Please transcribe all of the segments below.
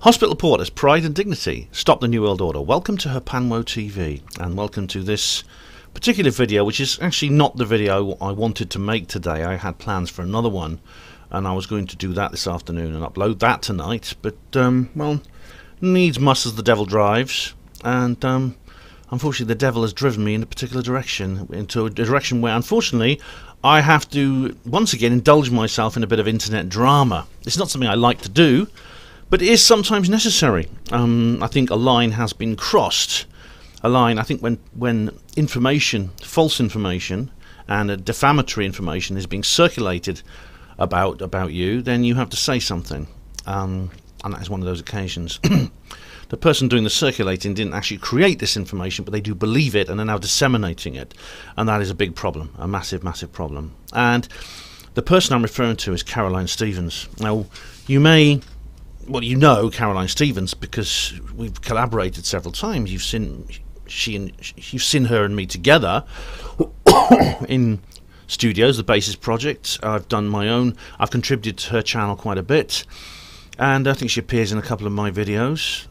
Hospital Porters, Pride and Dignity, Stop the New World Order. Welcome to Herpanwo TV, and welcome to this particular video, which is actually not the video I wanted to make today. I had plans for another one, and I was going to do that this afternoon and upload that tonight, but, well, needs must as the devil drives, and, unfortunately the devil has driven me in a particular direction, into a direction where, unfortunately, I have to, once again, indulge myself in a bit of internet drama. It's not something I like to do, but it is sometimes necessary. I think a line has been crossed. A line, I think when information, false information, and defamatory information is being circulated about you, then you have to say something. And that is one of those occasions. The person doing the circulating didn't actually create this information, but they do believe it and are now disseminating it. And that is a big problem, a massive, massive problem. And the person I'm referring to is Caroline Stevens. Now, you may... well, you know Caroline Stevens because we've collaborated several times. You've seen her and me together in studios, the Basis Project. I've done my own. I've contributed to her channel quite a bit, and I think she appears in a couple of my videos.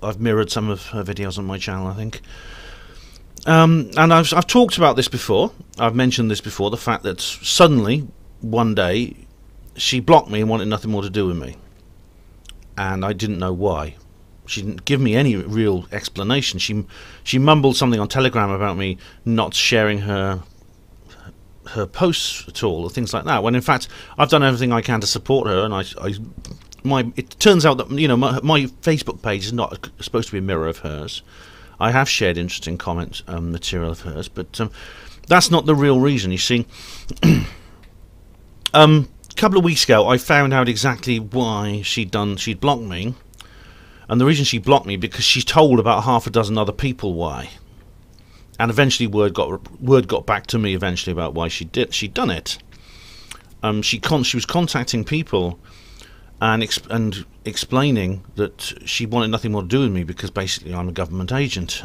I've mirrored some of her videos on my channel, I think. And I've talked about this before. I've mentioned this before. The fact that suddenly one day she blocked me and wanted nothing more to do with me. And I didn't know why. She didn't give me any real explanation. She mumbled something on Telegram about me not sharing her posts at all, or things like that. When in fact I've done everything I can to support her, and it turns out that my Facebook page is not supposed to be a mirror of hers. I have shared interesting comment material of hers, but that's not the real reason. You see. A couple of weeks ago I found out exactly why she'd blocked me, and the reason she blocked me because she told about half a dozen other people why, and eventually word got back to me eventually about why she'd done it. She was contacting people and explaining that she wanted nothing more to do with me because basically I'm a government agent,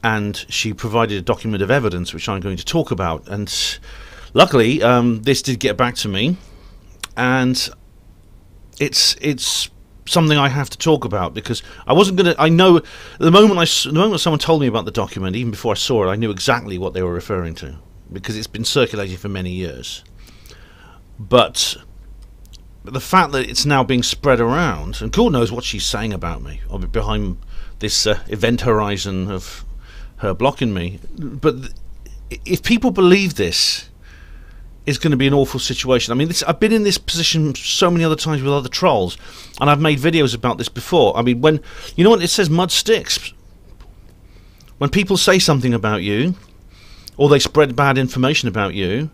and she provided a document of evidence which I'm going to talk about. And luckily, this did get back to me, and it's something I have to talk about because I wasn't gonna. I know the moment someone told me about the document, even before I saw it, I knew exactly what they were referring to because it's been circulating for many years. But the fact that it's now being spread around, and God knows what she's saying about me behind this event horizon of her blocking me. But if people believe this, it's going to be an awful situation. I mean, I've been in this position so many other times with other trolls, and I've made videos about this before. I mean, when you know what it says, mud sticks. When people say something about you, or they spread bad information about you,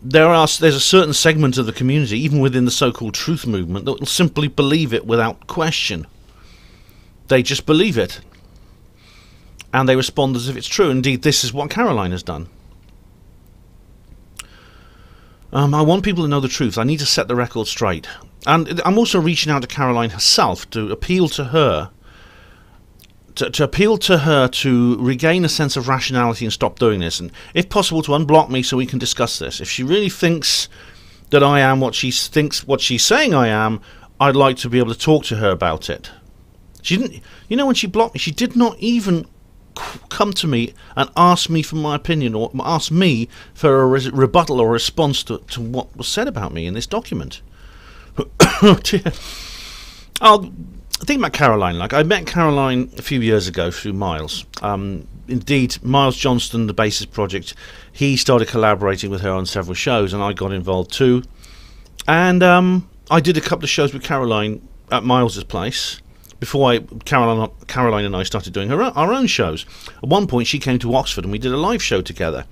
there's a certain segment of the community, even within the so-called truth movement, that will simply believe it without question. They just believe it, and they respond as if it's true. Indeed, this is what Caroline has done. I want people to know the truth. I need to set the record straight. And I'm also reaching out to Caroline herself to appeal to her, to regain a sense of rationality and stop doing this. And if possible, to unblock me so we can discuss this. If she really thinks that I am what she thinks, what she's saying I am, I'd like to be able to talk to her about it. She didn't, when she blocked me, she did not even come to me and ask me for my opinion, or ask me for a rebuttal or a response to what was said about me in this document. Oh dear. I'll think about Caroline. Like, I met Caroline a few years ago through Miles. Indeed, Miles Johnston, the Basis Project, he started collaborating with her on several shows, and I got involved too. And I did a couple of shows with Caroline at Miles's place before Caroline and I started doing our own shows. At one point she came to Oxford and we did a live show together.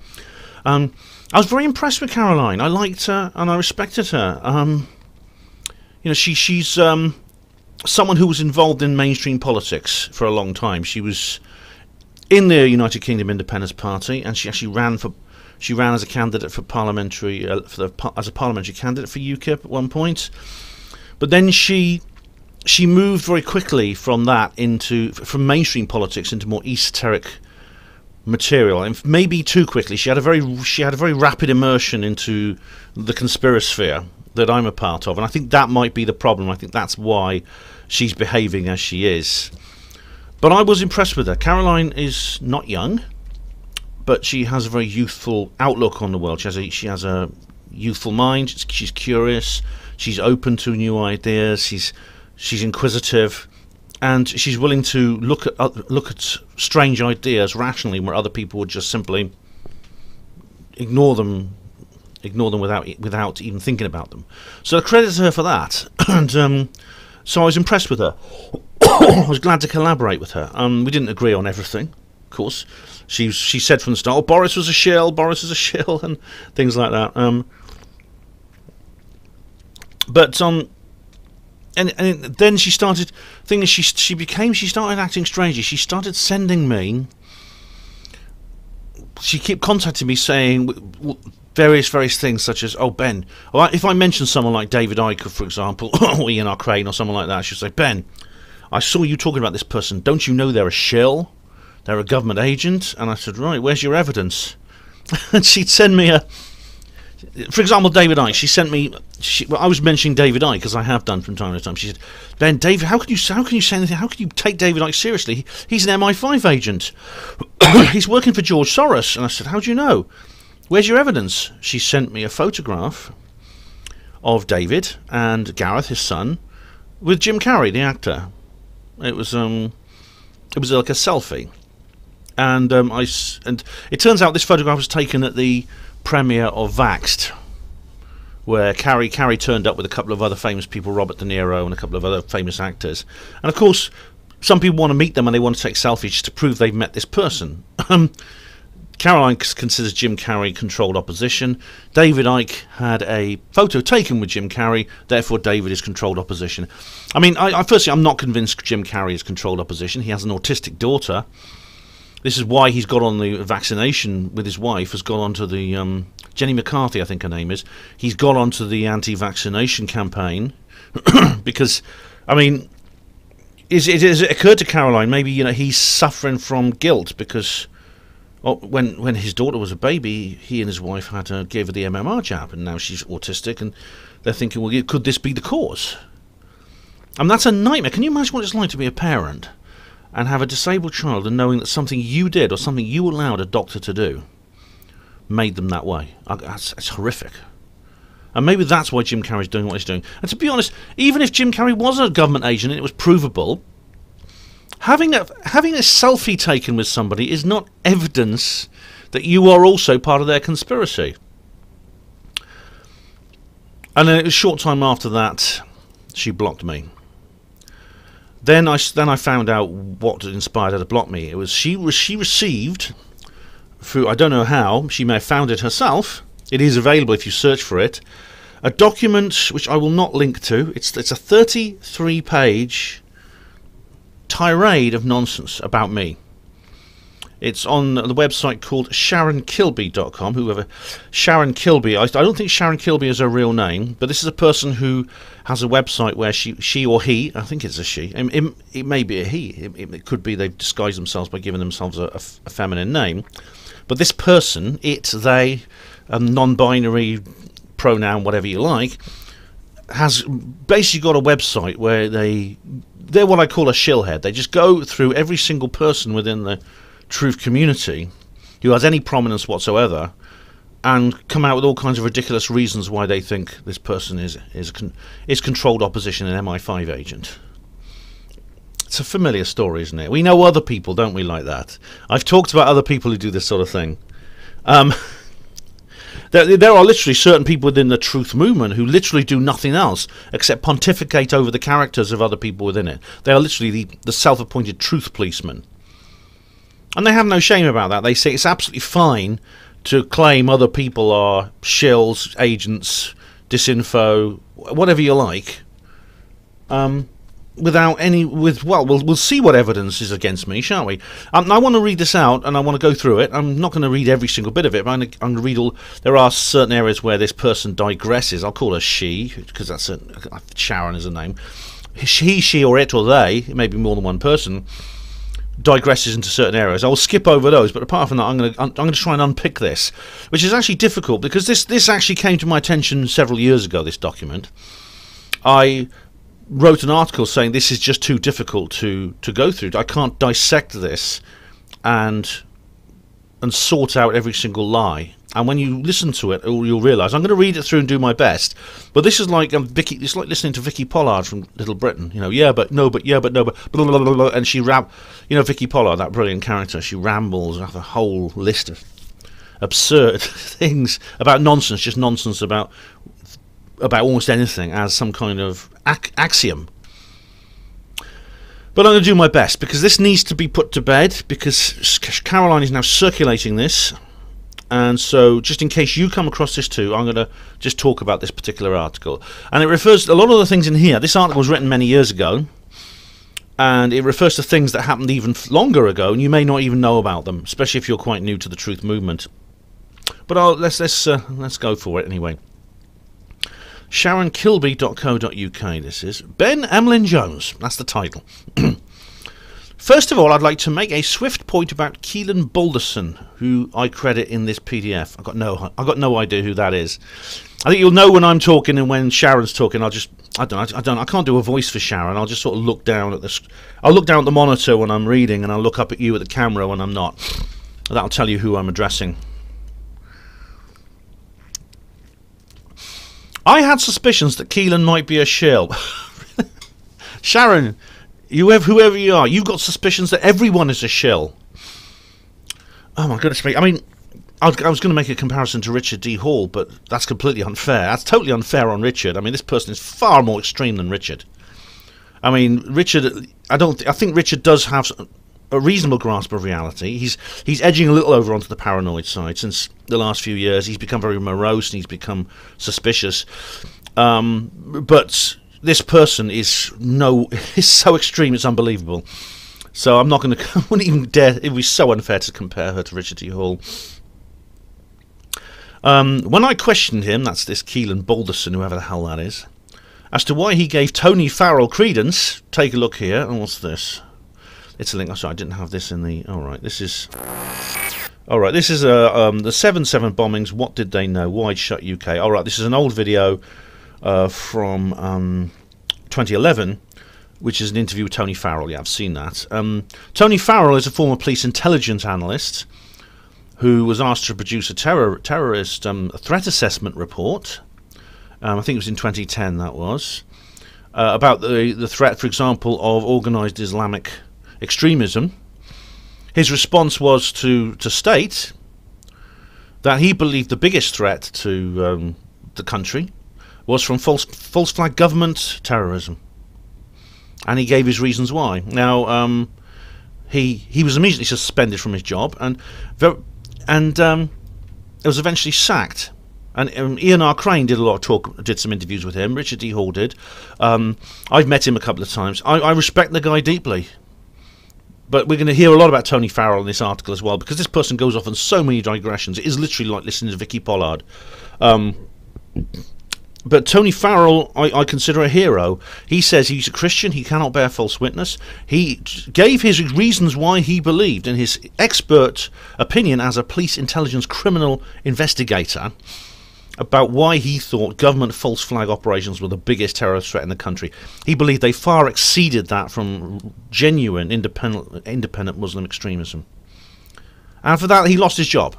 I was very impressed with Caroline. I liked her and I respected her. She's someone who was involved in mainstream politics for a long time. She was in the United Kingdom Independence Party, and she actually ran as a candidate for as a parliamentary candidate for UKIP at one point. But then she moved very quickly from mainstream politics into more esoteric material, and maybe too quickly. She had a very rapid immersion into the conspirasphere, that I'm a part of, and I think that might be the problem. I think that's why she's behaving as she is. But I was impressed with her. Caroline is not young, but she has a very youthful outlook on the world. She has a youthful mind. She's curious. She's open to new ideas. She's inquisitive, and she's willing to look at strange ideas rationally, where other people would just simply ignore them without even thinking about them. So I credit her for that, and so I was impressed with her. I was glad to collaborate with her. We didn't agree on everything, of course. She said from the start, "Oh, Boris was a shill, Boris is a shill," and things like that. And then she started. Thing is, she started acting strangely. She started sending me. She kept contacting me saying various things, such as, "Oh, Ben, if I mention someone like David Icke, for example, or Ian Crane or someone like that, she'd say, Ben, I saw you talking about this person. Don't you know they're a shill? They're a government agent." And I said, "Right, where's your evidence?" And she'd send me for example, David Icke. She sent me. I was mentioning David Icke, as I have done from time to time. She said, "Ben, David, how can you say anything? How can you take David Icke seriously? He's an MI5 agent. He's working for George Soros." And I said, "How do you know? Where's your evidence?" She sent me a photograph of David and Gareth, his son, with Jim Carrey, the actor. It was like a selfie, and and it turns out this photograph was taken at the premiere of Vaxxed, where Carrey turned up with a couple of other famous people, Robert De Niro and a couple of other famous actors. And of course, some people want to meet them and they want to take selfies just to prove they've met this person. Caroline considers Jim Carrey controlled opposition. David Icke had a photo taken with Jim Carrey, therefore David is controlled opposition. I mean, firstly, I'm not convinced Jim Carrey is controlled opposition. He has an autistic daughter. This is why he's got on the vaccination with his wife, has got onto the, Jenny McCarthy, I think her name is. He's got onto the anti-vaccination campaign, because, I mean, it occurred to Caroline, maybe, he's suffering from guilt, because when his daughter was a baby, he and his wife gave her the MMR jab, and now she's autistic, and they're thinking, well, could this be the cause? And that's a nightmare. Can you imagine what it's like to be a parent and have a disabled child, and knowing that something you did or something you allowed a doctor to do made them that way? It's horrific. And maybe that's why Jim Carrey's doing what he's doing. And to be honest, even if Jim Carrey was a government agent and it was provable, having a selfie taken with somebody is not evidence that you are also part of their conspiracy. And then it was a short time after that she blocked me. Then I found out what inspired her to block me. It was she received, through, I don't know how, she may have found it herself, it is available if you search for it, a document which I will not link to. It's a 33-page tirade of nonsense about me. It's on the website called SharonKilby.com. Whoever Sharon Kilby, I don't think Sharon Kilby is her real name, but this is a person who has a website where she or he, I think it's a she, it may be a he, it could be they've disguised themselves by giving themselves a feminine name, but this person, it, they, non-binary pronoun, whatever you like, has basically got a website where they're what I call a shillhead. They just go through every single person within the truth community who has any prominence whatsoever and come out with all kinds of ridiculous reasons why they think this person is controlled opposition, an MI5 agent. It's a familiar story, isn't it? We know other people, don't we, like that? I've talked about other people who do this sort of thing. There are literally certain people within the truth movement who literally do nothing else except pontificate over the characters of other people within it. They are literally the self-appointed truth policemen. And they have no shame about that. They say it's absolutely fine to claim other people are shills, agents, disinfo, whatever you like, without any, we'll see what evidence is against me, shan't we? I want to read this out, and I want to go through it. I'm not going to read every single bit of it, but I'm going to read all. There are certain areas where this person digresses. I'll call her she, because that's Sharon is a name. He, she, or it, or they, it may be more than one person, digresses into certain areas. I'll skip over those, but apart from that, I'm going to try and unpick this, which is actually difficult because this actually came to my attention several years ago. This document, I wrote an article saying this is just too difficult to go through. I can't dissect this and sort out every single lie. And when you listen to it, you'll realise. I'm going to read it through and do my best. But this is like Vicky. It's like listening to Vicky Pollard from Little Britain. You know, yeah, but no, but yeah, but no, but blah, blah, blah, blah, and she you know, Vicky Pollard, that brilliant character. She rambles off a whole list of absurd things about nonsense, just nonsense about almost anything as some kind of axiom. But I'm going to do my best because this needs to be put to bed because Caroline is now circulating this. And so, just in case you come across this too, I'm going to just talk about this particular article. And it refers to a lot of the things in here. This article was written many years ago, and it refers to things that happened even longer ago, and you may not even know about them, especially if you're quite new to the truth movement. But let's go for it anyway. SharonKilby.co.uk. This is Ben Emlyn-Jones. That's the title. First of all, I'd like to make a swift point about Keelan Balderson, who I credit in this PDF. I've got no idea who that is. I think you'll know when I'm talking and when Sharon's talking. I can't do a voice for Sharon. I'll just sort of look down at the monitor when I'm reading, and I'll look up at you at the camera when I'm not. That'll tell you who I'm addressing. I had suspicions that Keelan might be a shill. Sharon, whoever you are, you've got suspicions that everyone is a shill. Oh my goodness me. I mean, I was going to make a comparison to Richard D. Hall, but that's completely unfair. That's totally unfair on Richard. I mean, this person is far more extreme than Richard. I mean, Richard, I think Richard does have a reasonable grasp of reality. He's edging a little over onto the paranoid side since the last few years. He's become very morose and he's become suspicious. But this person is so extreme, it's unbelievable. So I'm not going to. I wouldn't even dare. It would be so unfair to compare her to Richard D. Hall. When I questioned him, that's this Keelan Balderson, whoever the hell that is, as to why he gave Tony Farrell credence. Take a look here. And what's this? It's a link. Oh, sorry, I didn't have this in the. All right, this is. All right, this is the 7/7 bombings. What did they know? Wide shut UK. All right, this is an old video from 2011, which is an interview with Tony Farrell. Yeah, I've seen that. Tony Farrell is a former police intelligence analyst who was asked to produce a terrorist threat assessment report. I think it was in 2010. That was about the threat, for example, of organised Islamic extremism. His response was to state that he believed the biggest threat to the country was from false flag government terrorism, and he gave his reasons why. Now, he was immediately suspended from his job, and was eventually sacked. And Ian R. Crane did a lot of talk, did some interviews with him. Richard D. Hall did. I've met him a couple of times. I respect the guy deeply. But we're going to hear a lot about Tony Farrell in this article as well, because this person goes off on so many digressions. It is literally like listening to Vicky Pollard. But Tony Farrell, I consider a hero. He says he's a Christian, he cannot bear false witness. He gave his reasons why he believed, in his expert opinion as a police intelligence criminal investigator, about why he thought government false flag operations were the biggest terrorist threat in the country. He believed they far exceeded that from genuine independent Muslim extremism. And for that he lost his job.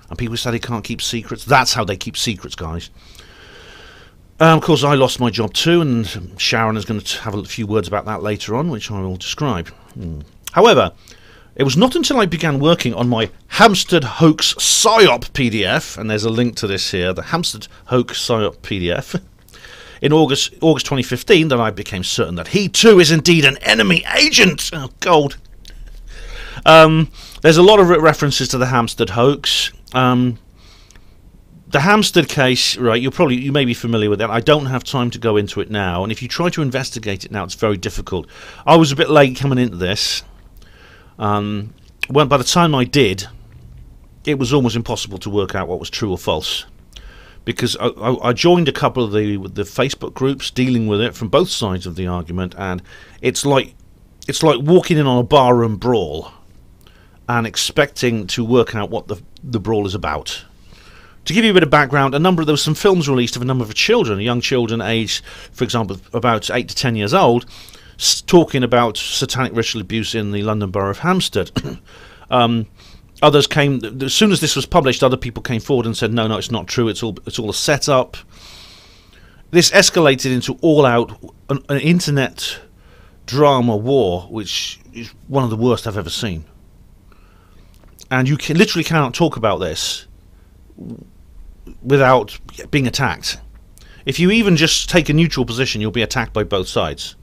And people said he can't keep secrets. That's how they keep secrets, guys. Of course, I lost my job too, and Sharon is going to have a few words about that later on, which I will describe. However, it was not until I began working on my Hampstead Hoax PSYOP PDF, and there's a link to this here, the Hampstead Hoax PSYOP PDF, in August 2015, that I became certain that he too is indeed an enemy agent. Oh, gold. There's a lot of references to the Hampstead hoax. The Hampstead case, right, you may be familiar with that. I don't have time to go into it now, and if you try to investigate it now, it's very difficult. I was a bit late coming into this. Well, by the time I did, it was almost impossible to work out what was true or false, because I joined a couple of the Facebook groups dealing with it from both sides of the argument, and it's like it's like walking in on a barroom brawl and expecting to work out what the brawl is about. To give you a bit of background, there were some films released of a number of children, young children aged, for example, about 8 to 10 years old, talking about satanic ritual abuse in the London Borough of Hampstead. Others came, as soon as this was published, other people came forward and said, no, it's not true, it's all a set-up. This escalated into all-out an internet drama war, which is one of the worst I've ever seen. And you literally cannot talk about this without being attacked. If you even just take a neutral position, you'll be attacked by both sides.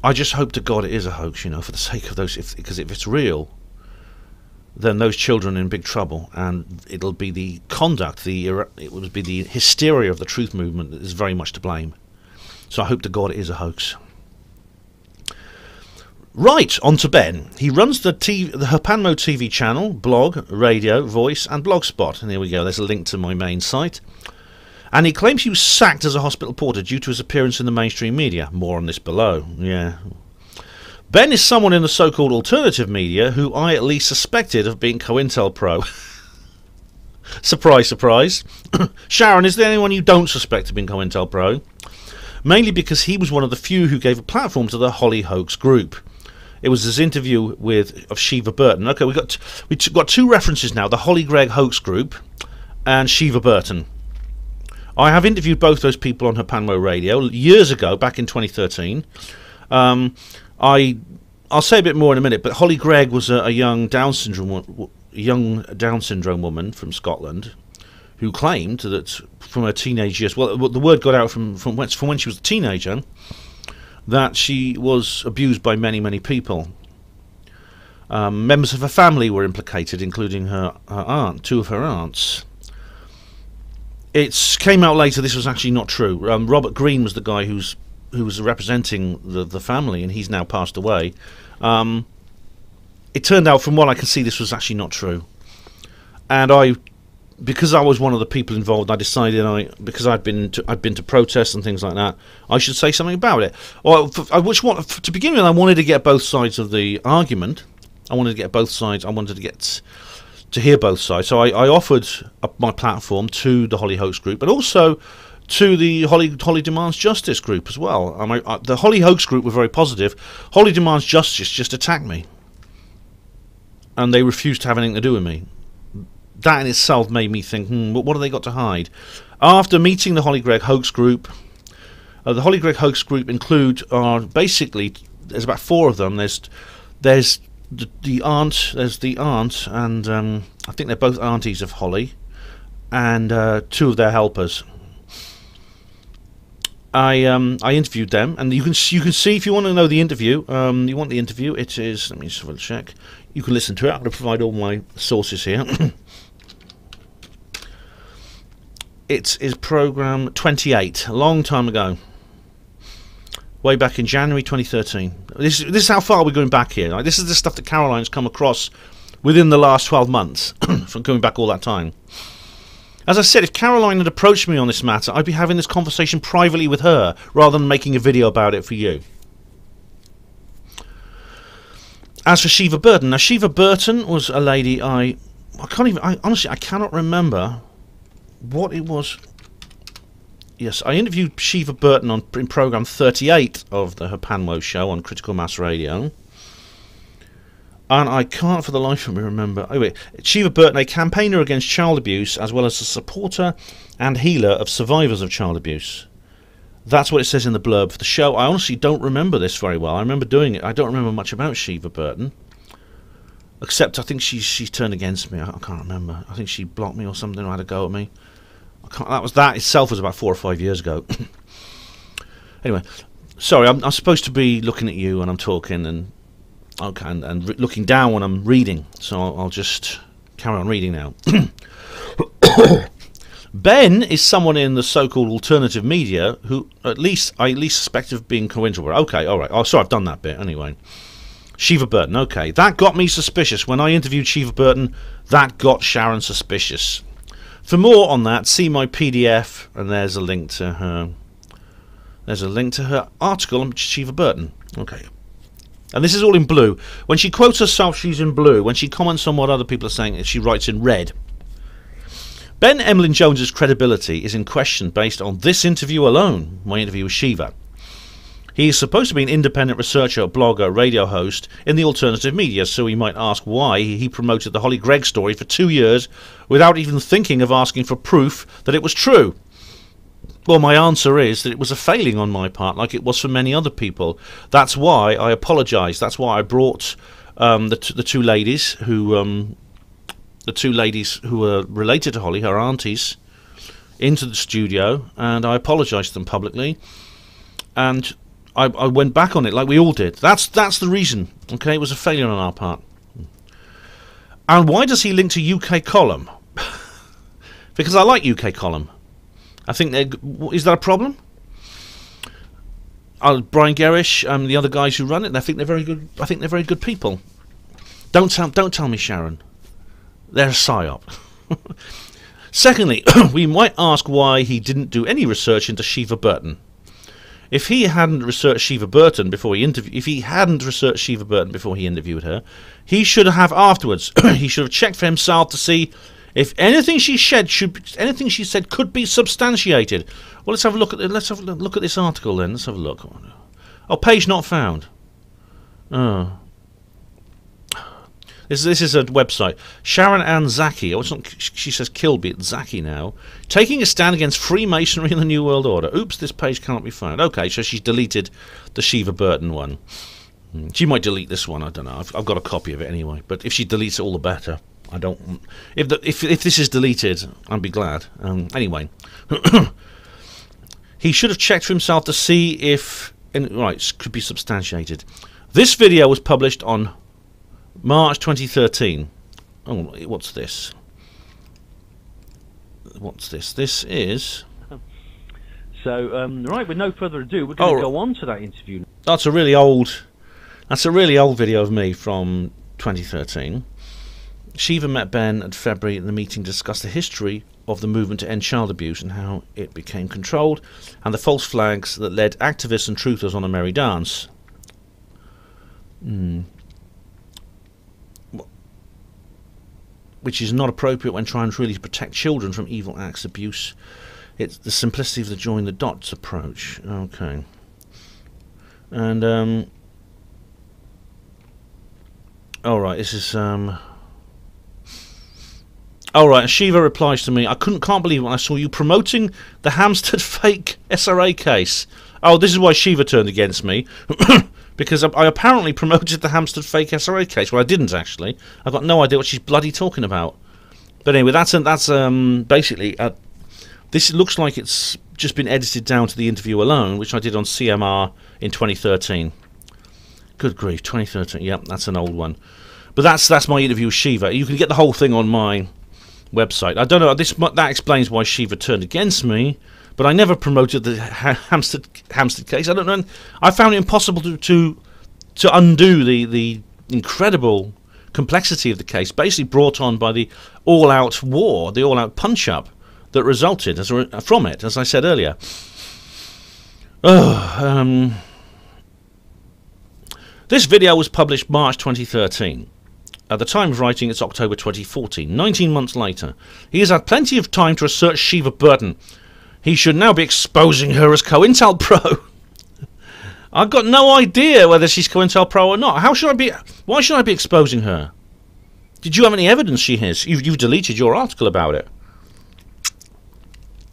I just hope to God it is a hoax, for the sake of those, because if it's real, then those children are in big trouble, and it'll be the conduct, it would be the hysteria of the truth movement that is very much to blame. So I hope to God it is a hoax. Right, on to Ben. He runs the Herpanmo TV channel, blog, radio, voice, and blogspot. And here we go, there's a link to my main site. And he claims he was sacked as a hospital porter due to his appearance in the mainstream media. More on this below. Yeah. Ben is someone in the so-called alternative media who I at least suspected of being COINTELPRO. Surprise, surprise. Sharon, is there anyone you don't suspect of being COINTELPRO? Mainly because he was one of the few who gave a platform to the Holly Hoax group. It was his interview of Shiva Burton. Okay, we got two references now: the Holly Gregg Hoax group and Shiva Burton. I have interviewed both those people on Herpanmo Radio years ago, back in 2013. I'll say a bit more in a minute, but Holly Gregg was a young Down syndrome woman from Scotland who claimed that from her teenage years, well, the word got out from when she was a teenager, that she was abused by many people. Members of her family were implicated, including her aunt, two of her aunts. It came out later this was actually not true. Robert Green was the guy who was representing the family, and he's now passed away. It turned out, from what I can see, this was actually not true. And because I was one of the people involved, I decided because I'd been to protests and things like that, I should say something about it. Well, to begin with, I wanted to get both sides of the argument. I wanted to get both sides. I wanted to hear both sides. So I offered up my platform to the Holly Hoax group, but also to the Holly Demands Justice group as well. The Holly Hoax group were very positive. Holly Demands Justice just attacked me, and they refused to have anything to do with me. That in itself made me think, what have they got to hide? After meeting the Holly Gregg Hoax group, the Holly Gregg Hoax group basically, there's about 4 of them. There's the aunt, and I think they're both aunties of Holly, and 2 of their helpers. I interviewed them, and you can see, if you want to know the interview, you want the interview, it is, let me just have a check. You can listen to it. I'm going to provide all my sources here. It is program 28, a long time ago, way back in January 2013. This is how far we're going back here. Like, this is the stuff that Caroline's come across within the last 12 months, from going back all that time. As I said, if Caroline had approached me on this matter, I'd be having this conversation privately with her, rather than making a video about it for you. As for Shiva Burton, now Shiva Burton was a lady honestly, I cannot remember what it was. Yes, I interviewed Shiva Burton in program 38 of the Herpanmo show on Critical Mass Radio. And I can't for the life of me remember. Oh wait, Shiva Burton, a campaigner against child abuse, as well as a supporter and healer of survivors of child abuse. That's what it says in the blurb for the show. I honestly don't remember this very well. I remember doing it. I don't remember much about Shiva Burton, except I think she turned against me. I can't remember. I think she blocked me or something, or had a go at me. That itself was about 4 or 5 years ago. Anyway, sorry, I'm supposed to be looking at you when I'm talking, and looking down when I'm reading. So I'll just carry on reading now. Ben is someone in the so-called alternative media who I at least suspect of being COINTELPRO. Okay, all right. Oh, sorry, I've done that bit anyway. Shiva Burton. Okay, that got me suspicious. When I interviewed Shiva Burton, that got Sharon suspicious. For more on that, see my PDF, and there's a link to her. There's a link to her article on Shiva Burton. Okay. And this is all in blue. When she quotes herself, she's in blue. When she comments on what other people are saying, she writes in red. Ben Emlyn-Jones's credibility is in question based on this interview alone. My interview with Shiva. He is supposed to be an independent researcher, blogger, radio host in the alternative media, so we might ask why he promoted the Holly Gregg story for 2 years without even thinking of asking for proof that it was true. Well, my answer is that it was a failing on my part, like it was for many other people. That's why I apologise. That's why I brought the two ladies who were related to Holly, her aunties, into the studio, and I apologised to them publicly. And I went back on it like we all did. That's the reason. Okay, it was a failure on our part. And why does he link to UK Column? Because I like UK Column. I think is that a problem? Brian Gerrish, the other guys who run it, I think they're very good. I think they're very good people. Don't tell me, Sharon. They're a psyop. Secondly, we might ask why he didn't do any research into Shiva Burton. If he hadn't researched Shiva Burton before he interviewed her, he should have afterwards. He should have checked for himself to see if anything she said could be substantiated. Well, let's have a look at this article then. Let's have a look. Oh, page not found. Oh. This is a website. Sharon Ann Zaki. Oh, it's not, she says Kilby. It's Zaki now. Taking a stand against Freemasonry in the New World Order. Oops, this page cannot be found. Okay, so she's deleted the Shiva Burton one. She might delete this one. I don't know. I've got a copy of it anyway. But if she deletes it, all the better. I don't. If this is deleted, I'd be glad. Anyway, he should have checked for himself to see if rights could be substantiated. This video was published on March 2013. Oh, what's this? What's this? This is. So right, with no further ado, we're going to go on to that interview. That's a really old. That's a really old video of me from 2013. Shiva met Ben in February. The meeting discussed the history of the movement to end child abuse and how it became controlled, and the false flags that led activists and truthers on a merry dance. Which is not appropriate when trying to really protect children from evil acts, abuse. It's the simplicity of the join the dots approach. Okay. And alright, this is alright, Shiva replies to me, I can't believe when I saw you promoting the Hampstead fake SRA case. Oh, this is why Shiva turned against me. Because I apparently promoted the Hampstead fake SRA case. Well, I didn't actually. I've got no idea what she's bloody talking about. But anyway, that's basically this looks like it's just been edited down to the interview alone, which I did on CMR in 2013. Good grief, 2013. Yep, that's an old one. But that's my interview with Shiva. You can get the whole thing on my website. I don't know. That explains why Shiva turned against me. But I never promoted the Hampstead case. I don't know. I found it impossible to undo the incredible complexity of the case, basically brought on by the all-out war, the all-out punch-up that resulted from it, as I said earlier. This video was published March 2013. At the time of writing, it's October 2014, 19 months later. He has had plenty of time to research Shiva Burton. He should now be exposing her as COINTELPRO. I've got no idea whether she's COINTELPRO or not. Why should I be exposing her? Did you have any evidence she is? You've deleted your article about it.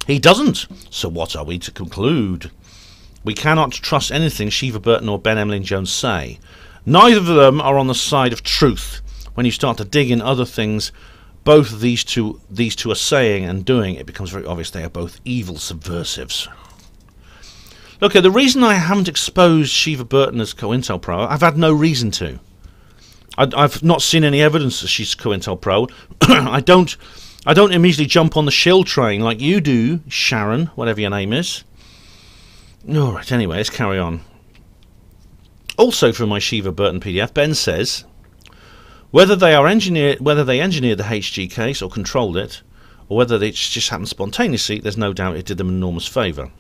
He doesn't. So what are we to conclude? We cannot trust anything Shiva Burton or Ben Emlyn-Jones say. Neither of them are on the side of truth. When you start to dig in other things both of these two are saying and doing, it becomes very obvious they are both evil subversives. Look, the reason I haven't exposed Shiva Burton as COINTELPRO, I've had no reason to. I've not seen any evidence that she's COINTELPRO. I don't immediately jump on the shill train like you do, Sharon, whatever your name is. All right, anyway, let's carry on. Also from my Shiva Burton PDF, Ben says, whether they engineered the HG case or controlled it, or whether it just happened spontaneously, there's no doubt it did them an enormous favour.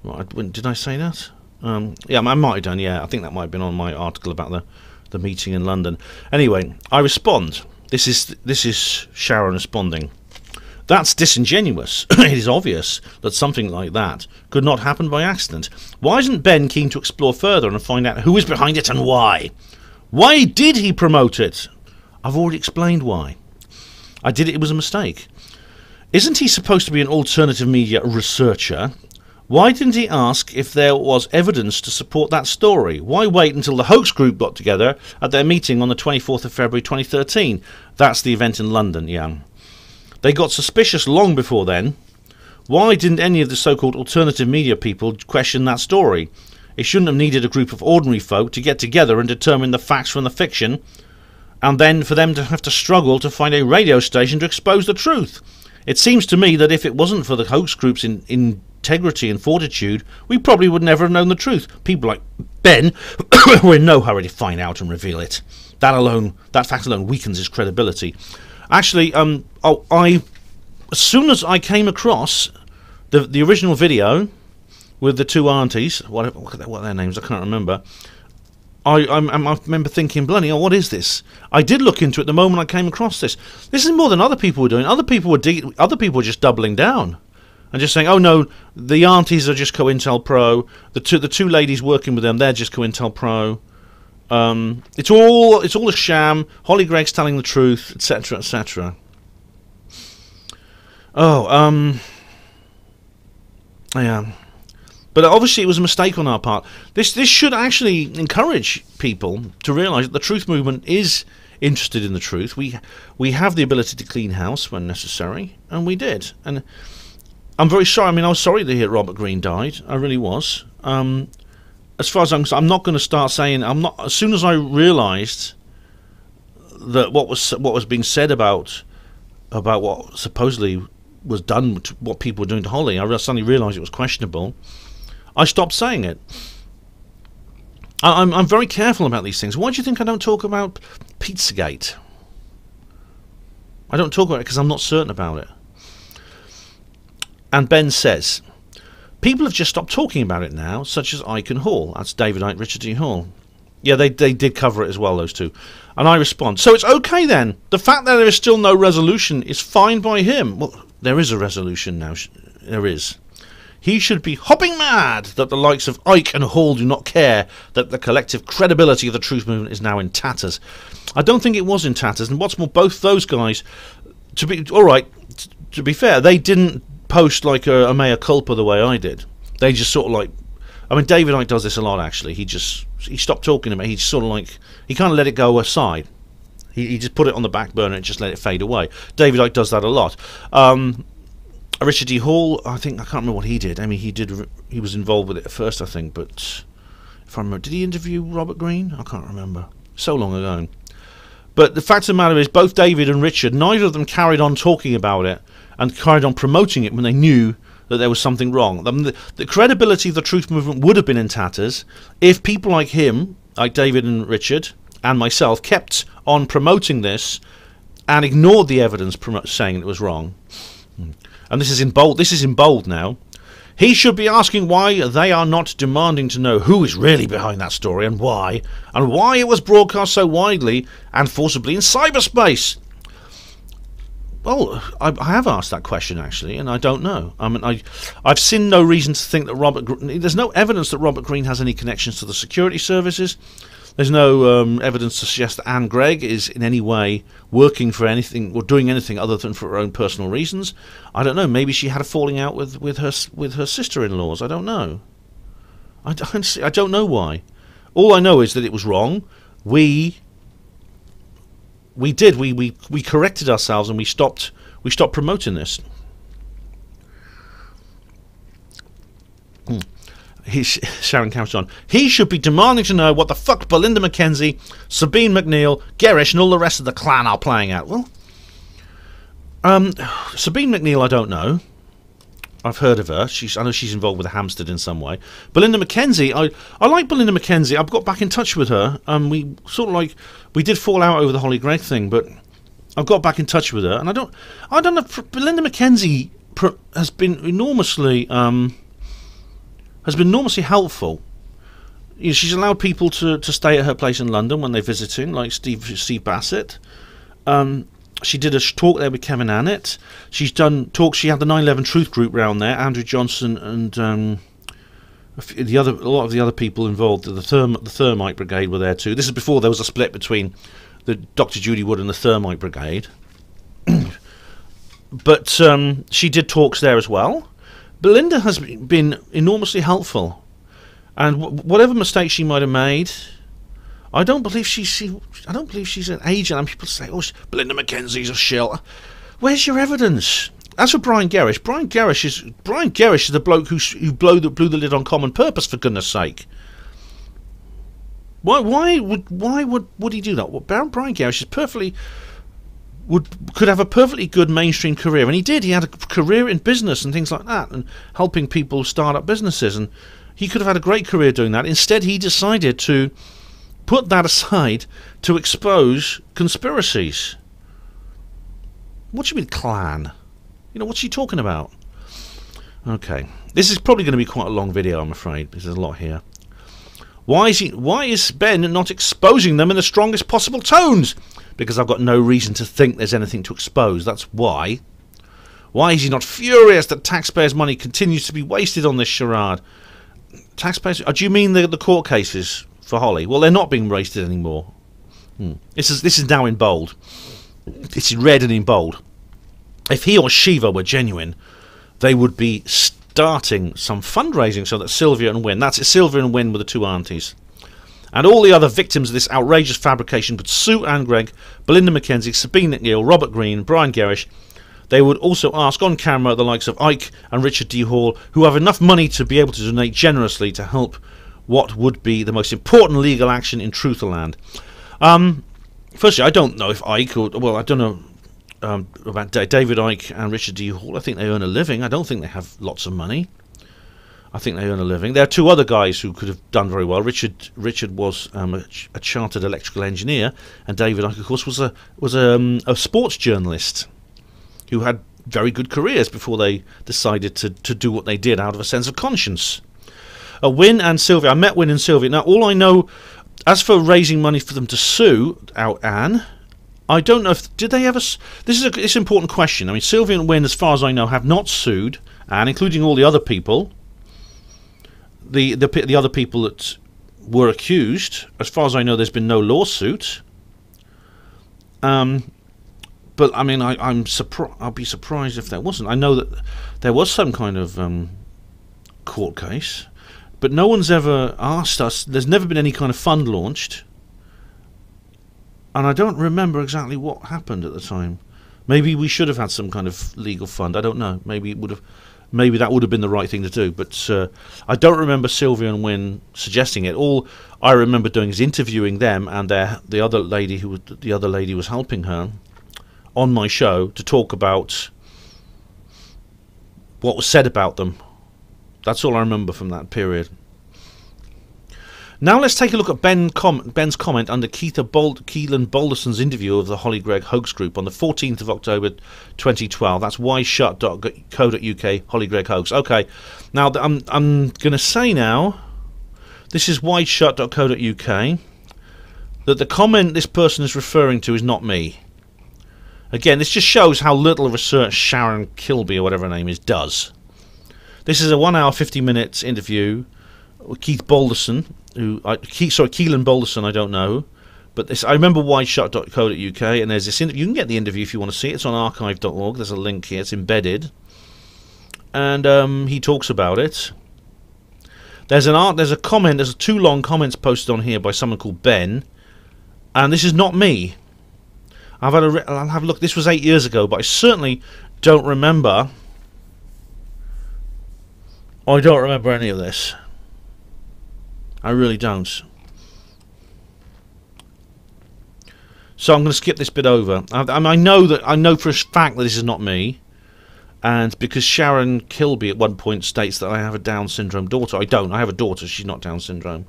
Right, did I say that? Yeah, I might have done. Yeah, I think that might have been on my article about the meeting in London. Anyway, I respond. This is Sharon responding. That's disingenuous. It is obvious that something like that could not happen by accident. Why isn't Ben keen to explore further and find out who is behind it and why? Why did he promote it? I've already explained why. I did it. It was a mistake. Isn't he supposed to be an alternative media researcher? Why didn't he ask if there was evidence to support that story? Why wait until the hoax group got together at their meeting on the 24th of February 2013? That's the event in London, yeah. They got suspicious long before then. Why didn't any of the so-called alternative media people question that story? It shouldn't have needed a group of ordinary folk to get together and determine the facts from the fiction, and then for them to have to struggle to find a radio station to expose the truth. It seems to me that if it wasn't for the hoax group's integrity and fortitude, we probably would never have known the truth. People like Ben were in no hurry to find out and reveal it. That fact alone weakens his credibility. Actually, as soon as I came across the original video with the two aunties, what are their names? I can't remember. I remember thinking, bloody hell, what is this? I did look into it the moment I came across this. This is more than other people were doing. Other people were just doubling down and just saying, oh no, the aunties are just COINTELPRO. The two ladies working with them, they're just COINTELPRO. It's all a sham. Holly Gregg's telling the truth, etc., etc. Oh, yeah. But obviously it was a mistake on our part. This should actually encourage people to realise that the truth movement is interested in the truth. We have the ability to clean house when necessary, and we did. And I'm very sorry. I mean, I was sorry to hear Robert Greene died. I really was. As far as I'm not going to start saying. As soon as I realised that what was being said about what supposedly was done, what people were doing to Holly, I suddenly realised it was questionable. I stopped saying it. I'm very careful about these things. Why do you think I don't talk about Pizzagate? I don't talk about it because I'm not certain about it. And Ben says, people have just stopped talking about it now, such as Icke and Hall. That's David Icke, Richard D. Hall. Yeah, they did cover it as well, those two. And I respond, so it's okay then. The fact that there is still no resolution is fine by him. Well, there is a resolution now. There is. He should be hopping mad that the likes of Icke and Hall do not care that the collective credibility of the truth movement is now in tatters. I don't think it was in tatters. And what's more, both those guys, to be fair, they didn't post like a mea culpa the way I did. They just sort of like, I mean, David Icke does this a lot actually. He stopped talking about it. He sort of like, he kind of let it go aside. He just put it on the back burner and just let it fade away. David Icke does that a lot. Richard D. Hall, I can't remember what he did. I mean, he was involved with it at first, I think, but if I remember, did he interview Robert Greene? I can't remember. So long ago. But the fact of the matter is, both David and Richard, neither of them carried on talking about it and carried on promoting it when they knew that there was something wrong. The credibility of the truth movement would have been in tatters if people like him, like David and Richard, and myself, kept on promoting this and ignored the evidence saying it was wrong. And this is in bold. This is in bold now. He should be asking why they are not demanding to know who is really behind that story and why it was broadcast so widely and forcibly in cyberspace. Well, I have asked that question actually, and I don't know. I mean, I've seen no reason to think that there's no evidence that Robert Greene has any connections to the security services. There's no evidence to suggest that Anne Gregg is in any way working for anything or doing anything other than for her own personal reasons. I don't know. Maybe she had a falling out with her sister-in-laws. I don't know. I don't know why. All I know is that it was wrong. We corrected ourselves and we stopped promoting this. Sharon comes on. He should be demanding to know what the fuck Belinda McKenzie, Sabine McNeil, Gerish, and all the rest of the clan are playing at. Well, Sabine McNeil, I don't know. I've heard of her. I know she's involved with Hampstead in some way. Belinda McKenzie, I like Belinda McKenzie. I've got back in touch with her. We did fall out over the Holly Gregg thing, but I've got back in touch with her, and I don't know. Belinda McKenzie has been enormously helpful she's allowed people to stay at her place in London when they're visiting, like Steve Bassett. She did a talk there with Kevin Annett. She's done talks. She had the 9/11 Truth Group round there. Andrew Johnson and a lot of the other people involved. The Thermite Brigade were there too. This is before there was a split between the Dr. Judy Wood and the Thermite Brigade. But she did talks there as well. Belinda has been enormously helpful, and whatever mistakes she might have made, I don't believe she's an agent. And people say, "Oh, Belinda Mackenzie's a shill." Where's your evidence? As for Brian Gerrish, Brian Gerrish is the bloke who blew the lid on Common Purpose, for goodness sake. Why would he do that? Well, Brian Gerrish is could have a perfectly good mainstream career, and he did. He had a career in business and things like that, and helping people start up businesses, and he could have had a great career doing that. Instead, he decided to put that aside to expose conspiracies. What do you mean, clan? You know, what's she talking about? Okay, this is probably going to be quite a long video, I'm afraid, because there's a lot here. Why is Ben not exposing them in the strongest possible tones? Because I've got no reason to think there's anything to expose. That's why. Why is he not furious that taxpayers' money continues to be wasted on this charade? Taxpayers? Do you mean the court cases for Holly? Well, they're not being wasted anymore. This is now in bold. It's in red and in bold. If he or Shiva were genuine, they would be starting some fundraising so that Sylvia and Wynne, that's it, Sylvia and Wynne were the two aunties, and all the other victims of this outrageous fabrication could sue Anne Gregg, Belinda Mackenzie, Sabine McNeill, Robert Greene, Brian Gerrish. They would also ask on camera the likes of Ike and Richard D. Hall, who have enough money to be able to donate generously to help what would be the most important legal action in Trutherland. Firstly, I don't know if Ike, I don't know about David Icke and Richard D. Hall. I think they earn a living. I don't think they have lots of money. I think they earn a living. There are two other guys who could have done very well. Richard was a chartered electrical engineer, and David Icke, of course, was a sports journalist who had very good careers before they decided to do what they did out of a sense of conscience. Wynne and Sylvia. I met Wynne and Sylvia. Now, all I know, as for raising money for them to sue out Anne, I don't know if did they ever. This is it's an important question. I mean, Sylvia and Wynne, as far as I know, have not sued Anne, including all the other people. The other people that were accused, as far as I know, there's been no lawsuit. But I mean, I'll be surprised if there wasn't. I know that there was some kind of court case, but no one's ever asked us. There's never been any kind of fund launched. And I don't remember exactly what happened at the time. Maybe we should have had some kind of legal fund. I don't know. Maybe that would have been the right thing to do. But I don't remember Sylvia and Wynne suggesting it. All I remember doing is interviewing them and the other lady was helping her on my show to talk about what was said about them. That's all I remember from that period. Now let's take a look at Ben's comment under Keelan Balderson's interview of the Holly Gregg hoax group on the 14th of October 2012. That's whyshut.co.uk Holly Gregg hoax. Okay, now I'm going to say now, this is whyshut.co.uk, that the comment this person is referring to is not me. Again, this just shows how little research Sharon Kilby, or whatever her name is, does. This is a 1 hour 50 minutes interview with Keith Balderson, Keelan Balderson, I don't know, but this I remember whyshut.co.uk, and there's this interview. You can get the interview if you want to see it. It's on archive.org. There's a link here. It's embedded, and he talks about it. There's a comment. There's 2 long comments posted on here by someone called Ben, and this is not me. I'll have a look. This was 8 years ago, but I certainly don't remember. I don't remember any of this. I really don't. So I'm going to skip this bit over. I know for a fact that this is not me, and because Sharon Kilby at one point states that I have a Down syndrome daughter. I don't. I have a daughter. She's not Down syndrome.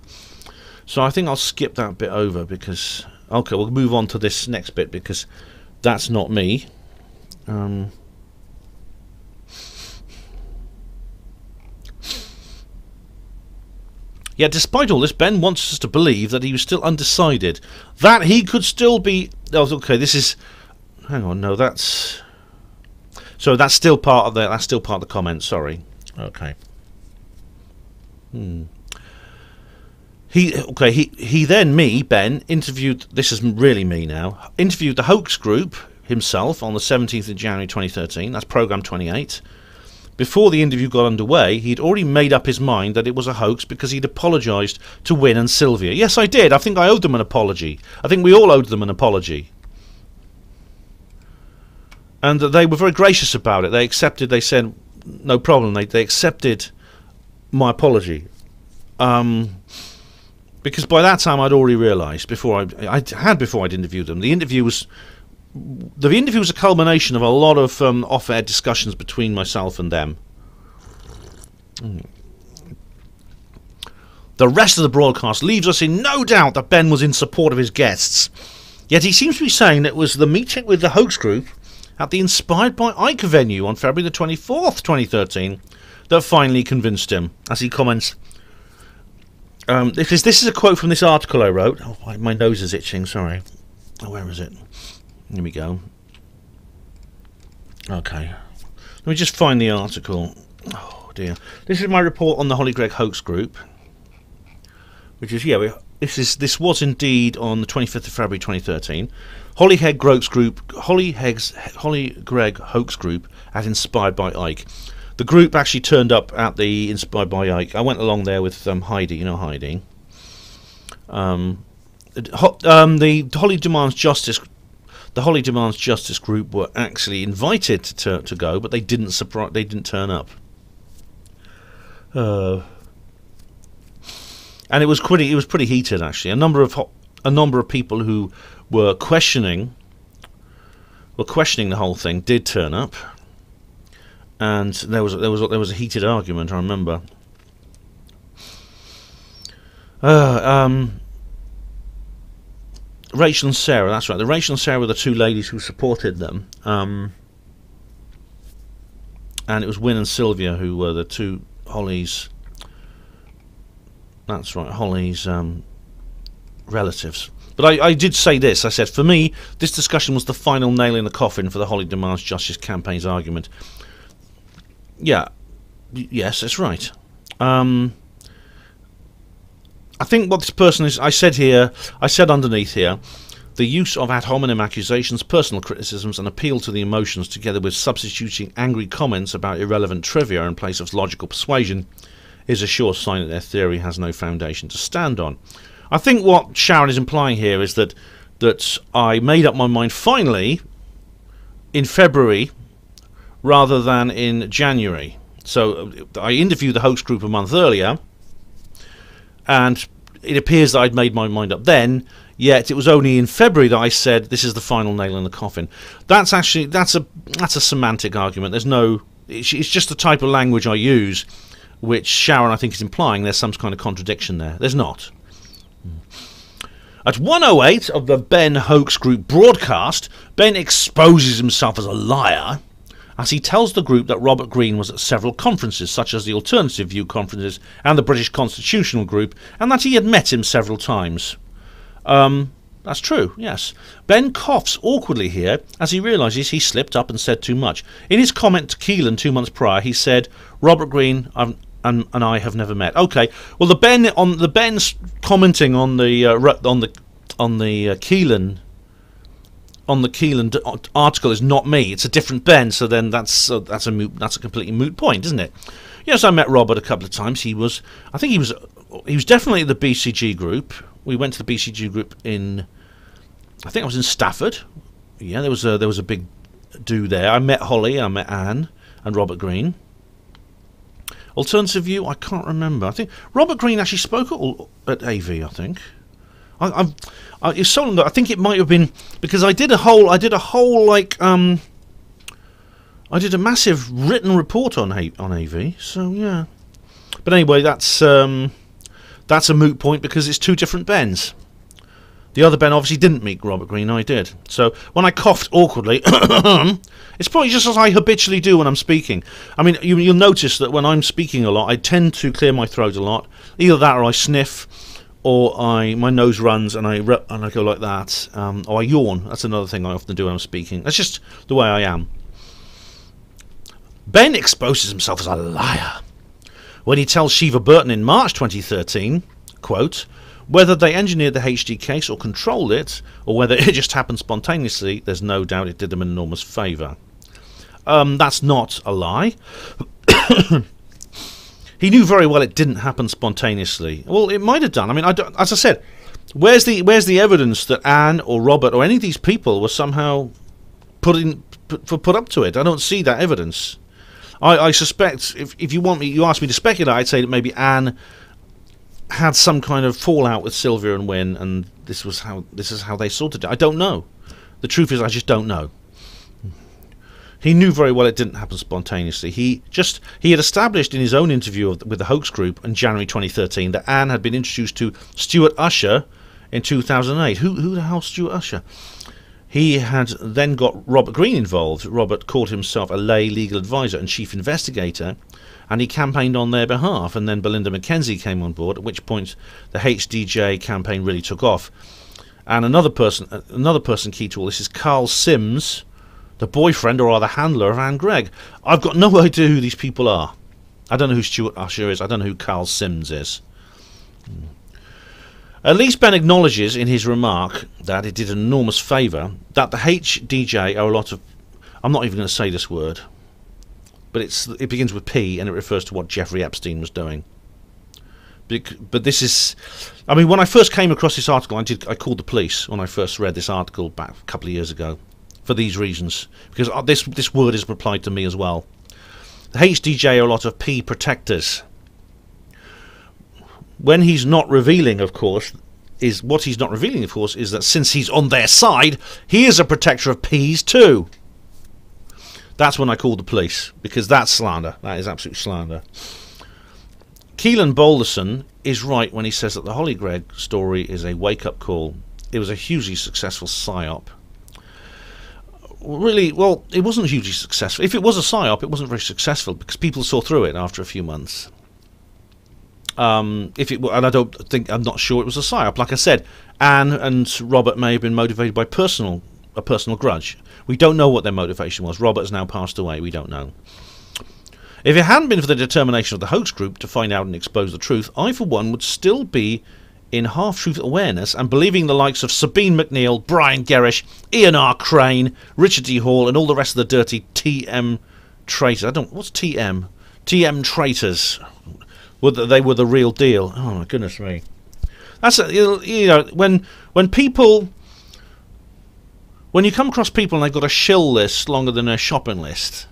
So I think I'll skip that bit over because okay, we'll move on to this next bit because that's not me. Yet despite all this, Ben wants us to believe that he was still undecided, that he could still be... Oh, okay, this is... Hang on, no, that's... So that's still part of the comment, sorry. Okay. He then, Ben, interviewed... This is really me now. Interviewed the hoax group himself on the 17th of January 2013. That's programme 28. Before the interview got underway, he'd already made up his mind that it was a hoax because he'd apologised to Wynne and Sylvia. Yes, I did. I think I owed them an apology. I think we all owed them an apology. And they were very gracious about it. They accepted, they said, no problem. They accepted my apology. Because by that time I'd already realised, before I'd interviewed them, the interview was a culmination of a lot of off-air discussions between myself and them. The rest of the broadcast leaves us in no doubt that Ben was in support of his guests. Yet he seems to be saying that it was the meeting with the hoax group at the Inspired by Ike venue on February the 24th, 2013, that finally convinced him, as he comments. This is a quote from this article I wrote. Oh, my nose is itching, sorry. Oh, where is it? Here we go. Okay. Let me just find the article. Oh, dear. This is my report on the Holly Gregg hoax group. Which is, this was indeed on the 25th of February 2013. Holly Gregg hoax group at Inspired by Ike. The group actually turned up at the Inspired by Ike. I went along there with Heidi, you know Heidi. The Holly Demands Justice. The Holly Demands Justice group were actually invited to go, but they didn't turn up. And it was pretty heated actually. A number of people who were questioning the whole thing did turn up, and there was a heated argument. I remember. Rachel and Sarah, that's right. The Rachel and Sarah were the two ladies who supported them, and it was Wynne and Sylvia who were the two Holly's. That's right, Holly's relatives. But I did say this. I said, for me, this discussion was the final nail in the coffin for the Holly Demands Justice campaign's argument. Yeah, yes, that's right. I think what this person is, I said underneath here, the use of ad hominem accusations, personal criticisms, and appeal to the emotions, together with substituting angry comments about irrelevant trivia in place of logical persuasion, is a sure sign that their theory has no foundation to stand on. I think what Sharon is implying here is that I made up my mind finally in February rather than in January. So I interviewed the hoax group a month earlier, and it appears that I'd made my mind up then, yet it was only in February that I said this is the final nail in the coffin. That's a semantic argument. It's just the type of language I use, which Sharon I think is implying there's some kind of contradiction there. There's not. At 1:08 of the Ben hoax group broadcast, Ben exposes himself as a liar as he tells the group that Robert Greene was at several conferences, such as the Alternative View conferences and the British Constitutional Group, and that he had met him several times. That's true, yes. Ben coughs awkwardly here as he realises he slipped up and said too much. In his comment to Keelan 2 months prior, he said, Robert Greene and I have never met. Okay, well the Ben's commenting on the Keelan article is not me. It's a different Ben. So then that's a completely moot point, isn't it? Yes, I met Robert a couple of times. He was definitely at the BCG group. We went to the BCG group I think I was in Stafford. Yeah, there was a big do there. I met Holly. I met Anne and Robert Greene. Alternative View, I can't remember. I think Robert Greene actually spoke at AV. I think. It's so long ago. I think it might have been because I did a massive written report on AV. So yeah. But anyway, that's a moot point because it's two different Bens. The other Ben obviously didn't meet Robert Greene, I did. So when I coughed awkwardly, it's probably just as I habitually do when I'm speaking. I mean, you'll notice that when I'm speaking a lot, I tend to clear my throat a lot. Either that or I sniff, or my nose runs and I go like that, or I yawn. That's another thing I often do when I'm speaking. That's just the way I am. Ben exposes himself as a liar when he tells Shiva Burton in March 2013, quote, whether they engineered the HD case or controlled it, or whether it just happened spontaneously, there's no doubt it did them an enormous favour. That's not a lie. He knew very well it didn't happen spontaneously. Well, it might have done. I mean, as I said, where's the evidence that Anne or Robert or any of these people were somehow put up to it? I don't see that evidence. I suspect, if you ask me to speculate, I'd say that maybe Anne had some kind of fallout with Sylvia and Wynne, and this is how they sorted it. I don't know. The truth is, I just don't know. He knew very well it didn't happen spontaneously. He had established in his own interview with the Hoax Group in January 2013 that Anne had been introduced to Stuart Usher in 2008. Who the hell's Stuart Usher? He had then got Robert Greene involved. Robert called himself a lay legal advisor and chief investigator, and he campaigned on their behalf. And then Belinda Mackenzie came on board, at which point the HDJ campaign really took off. And another person key to all this is Carl Sims, the boyfriend or rather handler of Anne Gregg. I've got no idea who these people are. I don't know who Stuart Usher is. I don't know who Carl Sims is. At least Ben acknowledges in his remark that it did an enormous favour, that the HDJ are a lot of... I'm not even going to say this word, but it begins with P and it refers to what Jeffrey Epstein was doing. But this is... I mean, when I first came across this article, I called the police when I first read this article back a couple of years ago, for these reasons, because this word is applied to me as well. The HDJ are a lot of P protectors. When he's not revealing, of course, is that since he's on their side, he is a protector of P's too. That's when I called the police, because that's slander. That is absolute slander. Keelan Boulderson is right when he says that the Holly Gregg story is a wake-up call. It was a hugely successful psyop. Really, well, it wasn't hugely successful. If it was a psyop, it wasn't very successful because people saw through it after a few months. I'm not sure it was a psyop. Like I said, Anne and Robert may have been motivated by a personal grudge. We don't know what their motivation was. Robert has now passed away. We don't know. If it hadn't been for the determination of the Hoax Group to find out and expose the truth, I, for one, would still be in half-truth awareness and believing the likes of Sabine McNeill, Brian Gerrish, Ian R. Crane, Richard D. Hall, and all the rest of the dirty TM traitors. What's TM? TM traitors. They were the real deal. Oh my goodness me! That's when you come across people and they've got a shill list longer than their shopping list,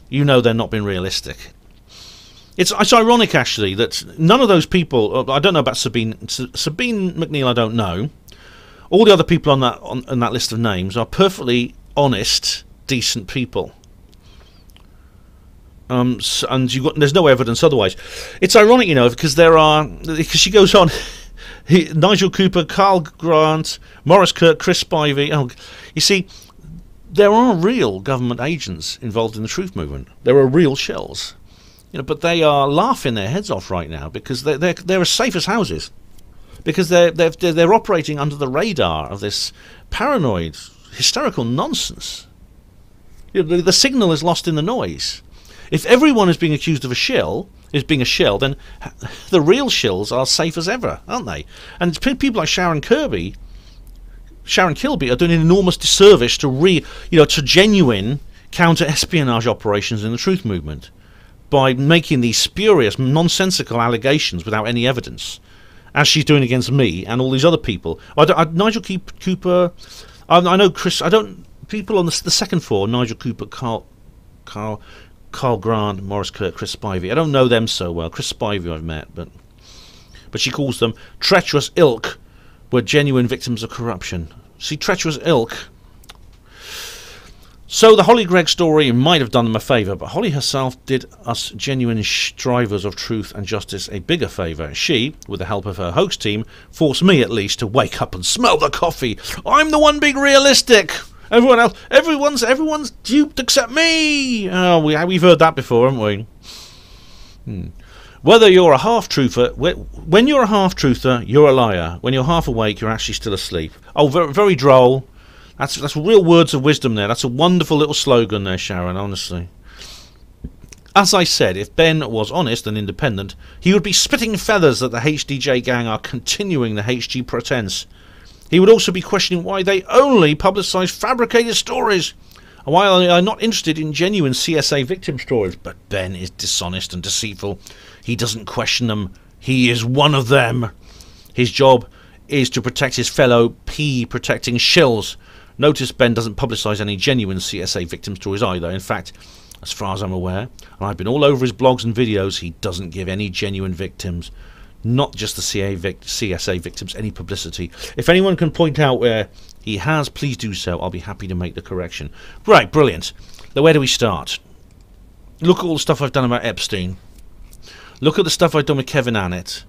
you know they're not being realistic. It's ironic actually that none of those people. I don't know about Sabine McNeill. I don't know. All the other people on that list of names are perfectly honest, decent people. And there's no evidence otherwise. It's ironic, because she goes on. Nigel Cooper, Carl Grant, Maurice Kirk, Chris Spivey. Oh, you see, there are real government agents involved in the truth movement. There are real shells, but they are laughing their heads off right now because they're as safe as houses, because they're operating under the radar of this paranoid, hysterical nonsense. The signal is lost in the noise. If everyone is being accused of being a shill, then the real shills are safe as ever, aren't they? And people like Sharon Kilby are doing an enormous disservice to genuine counter-espionage operations in the truth movement by making these spurious, nonsensical allegations without any evidence, as she's doing against me and all these other people. Nigel Cooper, I know Chris. People on the second floor: Nigel Cooper, Carl Grant, Maurice Kirk, Chris Spivey. I don't know them so well. Chris Spivey I've met, but she calls them treacherous ilk, were genuine victims of corruption. See, treacherous ilk. So the Holly Gregg story might have done them a favour, but Holly herself did us genuine strivers of truth and justice a bigger favour. She, with the help of her hoax team, forced me at least to wake up and smell the coffee. I'm the one being realistic. Everyone else, everyone's duped except me. Oh, we've heard that before, haven't we? Whether you're a half-truther, when you're a half-truther, you're a liar. When you're half awake, you're actually still asleep. Oh, very, very droll. That's real words of wisdom there. That's a wonderful little slogan there, Sharon, honestly. As I said, if Ben was honest and independent, he would be spitting feathers that the HDJ gang are continuing the HG pretense. He would also be questioning why they only publicise fabricated stories, and why they are not interested in genuine CSA victim stories. But Ben is dishonest and deceitful. He doesn't question them. He is one of them. His job is to protect his fellow pea-protecting shills. Notice Ben doesn't publicise any genuine CSA victim stories either. In fact, as far as I'm aware, and I've been all over his blogs and videos, he doesn't give any genuine victims, not just the CSA victims, any publicity. If anyone can point out where he has, please do so. I'll be happy to make the correction. Right, brilliant. Now, where do we start? Look at all the stuff I've done about Epstein. Look at the stuff I've done with Kevin Annett.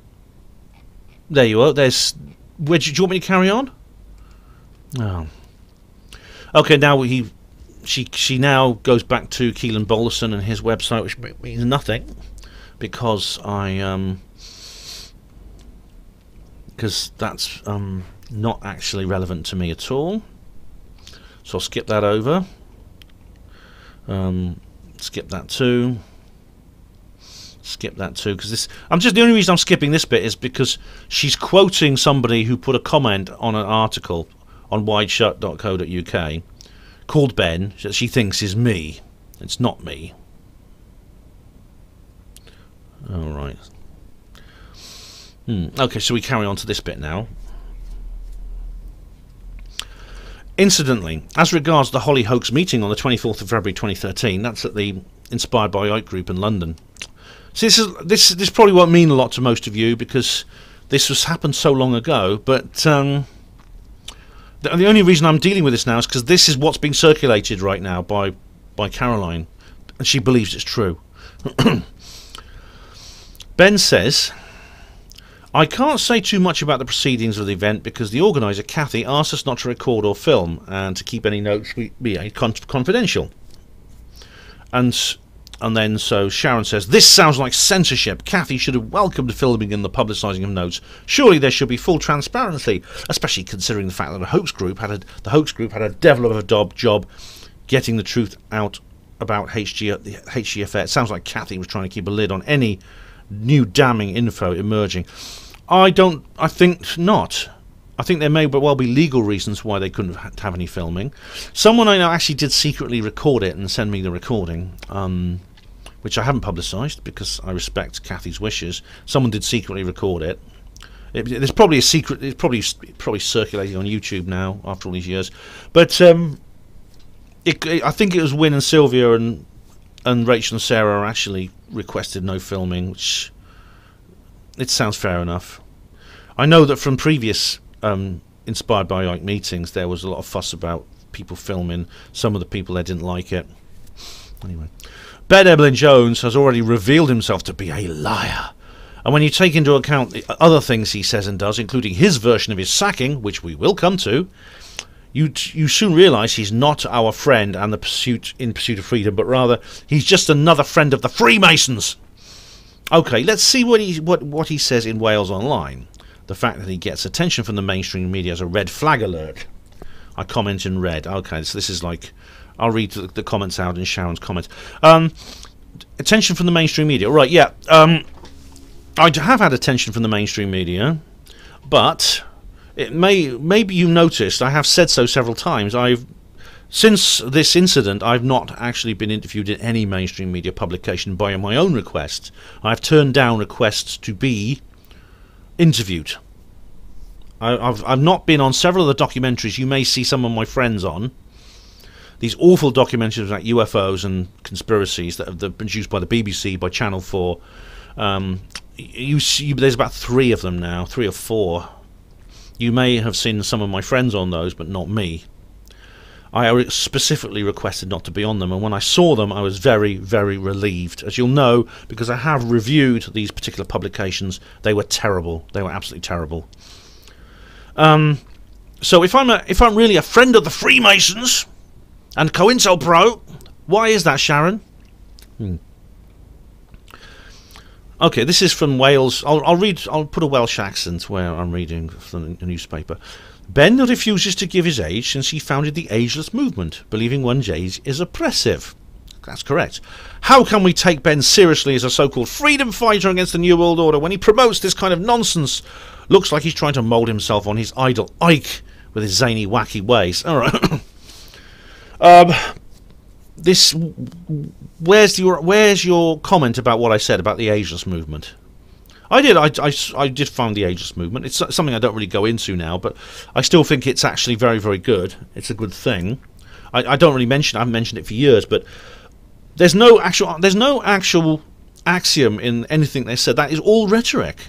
There you are. There's. Do you want me to carry on? Oh. Okay, now she now goes back to Keelan Bolderson and his website, which means nothing, because because that's not actually relevant to me at all. So I'll skip that over. Skip that too. Skip that too, because this. The only reason I'm skipping this bit is because she's quoting somebody who put a comment on an article on wideshut.co.uk called Ben that she thinks is me. It's not me. Alright. Okay, so we carry on to this bit now. Incidentally, as regards the Holly hoax meeting on the 24th of February 2013, that's at the Inspired by Ike group in London. See, this probably won't mean a lot to most of you because this has happened so long ago, but the only reason I'm dealing with this now is because this is what's being circulated right now by Caroline, and she believes it's true. Ben says, I can't say too much about the proceedings of the event because the organiser, Kathy, asked us not to record or film and to keep any notes confidential. And then so Sharon says, this sounds like censorship. Kathy should have welcomed filming and the publicising of notes. Surely there should be full transparency, especially considering the fact that the hoax group had a devil of a job getting the truth out about HG affair. It sounds like Kathy was trying to keep a lid on any new damning info emerging. I think not. I think there may well be legal reasons why they couldn't have any filming. Someone I know actually did secretly record it and send me the recording, which I haven't publicised because I respect Kathy's wishes. Someone did secretly record it. There's probably a secret. It's probably circulating on YouTube now after all these years. But I think it was Wynne and Sylvia and Rachel and Sarah actually requested no filming, which it sounds fair enough. I know that from previous Inspired by Ike meetings there was a lot of fuss about people filming. Some of the people there didn't like it. Anyway, Ben Emlyn-Jones has already revealed himself to be a liar, and when you take into account the other things he says and does, including his version of his sacking, which we will come to, you soon realise he's not our friend and the pursuit of freedom, but rather he's just another friend of the Freemasons. Okay, let's see what he says in Wales Online. The fact that he gets attention from the mainstream media is a red flag alert. I comment in red. Okay, so this is like, I'll read the comments out in Sharon's comments. Attention from the mainstream media. Right, yeah. I have had attention from the mainstream media, but maybe you noticed, I have said so several times, since this incident, I've not actually been interviewed in any mainstream media publication by my own request. I've turned down requests to be interviewed. I've not been on several of the documentaries you may see some of my friends on. These awful documentaries about UFOs and conspiracies that have been produced by the BBC, by Channel 4. There's about 3 of them now, 3 or 4. You may have seen some of my friends on those, but not me. I specifically requested not to be on them, and when I saw them I was very, very relieved. As you'll know, because I have reviewed these particular publications, they were terrible. They were absolutely terrible. So if I'm really a friend of the Freemasons and COINTELPRO, why is that, Sharon? Okay, this is from Wales. I'll put a Welsh accent where I'm reading from the newspaper. Ben refuses to give his age since he founded the ageless movement, believing one's age is oppressive. That's correct. How can we take Ben seriously as a so-called freedom fighter against the New World Order when he promotes this kind of nonsense? Looks like he's trying to mould himself on his idol Ike with his zany, wacky ways. All right. Where's your comment about what I said about the ageless movement? I did found the ageless movement. It's something I don't really go into now, but I still think it's actually very, very good. It's a good thing. I don't really mention it. I haven't mentioned it for years, but there's no actual axiom in anything they said. That is all rhetoric.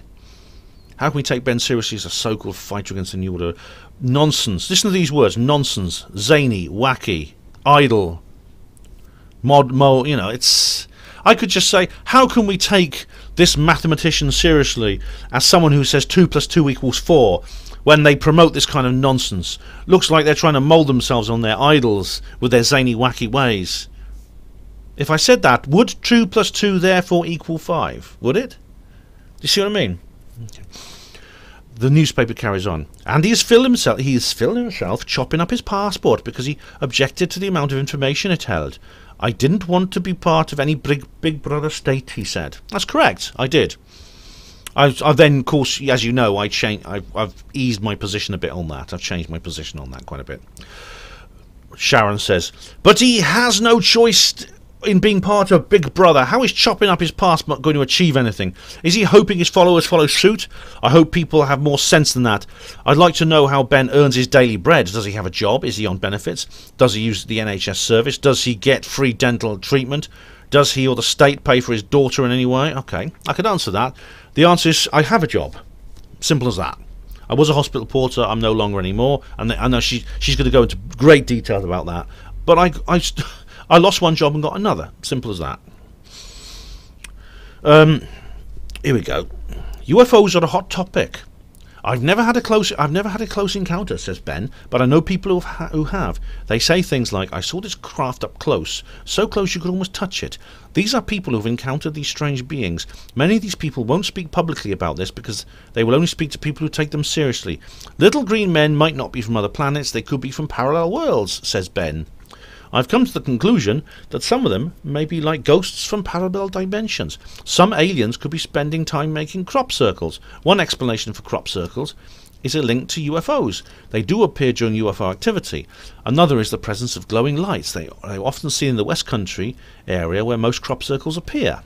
How can we take Ben seriously as a so-called fighter against the New Order? Nonsense. Listen to these words: nonsense, zany, wacky, idle, it's. I could just say, how can we take this mathematician seriously as someone who says 2 + 2 = 4 when they promote this kind of nonsense? Looks like they're trying to mould themselves on their idols with their zany, wacky ways. If I said that, would 2 + 2 therefore equal 5? Would it? Do you see what I mean? Okay. The newspaper carries on. And he has filmed himself chopping up his passport because he objected to the amount of information it held. I didn't want to be part of any big brother state, he said. That's correct, I did. I then, of course, as you know, I've eased my position a bit on that. I've changed my position on that quite a bit. Sharon says, but he has no choice in being part of Big Brother. How is chopping up his passport going to achieve anything? Is he hoping his followers follow suit? I hope people have more sense than that. I'd like to know how Ben earns his daily bread. Does he have a job? Is he on benefits? Does he use the NHS service? Does he get free dental treatment? Does he or the state pay for his daughter in any way? Okay, I could answer that. The answer is I have a job. Simple as that. I was a hospital porter. I'm no longer anymore. And I know she's going to go into great detail about that. But I lost one job and got another. Simple as that. Here we go. UFOs are a hot topic. I've never had a close encounter, says Ben, but I know people who have. They say things like, I saw this craft up close, so close you could almost touch it. These are people who have encountered these strange beings. Many of these people won't speak publicly about this because they will only speak to people who take them seriously. Little green men might not be from other planets, they could be from parallel worlds, says Ben. I've come to the conclusion that some of them may be like ghosts from parallel dimensions. Some aliens could be spending time making crop circles. One explanation for crop circles is a link to UFOs. They do appear during UFO activity. Another is the presence of glowing lights. They are often seen in the West Country area where most crop circles appear.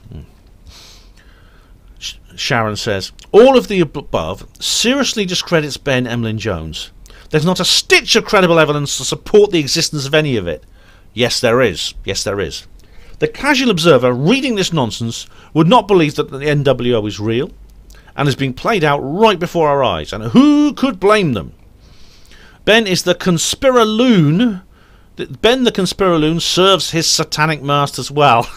Sharon says, all of the above seriously discredits Ben Emlyn-Jones. There's not a stitch of credible evidence to support the existence of any of it. Yes, there is. Yes, there is. The casual observer reading this nonsense would not believe that the NWO is real and is being played out right before our eyes. And who could blame them? Ben is the conspiraloon. Ben the conspiraloon serves his satanic masters well.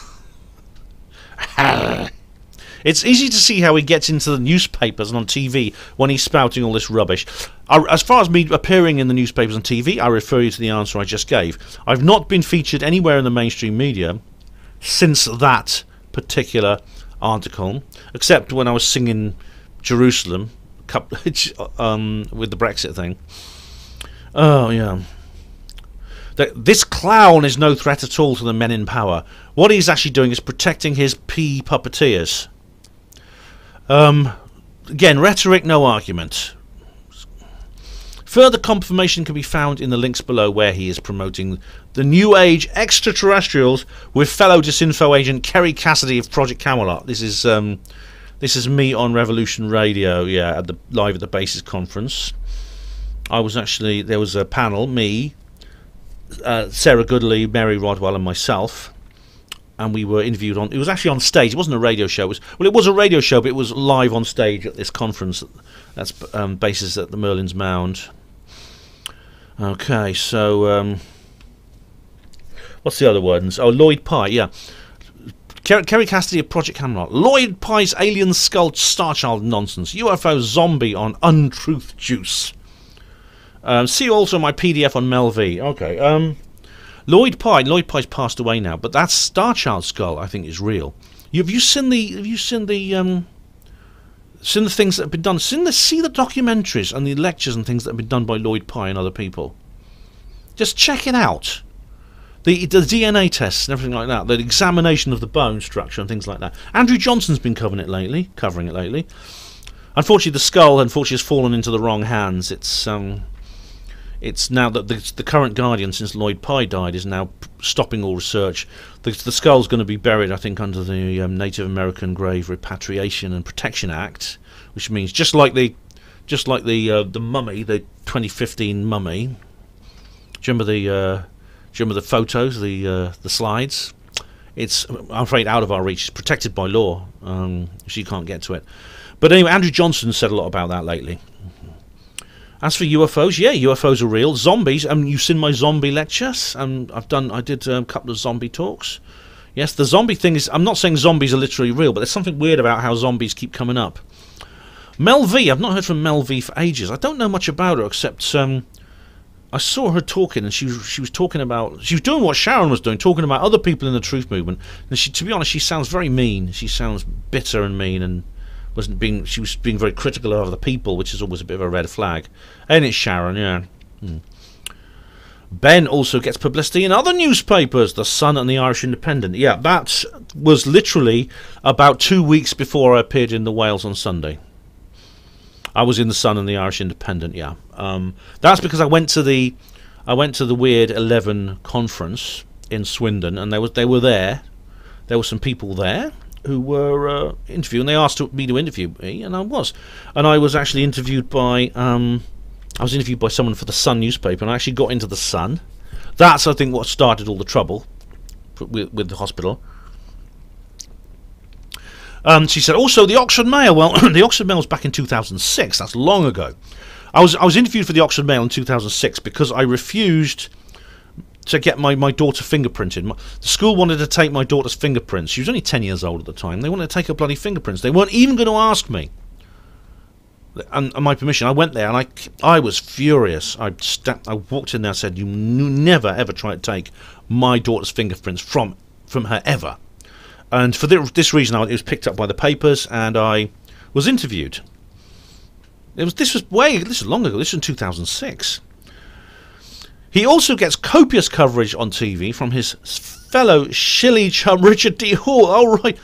It's easy to see how he gets into the newspapers and on TV when he's spouting all this rubbish. As far as me appearing in the newspapers and TV, I refer you to the answer I just gave. I've not been featured anywhere in the mainstream media since that particular article, except when I was singing Jerusalem with the Brexit thing. Oh, yeah. This clown is no threat at all to the men in power. What he's actually doing is protecting his puppeteers. Again, rhetoric, no argument. Further confirmation can be found in the links below where he is promoting the New Age extraterrestrials with fellow disinfo agent Kerry Cassidy of Project Camelot. This is me on Revolution Radio, yeah, live at the Basis Conference. There was a panel, me, Sarah Goodley, Mary Rodwell and myself, and we were interviewed it was actually on stage. It wasn't a radio show. It was a radio show, but it was live on stage at this conference. That's Basis at the Merlin's Mound. Okay, so what's the other words? Oh, Lloyd Pye, yeah. Kerry Cassidy of Project Camelot. Lloyd Pye's alien skull Starchild nonsense. UFO zombie on untruth juice. See also my PDF on Mel V. Okay. Lloyd Pye's passed away now, but that Starchild skull I think is real. Have you seen the things that have been done? See the documentaries and the lectures and things that have been done by Lloyd Pye and other people. Just check it out. The DNA tests and everything like that, the examination of the bone structure and things like that. Andrew Johnson's been covering it lately. Unfortunately, the skull has fallen into the wrong hands. It's now that the current guardian, since Lloyd Pye died, is now stopping all research. The skull's going to be buried, I think, under the Native American Grave Repatriation and Protection Act, which means just like the mummy, the 2015 mummy. Do you remember the photos, the slides? It's, I'm afraid, out of our reach. It's protected by law, so you can't get to it. But anyway, Andrew Johnson said a lot about that lately. As for UFOs, yeah, UFOs are real. Zombies, you've seen my zombie lectures. I did a couple of zombie talks. Yes, the zombie thing is, I'm not saying zombies are literally real, but there's something weird about how zombies keep coming up. Mel V, I've not heard from Mel V for ages. I don't know much about her, except I saw her talking, and she was talking about, she was doing what Sharon was doing, talking about other people in the truth movement. And to be honest, she sounds very mean. She sounds bitter and mean, and she was being very critical of other people, which is always a bit of a red flag. And it's Sharon, yeah. Ben also gets publicity in other newspapers, The Sun and the Irish Independent. Yeah, that was literally about 2 weeks before I appeared in the Wales on Sunday. I was in The Sun and the Irish Independent, yeah. That's because I went to the Weird 11 conference in Swindon, and they were there. There were some people there who were interviewing. They asked me to interview me, and I was. And I was actually interviewed by someone for the Sun newspaper, and I actually got into the Sun. That's, I think, what started all the trouble with the hospital. She said, also the Oxford Mail. Well, the Oxford Mail was back in 2006. That's long ago. I was interviewed for the Oxford Mail in 2006 because I refused to get my daughter fingerprinted. The school wanted to take my daughter's fingerprints. She was only 10 years old at the time. They wanted to take her bloody fingerprints. They weren't even going to ask me and my permission. I went there, and I was furious. I walked in there and said, you never ever try to take my daughter's fingerprints from her ever. And for this reason, it was picked up by the papers, and I was interviewed. This was long ago. This was in 2006. He also gets copious coverage on TV from his fellow shilly chum Richard D. Hall. Oh, right.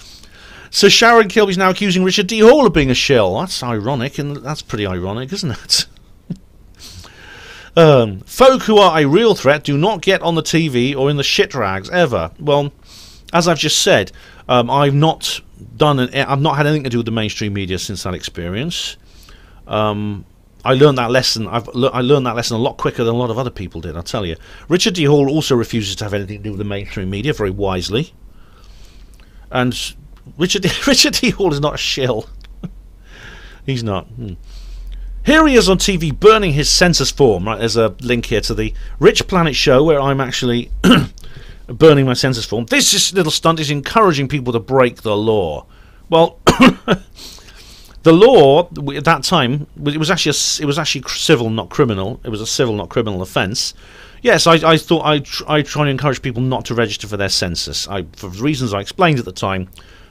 So Sharon Kilby's now accusing Richard D. Hall of being a shill. That's ironic, and that's pretty ironic, isn't it? Folk who are a real threat do not get on the TV or in the shit rags ever. Well, as I've just said, I've not had anything to do with the mainstream media since that experience. I learned that lesson. I learned that lesson a lot quicker than a lot of other people did, I'll tell you. Richard D. Hall also refuses to have anything to do with the mainstream media, very wisely. And Richard D. Hall is not a shill. He's not. Here he is on TV burning his census form. Right, there's a link here to the Rich Planet show where I'm actually burning my census form. This little stunt is encouraging people to break the law. Well, the law at that time, it was actually civil, not criminal. It was a civil, not criminal offence. Yes, I thought I try to encourage people not to register for their census. For reasons I explained at the time,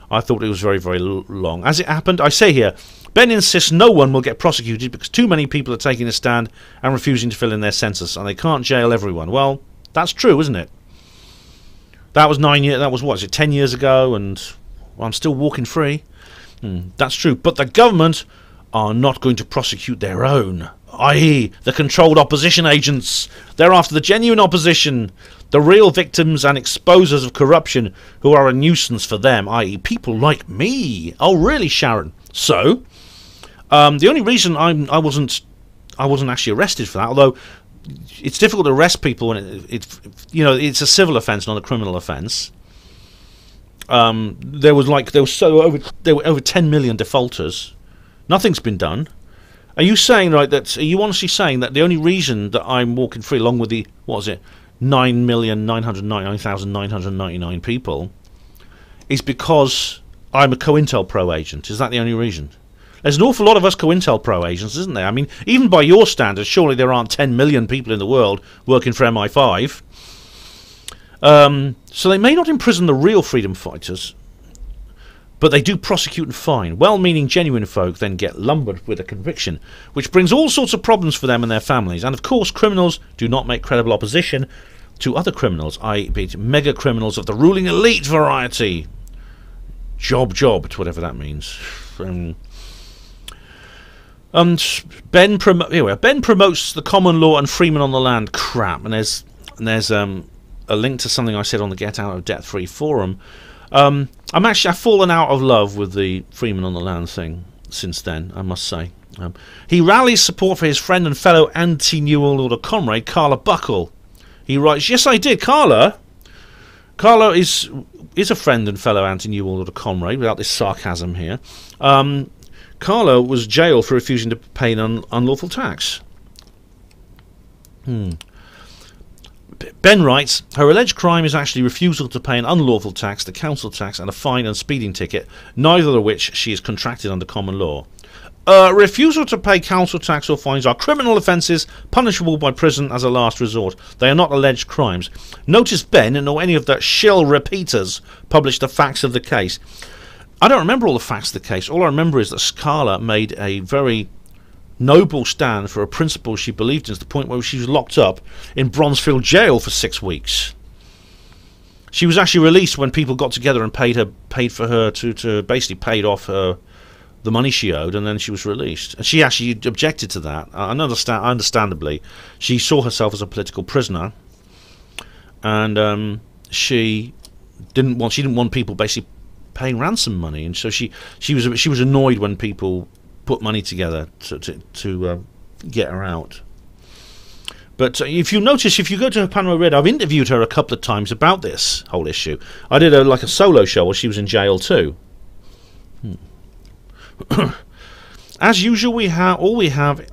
I thought it was very, very long. As it happened, I say here, Ben insists no one will get prosecuted because too many people are taking a stand and refusing to fill in their census, and they can't jail everyone. Well, that's true, isn't it? That was 9 years. That was what? Is it 10 years ago? And well, I'm still walking free. That's true. But the government are not going to prosecute their own, i.e., the controlled opposition agents. They're after the genuine opposition, the real victims and exposers of corruption who are a nuisance for them, i.e., people like me. Oh, really, Sharon? So, the only reason I wasn't actually arrested for that, although it's difficult to arrest people when it's a civil offence, not a criminal offence. There were over 10 million defaulters. Nothing's been done. Are you saying, right, are you honestly saying that the only reason that I'm walking free, along with the, what was it, 9,999,999 people is because I'm a COINTELPRO agent. Is that the only reason? There's an awful lot of us COINTELPRO agents, isn't there? I mean, even by your standards, surely there aren't 10 million people in the world working for MI5. So they may not imprison the real freedom fighters, but they do prosecute and fine. Well-meaning, genuine folk then get lumbered with a conviction, which brings all sorts of problems for them and their families. And of course, criminals do not make credible opposition to other criminals, i.e. mega criminals of the ruling elite variety. Job, whatever that means. Ben promotes the common law and freemen on the land crap, and there's a link to something I said on the Get Out of Debt Free forum. I've fallen out of love with the freemen on the land thing since then, I must say. He rallies support for his friend and fellow anti-New World Order comrade Carla Buckle. He writes, "Yes, I did, Carla. Carla is a friend and fellow anti-New World Order comrade," without this sarcasm here. Carla was jailed for refusing to pay an unlawful tax. Ben writes, her alleged crime is actually refusal to pay an unlawful tax, the council tax, and a fine and speeding ticket, neither of which she is contracted under common law. Refusal to pay council tax or fines are criminal offences punishable by prison as a last resort. They are not alleged crimes. Notice Ben nor any of the shill repeaters published the facts of the case. I don't remember all the facts of the case. All I remember is that Carla made a very noble stand for a principle she believed in, to the point where she was locked up in Bronzefield jail for 6 weeks. She was actually released when people got together and paid for her to basically paid off her the money she owed, and then she was released. And she actually objected to that. Understandably, she saw herself as a political prisoner, and she didn't want people basically paying ransom money, and so she was annoyed when people put money together to get her out. But if you notice, if you go to her Panama Red, I've interviewed her a couple of times about this whole issue. I did like a solo show while she was in jail too. As usual, all we have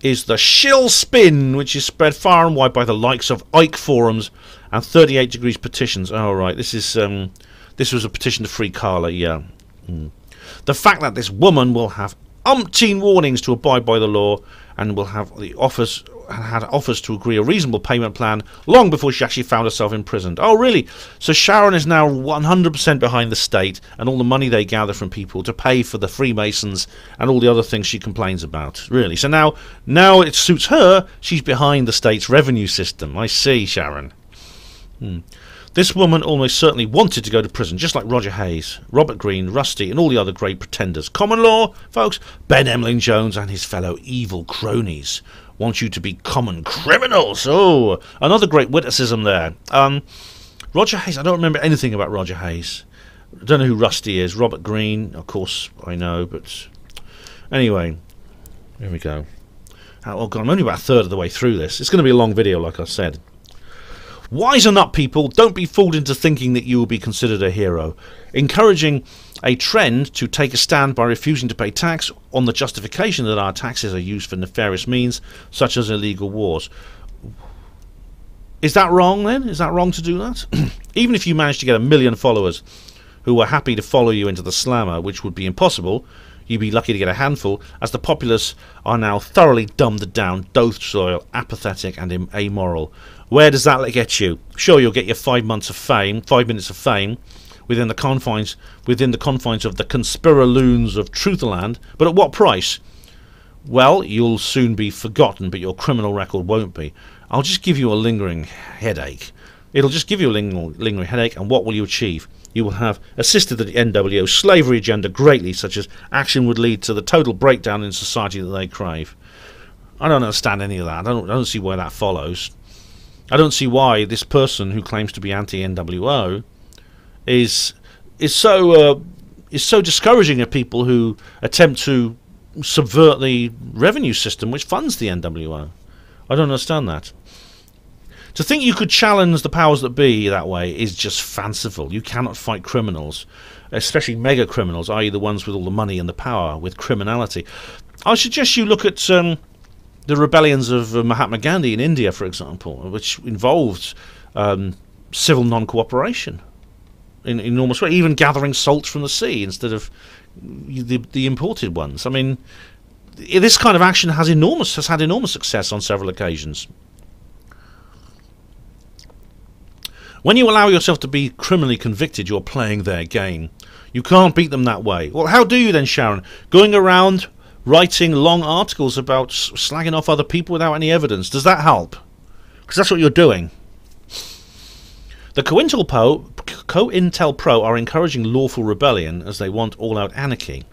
is the shill spin, which is spread far and wide by the likes of Ike forums and 38 Degrees petitions. Oh, right, this is this was a petition to free Carla. Yeah. The fact that this woman will have umpteen warnings to abide by the law and will have had offers to agree a reasonable payment plan long before she actually found herself imprisoned. Oh, really? So Sharon is now 100% behind the state and all the money they gather from people to pay for the Freemasons and all the other things she complains about. Really? So now it suits her. She's behind the state's revenue system. I see, Sharon. This woman almost certainly wanted to go to prison, just like Roger Hayes, Robert Greene, Rusty, and all the other great pretenders. Common law, folks, Ben Emlyn-Jones and his fellow evil cronies want you to be common criminals. Oh, another great witticism there. Roger Hayes, I don't remember anything about Roger Hayes. I don't know who Rusty is. Robert Greene, of course, I know, but anyway, here we go. Oh, God, I'm only about a third of the way through this. It's going to be a long video, like I said. Wisen up, people. Don't be fooled into thinking that you will be considered a hero. Encouraging a trend to take a stand by refusing to pay tax on the justification that our taxes are used for nefarious means, such as illegal wars. Is that wrong, then? Is that wrong to do that? Even if you manage to get 1 million followers who are happy to follow you into the slammer, which would be impossible, you'd be lucky to get a handful, as the populace are now thoroughly dumbed down, docile, apathetic, and amoral. Where does that get you? Sure, you'll get your 5 minutes of fame, within the confines of the conspiraloons of Trutherland, but at what price? Well, you'll soon be forgotten, but your criminal record won't be. I'll just give you a lingering headache. It'll just give you a lingering headache, and what will you achieve? You will have assisted the NWO slavery agenda greatly, such as action would lead to the total breakdown in society that they crave. I don't understand any of that. I don't see why that follows. I don't see why this person who claims to be anti-NWO is so discouraging of people who attempt to subvert the revenue system which funds the NWO. I don't understand that. To think you could challenge the powers that be that way is just fanciful. You cannot fight criminals, especially mega criminals, i.e. the ones with all the money and the power, with criminality. I suggest you look at the rebellions of Mahatma Gandhi in India, for example, which involved civil non-cooperation in enormous way, even gathering salt from the sea instead of the imported ones. I mean, this kind of action has had enormous success on several occasions. When you allow yourself to be criminally convicted, you're playing their game. You can't beat them that way. Well, how do you then, Sharon? Going around writing long articles about slagging off other people without any evidence, does that help? Because that's what you're doing. The COINTELPRO are encouraging lawful rebellion as they want all-out anarchy.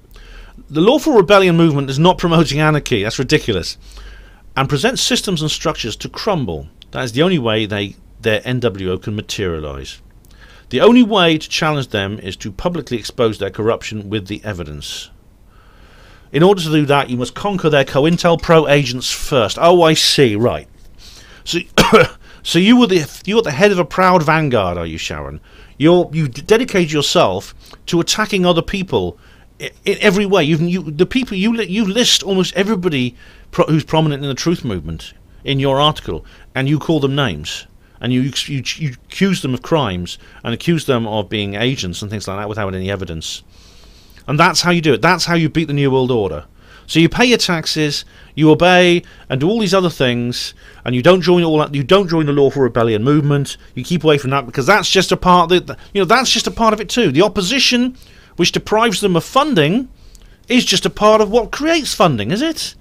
The lawful rebellion movement is not promoting anarchy, that's ridiculous, and presents systems and structures to crumble. That is the only way their NWO can materialise. The only way to challenge them is to publicly expose their corruption with the evidence. In order to do that, you must conquer their COINTELPRO agents first. Oh, I see, right. So, so you're the head of a proud vanguard, are you, Sharon? You dedicate yourself to attacking other people in every way. You list almost everybody who's prominent in the truth movement in your article, and you call them names, and you accuse them of crimes and accuse them of being agents and things like that without any evidence. And that's how you do it. That's how you beat the New World Order. So you pay your taxes, you obey, and do all these other things, and you don't join all that. You don't join the lawful rebellion movement. You keep away from that because that's just a part of it. That's just a part of it too. The opposition, which deprives them of funding, is just a part of what creates funding, is it?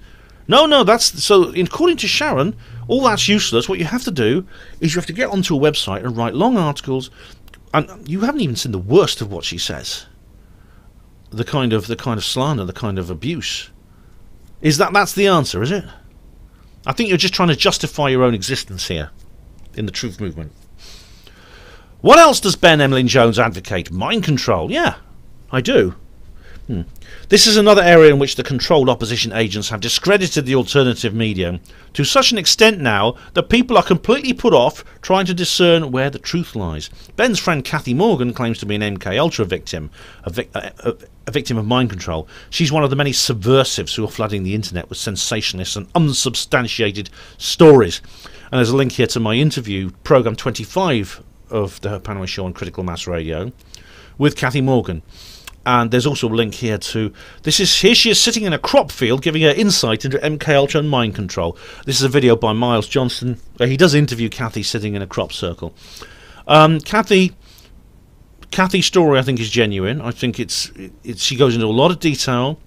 No. That's so. According to Sharon, all that's useless. What you have to do is you have to get onto a website and write long articles. And you haven't even seen the worst of what she says. The kind of slander, the kind of abuse. That's the answer, is it? I think you're just trying to justify your own existence here in the truth movement. What else does Ben Emlyn-Jones advocate? Mind control. Yeah, I do. This is another area in which the controlled opposition agents have discredited the alternative media to such an extent now that people are completely put off trying to discern where the truth lies. Ben's friend Cathy Morgan claims to be an MK Ultra victim, a victim of mind control. She's one of the many subversives who are flooding the internet with sensationalist and unsubstantiated stories. And there's a link here to my interview, Programme 25 of the Her Panway Show on Critical Mass Radio, with Cathy Morgan. And there's also a link here to here she is sitting in a crop field giving her insight into MK Ultra and mind control. This is a video by Miles Johnston where he does interview Cathy sitting in a crop circle. Cathy's story I think is genuine. I think she goes into a lot of detail,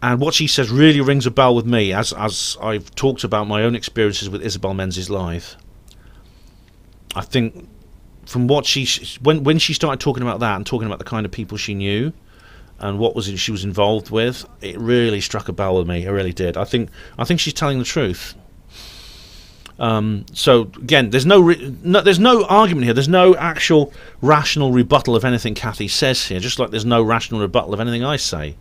and what she says really rings a bell with me as I've talked about my own experiences with Isabel Menzies live. I think from what when she started talking about that and talking about the kind of people she knew and what she was involved with, it really struck a bell with me. It really did. I think she's telling the truth. So again, there's no argument here. There's no actual rational rebuttal of anything Cathy says here. Just like there's no rational rebuttal of anything I say.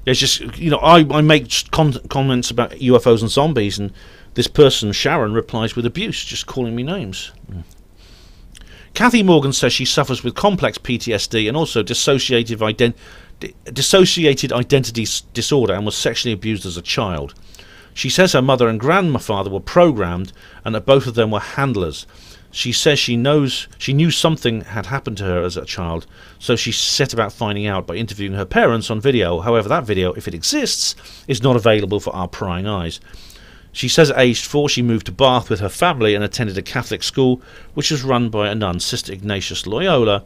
It's just I make comments about UFOs and zombies, and this person Sharon replies with abuse, just calling me names. Cathy Morgan says she suffers with complex PTSD and also dissociated identity disorder and was sexually abused as a child. She says her mother and grandfather were programmed and that both of them were handlers. She says she knew something had happened to her as a child, so she set about finding out by interviewing her parents on video. However, that video, if it exists, is not available for our prying eyes. She says at aged 4 she moved to Bath with her family and attended a Catholic school which was run by a nun, Sister Ignatius Loyola,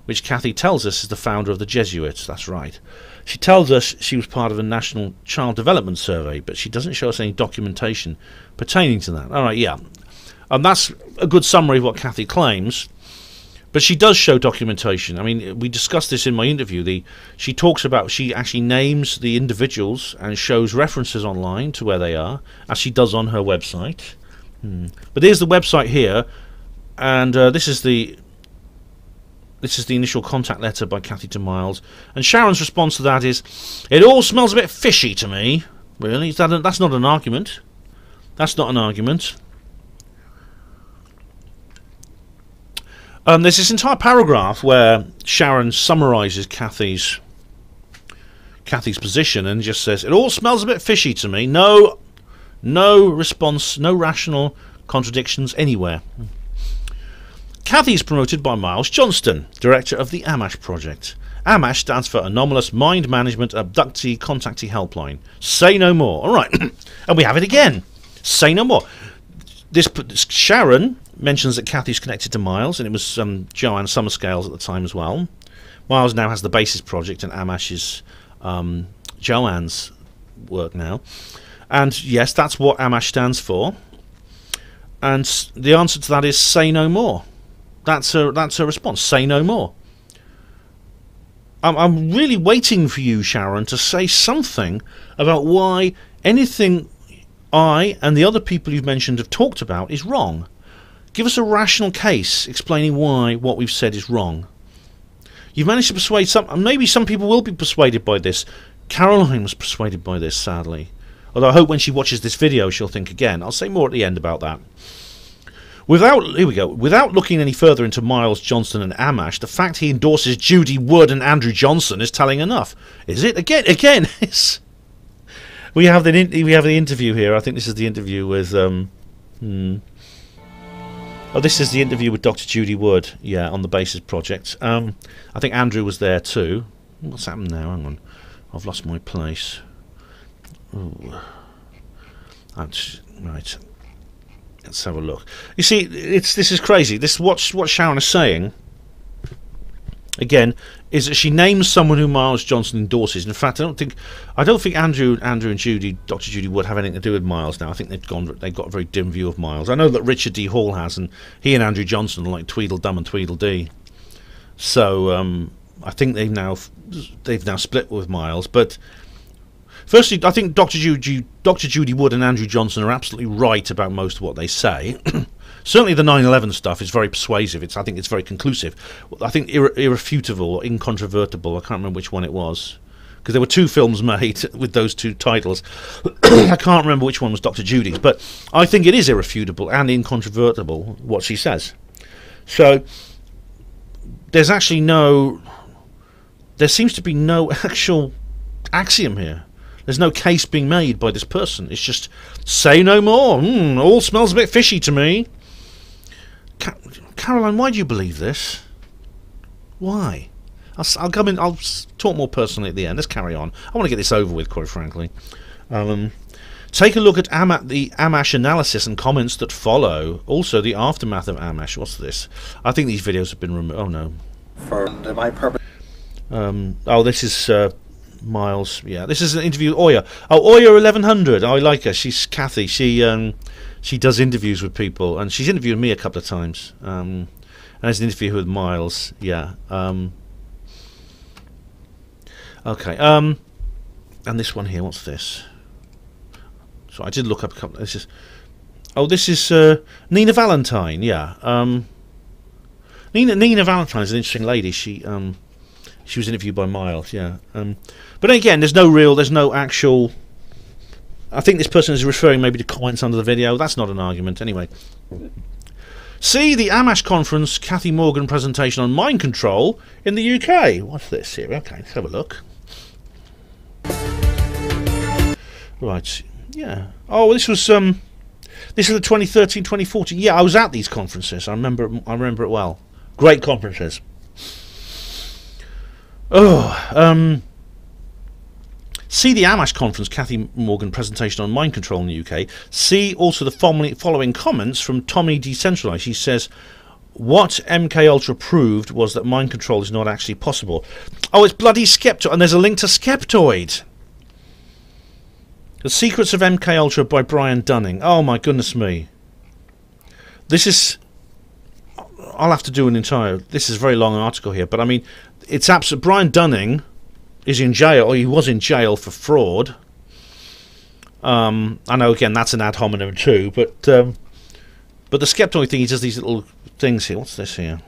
which Cathy tells us is the founder of the Jesuits. That's right. She tells us she was part of a National Child Development Survey, but she doesn't show us any documentation pertaining to that. All right, yeah. And that's a good summary of what Cathy claims. But she does show documentation. I mean, we discussed this in my interview. She actually names the individuals and shows references online to where they are, as she does on her website. But here's the website here, and this is the initial contact letter by Cathy to Miles. And Sharon's response to that is, "It all smells a bit fishy to me." Really? That's not an argument. That's not an argument. There's this entire paragraph where Sharon summarises Cathy's position and just says, "It all smells a bit fishy to me. No, No response, no rational contradictions anywhere. Kathy's promoted by Miles Johnston, director of the AMASH project. AMASH stands for Anomalous Mind Management Abductee Contactee Helpline. Say no more. All right. And we have it again. Say no more. This Sharon mentions that Kathy's connected to Miles, and it was Joanne Summerscales at the time as well. Miles now has the Basis project, and AMASH is Joanne's work now. And yes, that's what AMASH stands for. And the answer to that is say no more. That's her response. Say no more. I'm really waiting for you, Sharon, to say something about why anything I and the other people you've mentioned have talked about is wrong. Give us a rational case explaining why what we've said is wrong. You've managed to persuade some. Maybe some people will be persuaded by this. Caroline was persuaded by this, sadly. Although I hope when she watches this video she'll think again. I'll say more at the end about that. Here we go. Without looking any further into Miles Johnston and AMASH, the fact he endorses Judy Wood and Andrew Johnson is telling enough. Is it? Again. We have the interview here. I think this is the interview with Oh, this is the interview with Dr. Judy Wood. Yeah, on the Basis project. I think Andrew was there too. What's happened now? Hang on. I've lost my place. Ooh. Right. Let's have a look. You see, this is crazy. What Sharon is saying, again, is that she names someone who Miles Johnston endorses. In fact, I don't think Andrew and Judy, Dr. Judy Wood, have anything to do with Miles now. I think they've got a very dim view of Miles. I know that Richard D. Hall has, and he and Andrew Johnson are like Tweedledum and Tweedledee. So I think they've now split with Miles, but. Firstly, I think Dr. Judy Wood and Andrew Johnson are absolutely right about most of what they say. Certainly the 9/11 stuff is very persuasive. I think it's very conclusive. I think irrefutable or incontrovertible. I can't remember which one it was. Because there were two films made with those two titles. I can't remember which one was Dr. Judy's. But I think it is irrefutable and incontrovertible what she says. So there's actually there seems to be no actual axiom here. There's no case being made by this person. It's just, say no more. All smells a bit fishy to me. Caroline, why do you believe this? Why? I'll come in. I'll talk more personally at the end. Let's carry on. I want to get this over with, quite frankly. Take a look at the AMASH analysis and comments that follow. Also, the aftermath of AMASH. What's this? I think these videos have been removed. Oh, no. For my purpose. Oh, this is... Miles, yeah. This is an interview with Oya. Oh, Oya 1100. I like her. She's Kathy. She does interviews with people, and she's interviewed me a couple of times. And there's an interview with Miles. Yeah. Okay. And this one here. What's this? So I did look up a couple. This is. Oh, this is Nina Valentine. Yeah. Nina Valentine is an interesting lady. She was interviewed by Miles, yeah. But again, there's no actual... I think this person is referring maybe to comments under the video. That's not an argument, anyway. See the AMASH conference, Cathy Morgan presentation on mind control in the UK. What's this here? Okay, let's have a look. Right, yeah. Oh, this was... this is the 2013-2014. Yeah, I was at these conferences. I remember it well. Great conferences. See the AMASH conference, Cathy Morgan presentation on mind control in the UK. See also the following comments from Tommy Decentralized. He says, what MK Ultra proved was that mind control is not actually possible. Oh, it's bloody Skeptoid, and there's a link to Skeptoid. The Secrets of MK Ultra by Brian Dunning. Oh my goodness me. This is... I'll have to do an entire... This is a very long article here, but I mean... It's absolute. Brian Dunning is in jail, or he was in jail for fraud. I know again that's an ad hominem too, but the Skeptoid thing, he does these little things here. What's this here?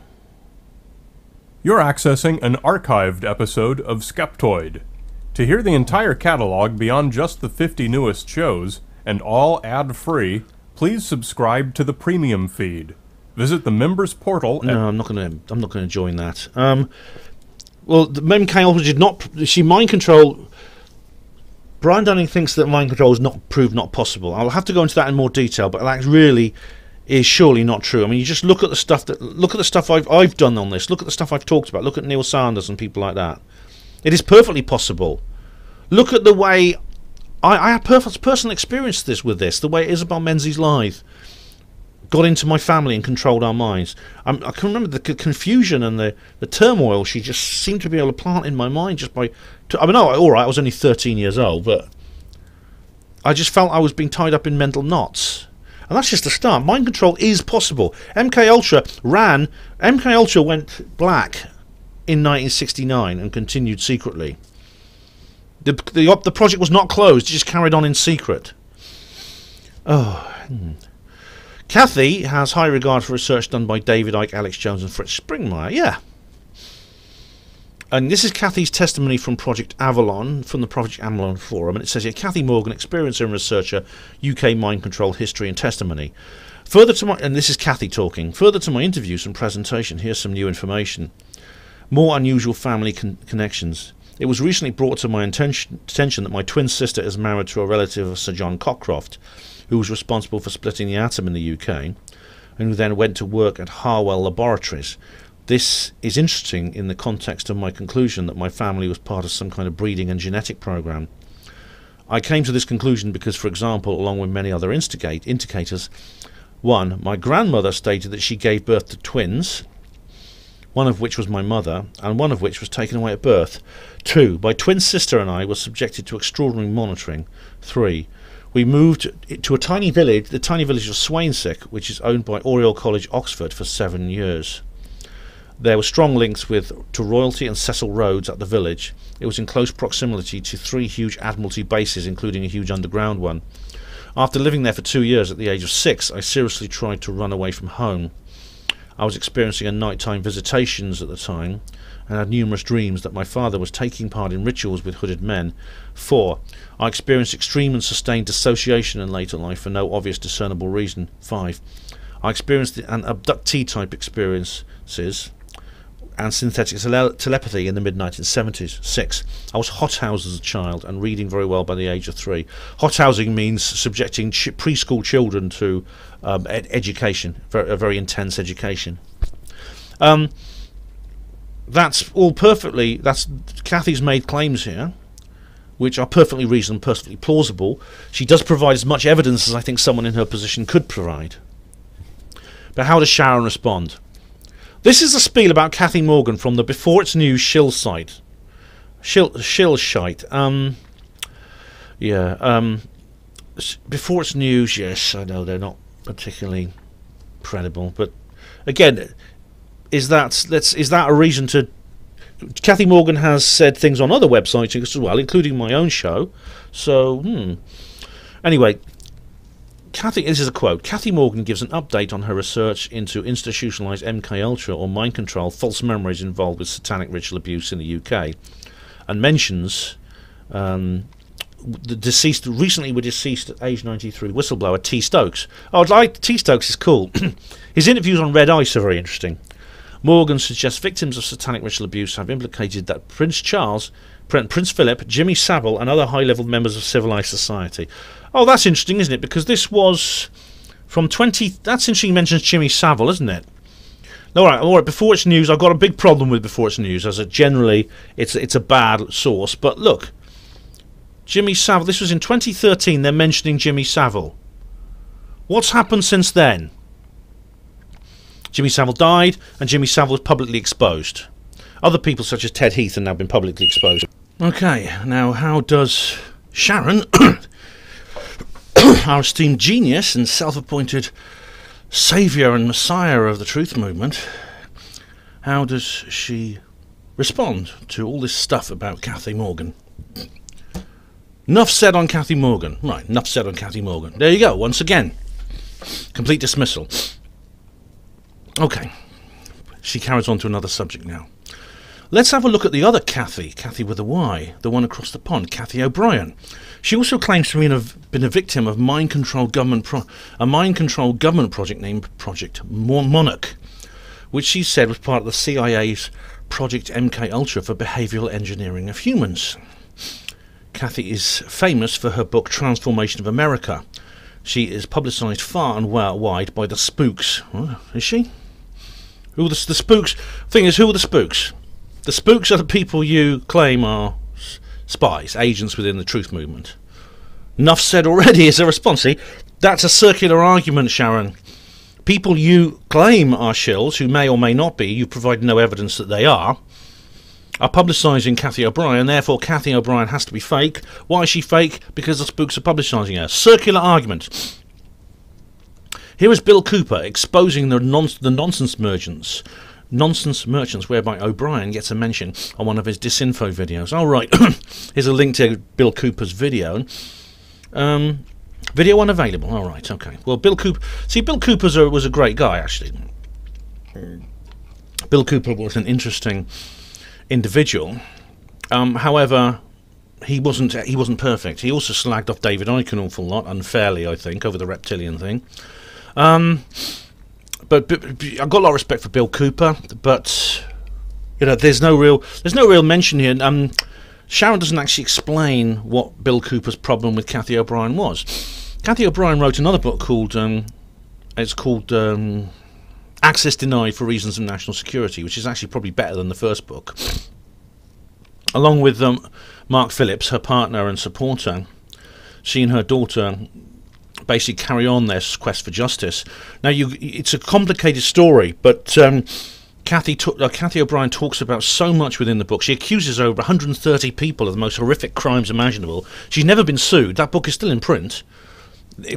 You're accessing an archived episode of Skeptoid. To hear the entire catalog beyond just the 50 newest shows and all ad-free, please subscribe to the premium feed. Visit the members portal. No, I'm not going to join that. Well, the MK Ultra did not... See, mind control... Brian Dunning thinks that mind control is not proved not possible. I'll have to go into that in more detail, but that really is surely not true. I mean, you just look at the stuff I've done on this. Look at the stuff I've talked about. Look at Neil Sanders and people like that. It is perfectly possible. Look at the way I had personal experience with this. The way Isabel Menzies Lythe got into my family and controlled our minds. I can remember the confusion and the turmoil she just seemed to be able to plant in my mind just by... I mean, all right, I was only 13 years old, but I just felt I was being tied up in mental knots. And that's just the start. Mind control is possible. MK Ultra went black in 1969 and continued secretly. The project was not closed, it just carried on in secret. Kathy has high regard for research done by David Icke, Alex Jones and Fritz Springmeier. Yeah. And this is Kathy's testimony from Project Avalon, from the Project Avalon forum. And it says here, Kathy Morgan, experiencer and researcher, UK mind control history and testimony. And this is Kathy talking. Further to my interviews and presentation, here's some new information. More unusual family connections. It was recently brought to my attention that my twin sister is married to a relative of Sir John Cockcroft, who was responsible for splitting the atom in the UK, and who then went to work at Harwell Laboratories. This is interesting in the context of my conclusion that my family was part of some kind of breeding and genetic program. I came to this conclusion because, for example, along with many other indicators, 1. My grandmother stated that she gave birth to twins, one of which was my mother, and one of which was taken away at birth. 2. My twin sister and I were subjected to extraordinary monitoring. 3. We moved to a tiny village, the tiny village of Swansea, which is owned by Oriel College, Oxford, for 7 years. There were strong links to royalty and Cecil Rhodes at the village. It was in close proximity to 3 huge Admiralty bases, including a huge underground one. After living there for 2 years, at the age of 6, I seriously tried to run away from home. I was experiencing a nighttime visitations at the time, and had numerous dreams that my father was taking part in rituals with hooded men. 4. I experienced extreme and sustained dissociation in later life for no obvious discernible reason. 5. I experienced an abductee-type experiences and synthetic telepathy in the mid-1970s. 6. I was hothoused as a child and reading very well by the age of 3. Hothousing means subjecting preschool children to education, a very intense education. That's all perfectly... Kathy's made claims here, which are perfectly reasonable, perfectly plausible. She does provide as much evidence as I think someone in her position could provide. But how does Sharon respond? This is a spiel about Kathy Morgan from the Before It's News shill site. Shill shite. Before It's News, yes, I know they're not particularly credible, but again, is that a reason to... Kathy Morgan has said things on other websites as well, including my own show. So, Anyway, this is a quote. Kathy Morgan gives an update on her research into institutionalised MK-Ultra or mind control, false memories involved with satanic ritual abuse in the UK, and mentions the recently deceased at age 93 whistleblower T. Stokes. Oh, T. Stokes is cool. His interviews on Red Ice are very interesting. Morgan suggests victims of satanic ritual abuse have implicated that Prince Philip, Jimmy Savile, and other high-level members of civilized society. Oh, that's interesting, isn't it? Because this was from 20... That's interesting he mentions Jimmy Savile, isn't it? All right. Before It's News, I've got a big problem with Before It's News, as generally it's a bad source. But look, Jimmy Savile, this was in 2013, they're mentioning Jimmy Savile. What's happened since then? Jimmy Savile died, and Jimmy Savile was publicly exposed. Other people, such as Ted Heath, have now been publicly exposed. Okay, now how does Sharon, our esteemed genius and self-appointed saviour and messiah of the truth movement, how does she respond to all this stuff about Kathy Morgan? Enough said on Kathy Morgan. Right, enough said on Kathy Morgan. There you go, once again. Complete dismissal. Okay, she carries on to another subject now. Let's have a look at the other Kathy, Kathy with a Y, the one across the pond, Kathy O'Brien. She also claims to have been a victim of a mind-controlled government project named Project Monarch, which she said was part of the CIA's Project MK Ultra for behavioural engineering of humans. Cathy is famous for her book Transformation of America. She is publicised far and wide by the spooks. Oh, is she? Who are the spooks? Thing is, who are the spooks? The spooks are the people you claim are spies, agents within the truth movement. Enough said already as a response. See, that's a circular argument, Sharon. People you claim are shills, who may or may not be, you provide no evidence that they are publicising Cathy O'Brien. Therefore, Cathy O'Brien has to be fake. Why is she fake? Because the spooks are publicising her. Circular argument. Here is Bill Cooper exposing the nonsense merchants, whereby O'Brien gets a mention on one of his disinfo videos. All right, here's a link to Bill Cooper's video. Video unavailable. All right, okay. Well, Bill Cooper. See, Bill Cooper was a great guy, actually. Bill Cooper was an interesting individual. However, he wasn't perfect. He also slagged off David Icke an awful lot, unfairly, I think, over the reptilian thing. But I've got a lot of respect for Bill Cooper, but you know, there's no real mention here. Sharon doesn't actually explain what Bill Cooper's problem with Cathy O'Brien was. Cathy O'Brien wrote another book called Access Denied for Reasons of National Security, which is actually probably better than the first book. Along with Mark Phillips, her partner and supporter, she and her daughter basically carry on their quest for justice. Now, it's a complicated story, but Cathy O'Brien talks about so much within the book. She accuses over 130 people of the most horrific crimes imaginable. She's never been sued. That book is still in print.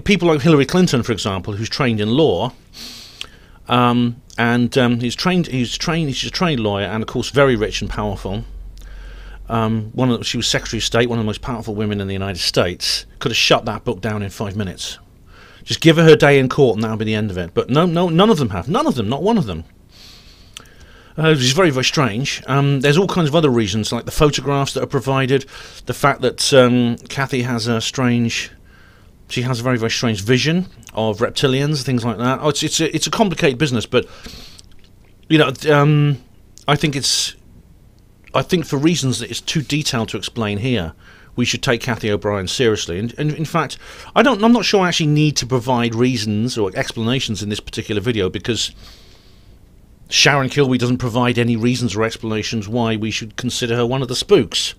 People like Hillary Clinton, for example, who's trained in law, he's a trained lawyer, and of course very rich and powerful. She was Secretary of State, one of the most powerful women in the United States. Could have shut that book down in 5 minutes. Just give her day in court and that'll be the end of it. But no, none of them have. None of them, not one of them. Which is very, very strange. There's all kinds of other reasons, like the photographs that are provided, the fact that Cathy has a very, very strange vision of reptilians, things like that. Oh, it's a complicated business, but you know, I think for reasons that it's too detailed to explain here, we should take Cathy O'Brien seriously. And in fact, I'm not sure I actually need to provide reasons or explanations in this particular video, because Sharon Kilby doesn't provide any reasons or explanations why we should consider her one of the spooks.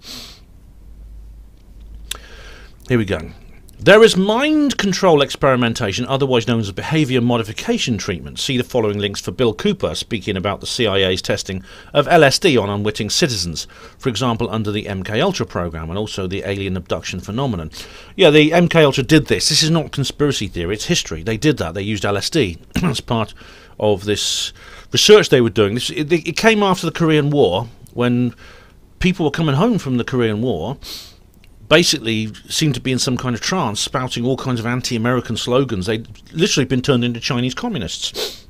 Here we go. There is mind control experimentation, otherwise known as behavior modification treatment. See the following links for Bill Cooper speaking about the CIA's testing of LSD on unwitting citizens, for example under the MKUltra program, and also the alien abduction phenomenon. Yeah, the MKUltra did this. This is not conspiracy theory, it's history. They did that. They used LSD as part of this research they were doing. It came after the Korean War, when people were coming home from the Korean War, basically seemed to be in some kind of trance, spouting all kinds of anti-American slogans. They'd literally been turned into Chinese communists.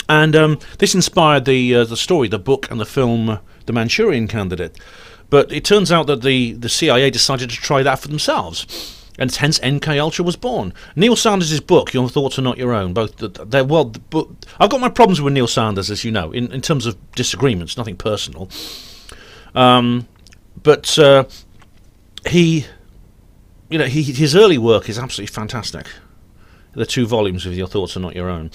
And this inspired the story, the book and the film The Manchurian Candidate. But it turns out that the CIA decided to try that for themselves, and hence MKUltra was born. Neil Sanders' book, Your Thoughts Are Not Your Own, I've got my problems with Neil Sanders, as you know, in terms of disagreements, nothing personal. His early work is absolutely fantastic. The 2 volumes of Your Thoughts Are Not Your Own.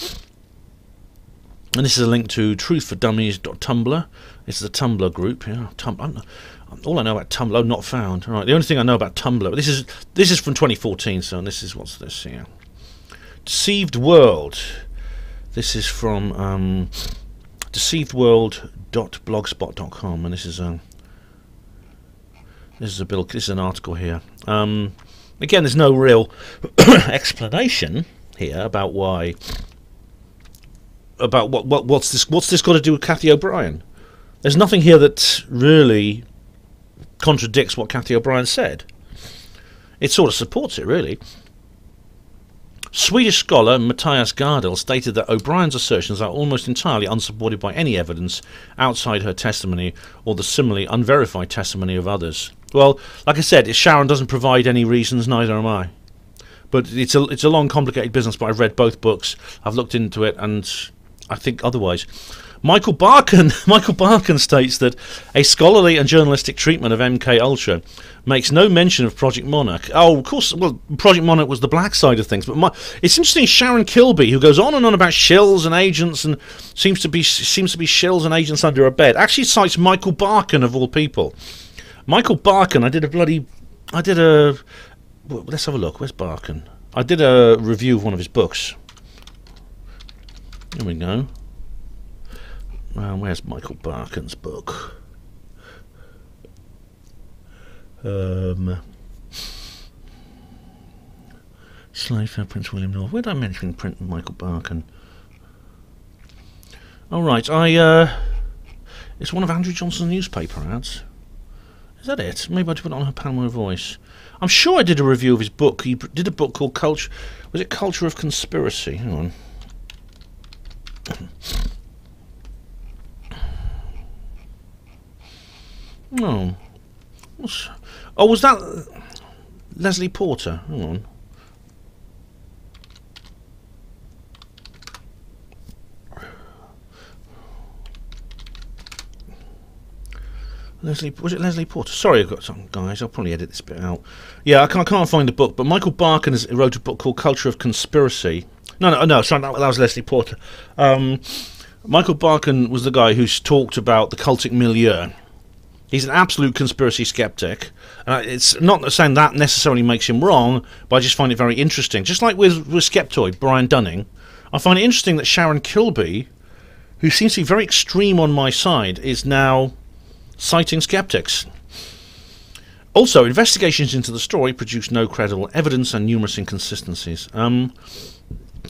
And this is a link to truthfordummies.tumblr. This is a Tumblr group. Yeah, all I know about Tumblr, not found. Right, the only thing I know about Tumblr, this is from 2014. So what's this here? Deceived World. This is from deceivedworld.blogspot.com, and this is an article here. Again, there's no real explanation here about why. About what's this got to do with Cathy O'Brien? There's nothing here that really contradicts what Cathy O'Brien said. It sort of supports it, really. Swedish scholar Matthias Gardel stated that O'Brien's assertions are almost entirely unsupported by any evidence outside her testimony or the similarly unverified testimony of others. Well, like I said, if Sharon doesn't provide any reasons, neither am I. But it's a long, complicated business, but I've read both books, I've looked into it, and I think otherwise. Michael Barkan states that a scholarly and journalistic treatment of MK Ultra makes no mention of Project Monarch. Oh, of course. Well, Project Monarch was the black side of things, but it's interesting. Sharon Kilby, who goes on and on about shills and agents, and seems to be shills and agents under a bed, actually cites Michael Barkan of all people. Michael Barkan. Let's have a look. Where's Barkan? I did a review of one of his books. Here we go. Where's Michael Barkan's book? Slave for Prince William North. Where did I mention Prince Michael Barkan? Oh, right. It's one of Andrew Johnson's newspaper ads. Is that it? Maybe I did put it on her Panmo Voice. I'm sure I did a review of his book. He did a book called Culture. Was it Culture of Conspiracy? Hang on. No. Was that Leslie Porter? Hang on. Was it Leslie Porter? Sorry, I've got some guys. I'll probably edit this bit out. Yeah, I can't find the book, but Michael Barkan wrote a book called Culture of Conspiracy. No, sorry, that was Leslie Porter. Michael Barkan was the guy who's talked about the cultic milieu. He's an absolute conspiracy skeptic. It's not saying that necessarily makes him wrong, but I just find it very interesting. Just like with Skeptoid, Brian Dunning, I find it interesting that Sharon Kilby, who seems to be very extreme on my side, is now citing skeptics. Also, investigations into the story produced no credible evidence and numerous inconsistencies.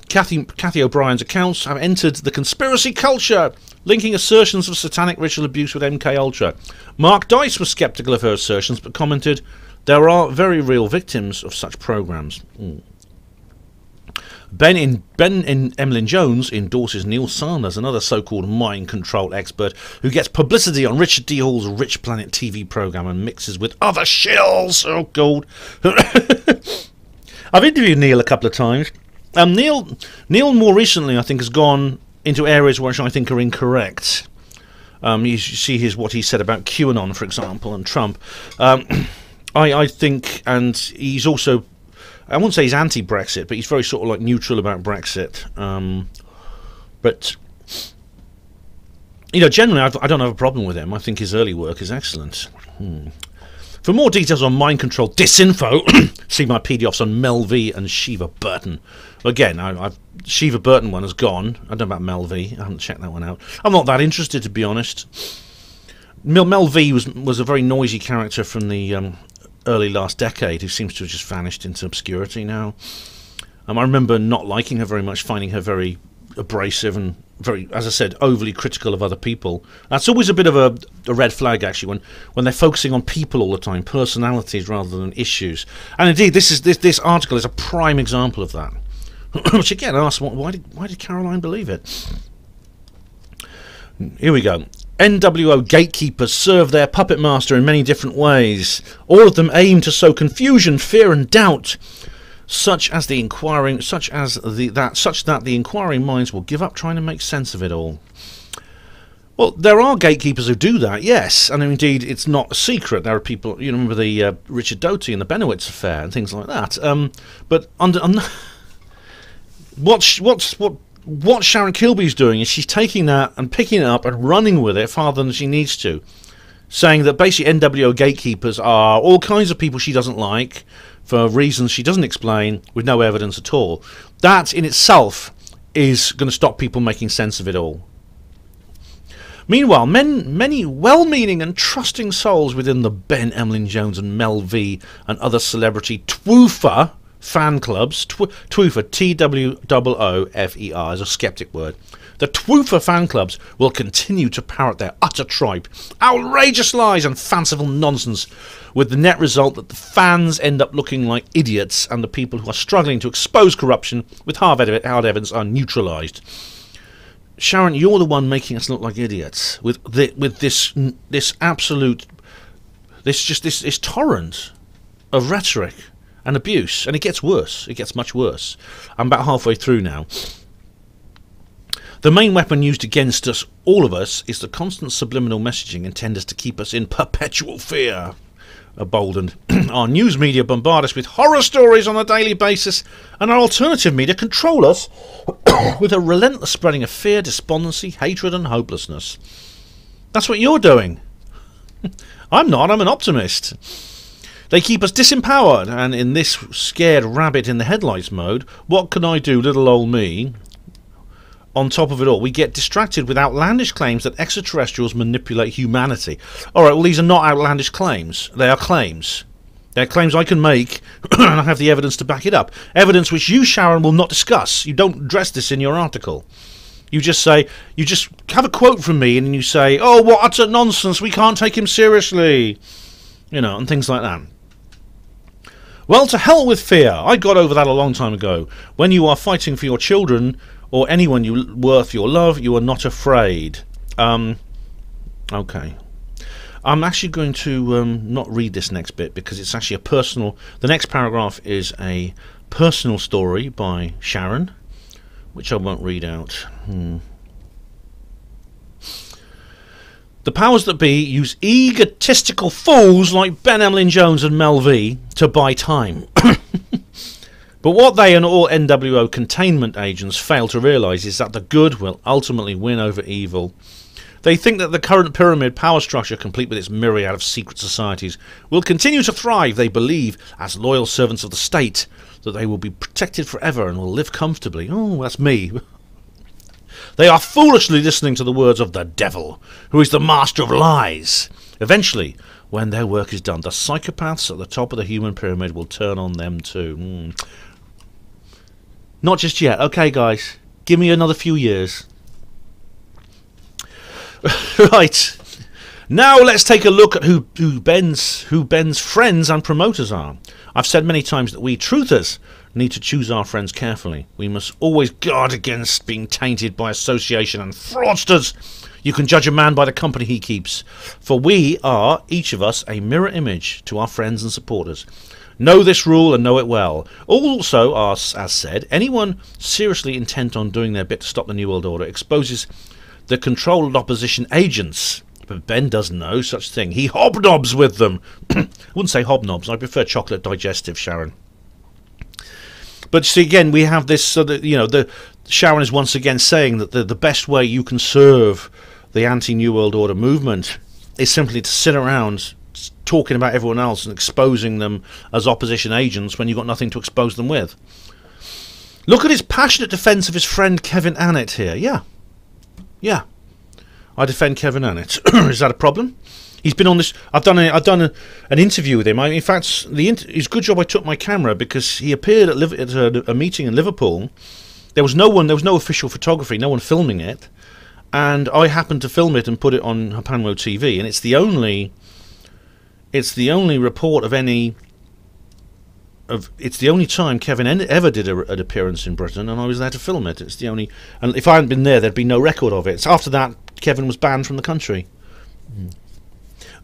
Cathy O'Brien's accounts have entered the conspiracy culture, linking assertions of satanic ritual abuse with MK Ultra. Mark Dice was sceptical of her assertions, but commented, "There are very real victims of such programs." Ben Emlyn-Jones endorses Neil Sanders, another so-called mind control expert who gets publicity on Richard D. Hall's Rich Planet TV program and mixes with other shills. Oh, God. I've interviewed Neil a couple of times. Neil more recently, I think, has gone into areas which I think are incorrect. You see what he said about QAnon, for example, and Trump. I think, and he's also, I wouldn't say he's anti-Brexit, but he's very sort of like neutral about Brexit. But, you know, generally I don't have a problem with him. I think his early work is excellent. For more details on mind control disinfo, see my PDFs on Mel V and Shiva Burton. Again, Shiva Burton one has gone. I don't know about Mel V. I haven't checked that one out. I'm not that interested, to be honest. Mel V was a very noisy character from the early last decade who seems to have just vanished into obscurity now. I remember not liking her very much, finding her very abrasive and very, as I said, overly critical of other people. That's always a bit of a red flag, actually, when they're focusing on people all the time, personalities rather than issues. And indeed, this article is a prime example of that. Which again asks, why did Caroline believe it? Here we go. NWO gatekeepers serve their puppet master in many different ways. All of them aim to sow confusion, fear, and doubt, such that the inquiring minds will give up trying to make sense of it all. Well, there are gatekeepers who do that, yes, and indeed it's not a secret. There are people, you remember the Richard Doty and the Benowitz affair and things like that. But what Sharon Kilby's doing is she's taking that and picking it up and running with it farther than she needs to, saying that basically NWO gatekeepers are all kinds of people she doesn't like for reasons she doesn't explain with no evidence at all. That in itself is going to stop people making sense of it all. Meanwhile, many well-meaning and trusting souls within the Ben Emlyn-Jones and Mel V and other celebrity twoofer fan clubs, twoofer, T-W-O-O-F-E-R is a skeptic word. The twoofer fan clubs will continue to parrot their utter tripe, outrageous lies and fanciful nonsense, with the net result that the fans end up looking like idiots and the people who are struggling to expose corruption with hard evidence are neutralised. Sharon, you're the one making us look like idiots with this torrent of rhetoric and abuse, and it gets worse. It gets much worse. I'm about halfway through now. The main weapon used against us, all of us, is the constant subliminal messaging intended to keep us in perpetual fear. Emboldened. Our news media bombard us with horror stories on a daily basis, and our alternative media control us with a relentless spreading of fear, despondency, hatred and hopelessness. That's what you're doing. I'm not, I'm an optimist. They keep us disempowered, and in this scared rabbit in the headlights mode, what can I do, little old me? On top of it all, we get distracted with outlandish claims that extraterrestrials manipulate humanity. Alright, well these are not outlandish claims. They are claims. They're claims I can make, and I have the evidence to back it up. Evidence which you, Sharon, will not discuss. You don't address this in your article. You just say, you just have a quote from me, and you say, oh, what utter nonsense, we can't take him seriously. You know, and things like that. Well, to hell with fear. I got over that a long time ago. When you are fighting for your children, or anyone worth your love, you are not afraid. Okay. I'm actually going to not read this next bit because it's actually a personal... The next paragraph is a personal story by Sharon, which I won't read out. The powers that be use egotistical fools like Ben Emlyn-Jones and Mel V to buy time. But what they and all NWO containment agents fail to realise is that the good will ultimately win over evil. They think that the current pyramid power structure, complete with its myriad of secret societies, will continue to thrive. They believe, as loyal servants of the state, that they will be protected forever and will live comfortably. Oh, that's me. They are foolishly listening to the words of the devil, who is the master of lies. Eventually, when their work is done, the psychopaths at the top of the human pyramid will turn on them too. Not just yet. Okay, guys. Give me another few years. Right. Now let's take a look at who Ben's friends and promoters are. I've said many times that we truthers need to choose our friends carefully. We must always guard against being tainted by association and fraudsters. You can judge a man by the company he keeps, for we are, each of us, a mirror image to our friends and supporters. Know this rule and know it well. Also, as said, anyone seriously intent on doing their bit to stop the New World Order exposes the controlled opposition agents. But Ben doesn't know such thing. He hobnobs with them. I wouldn't say hobnobs. I prefer chocolate digestive, Sharon. But see, again, we have this, Sharon is once again saying that the best way you can serve the anti-New World Order movement is simply to sit around talking about everyone else and exposing them as opposition agents when you've got nothing to expose them with. Look at his passionate defence of his friend Kevin Annett here. Yeah. I defend Kevin Annett. Is that a problem? He's been on this. I've done an interview with him. In fact, it's a good job I took my camera because he appeared at a meeting in Liverpool. There was no official photography, no one filming it, and I happened to film it and put it on Panwo TV. And it's the only report of any. It's the only time Kevin ever did an appearance in Britain, and I was there to film it. It's the only, and if I hadn't been there, there'd be no record of it. So after that, Kevin was banned from the country.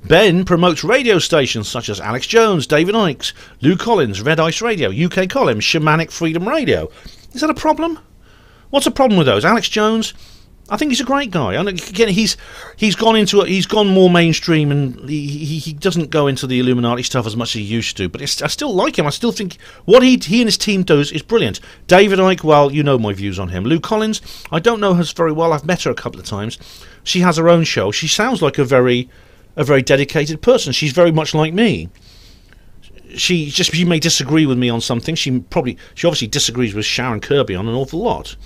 Ben promotes radio stations such as Alex Jones, David Icke, Lou Collins, Red Ice Radio, UK Columns, Shamanic Freedom Radio. Is that a problem? What's the problem with those? Alex Jones, I think he's a great guy. And again, he's gone more mainstream, and he doesn't go into the Illuminati stuff as much as he used to. But I still like him. I still think what he and his team does is brilliant. David Icke, well, you know my views on him. Lou Collins, I don't know her very well. I've met her a couple of times. She has her own show. She sounds like a very dedicated person. She's very much like me. She may disagree with me on something. She obviously disagrees with Sharon Kirby on an awful lot.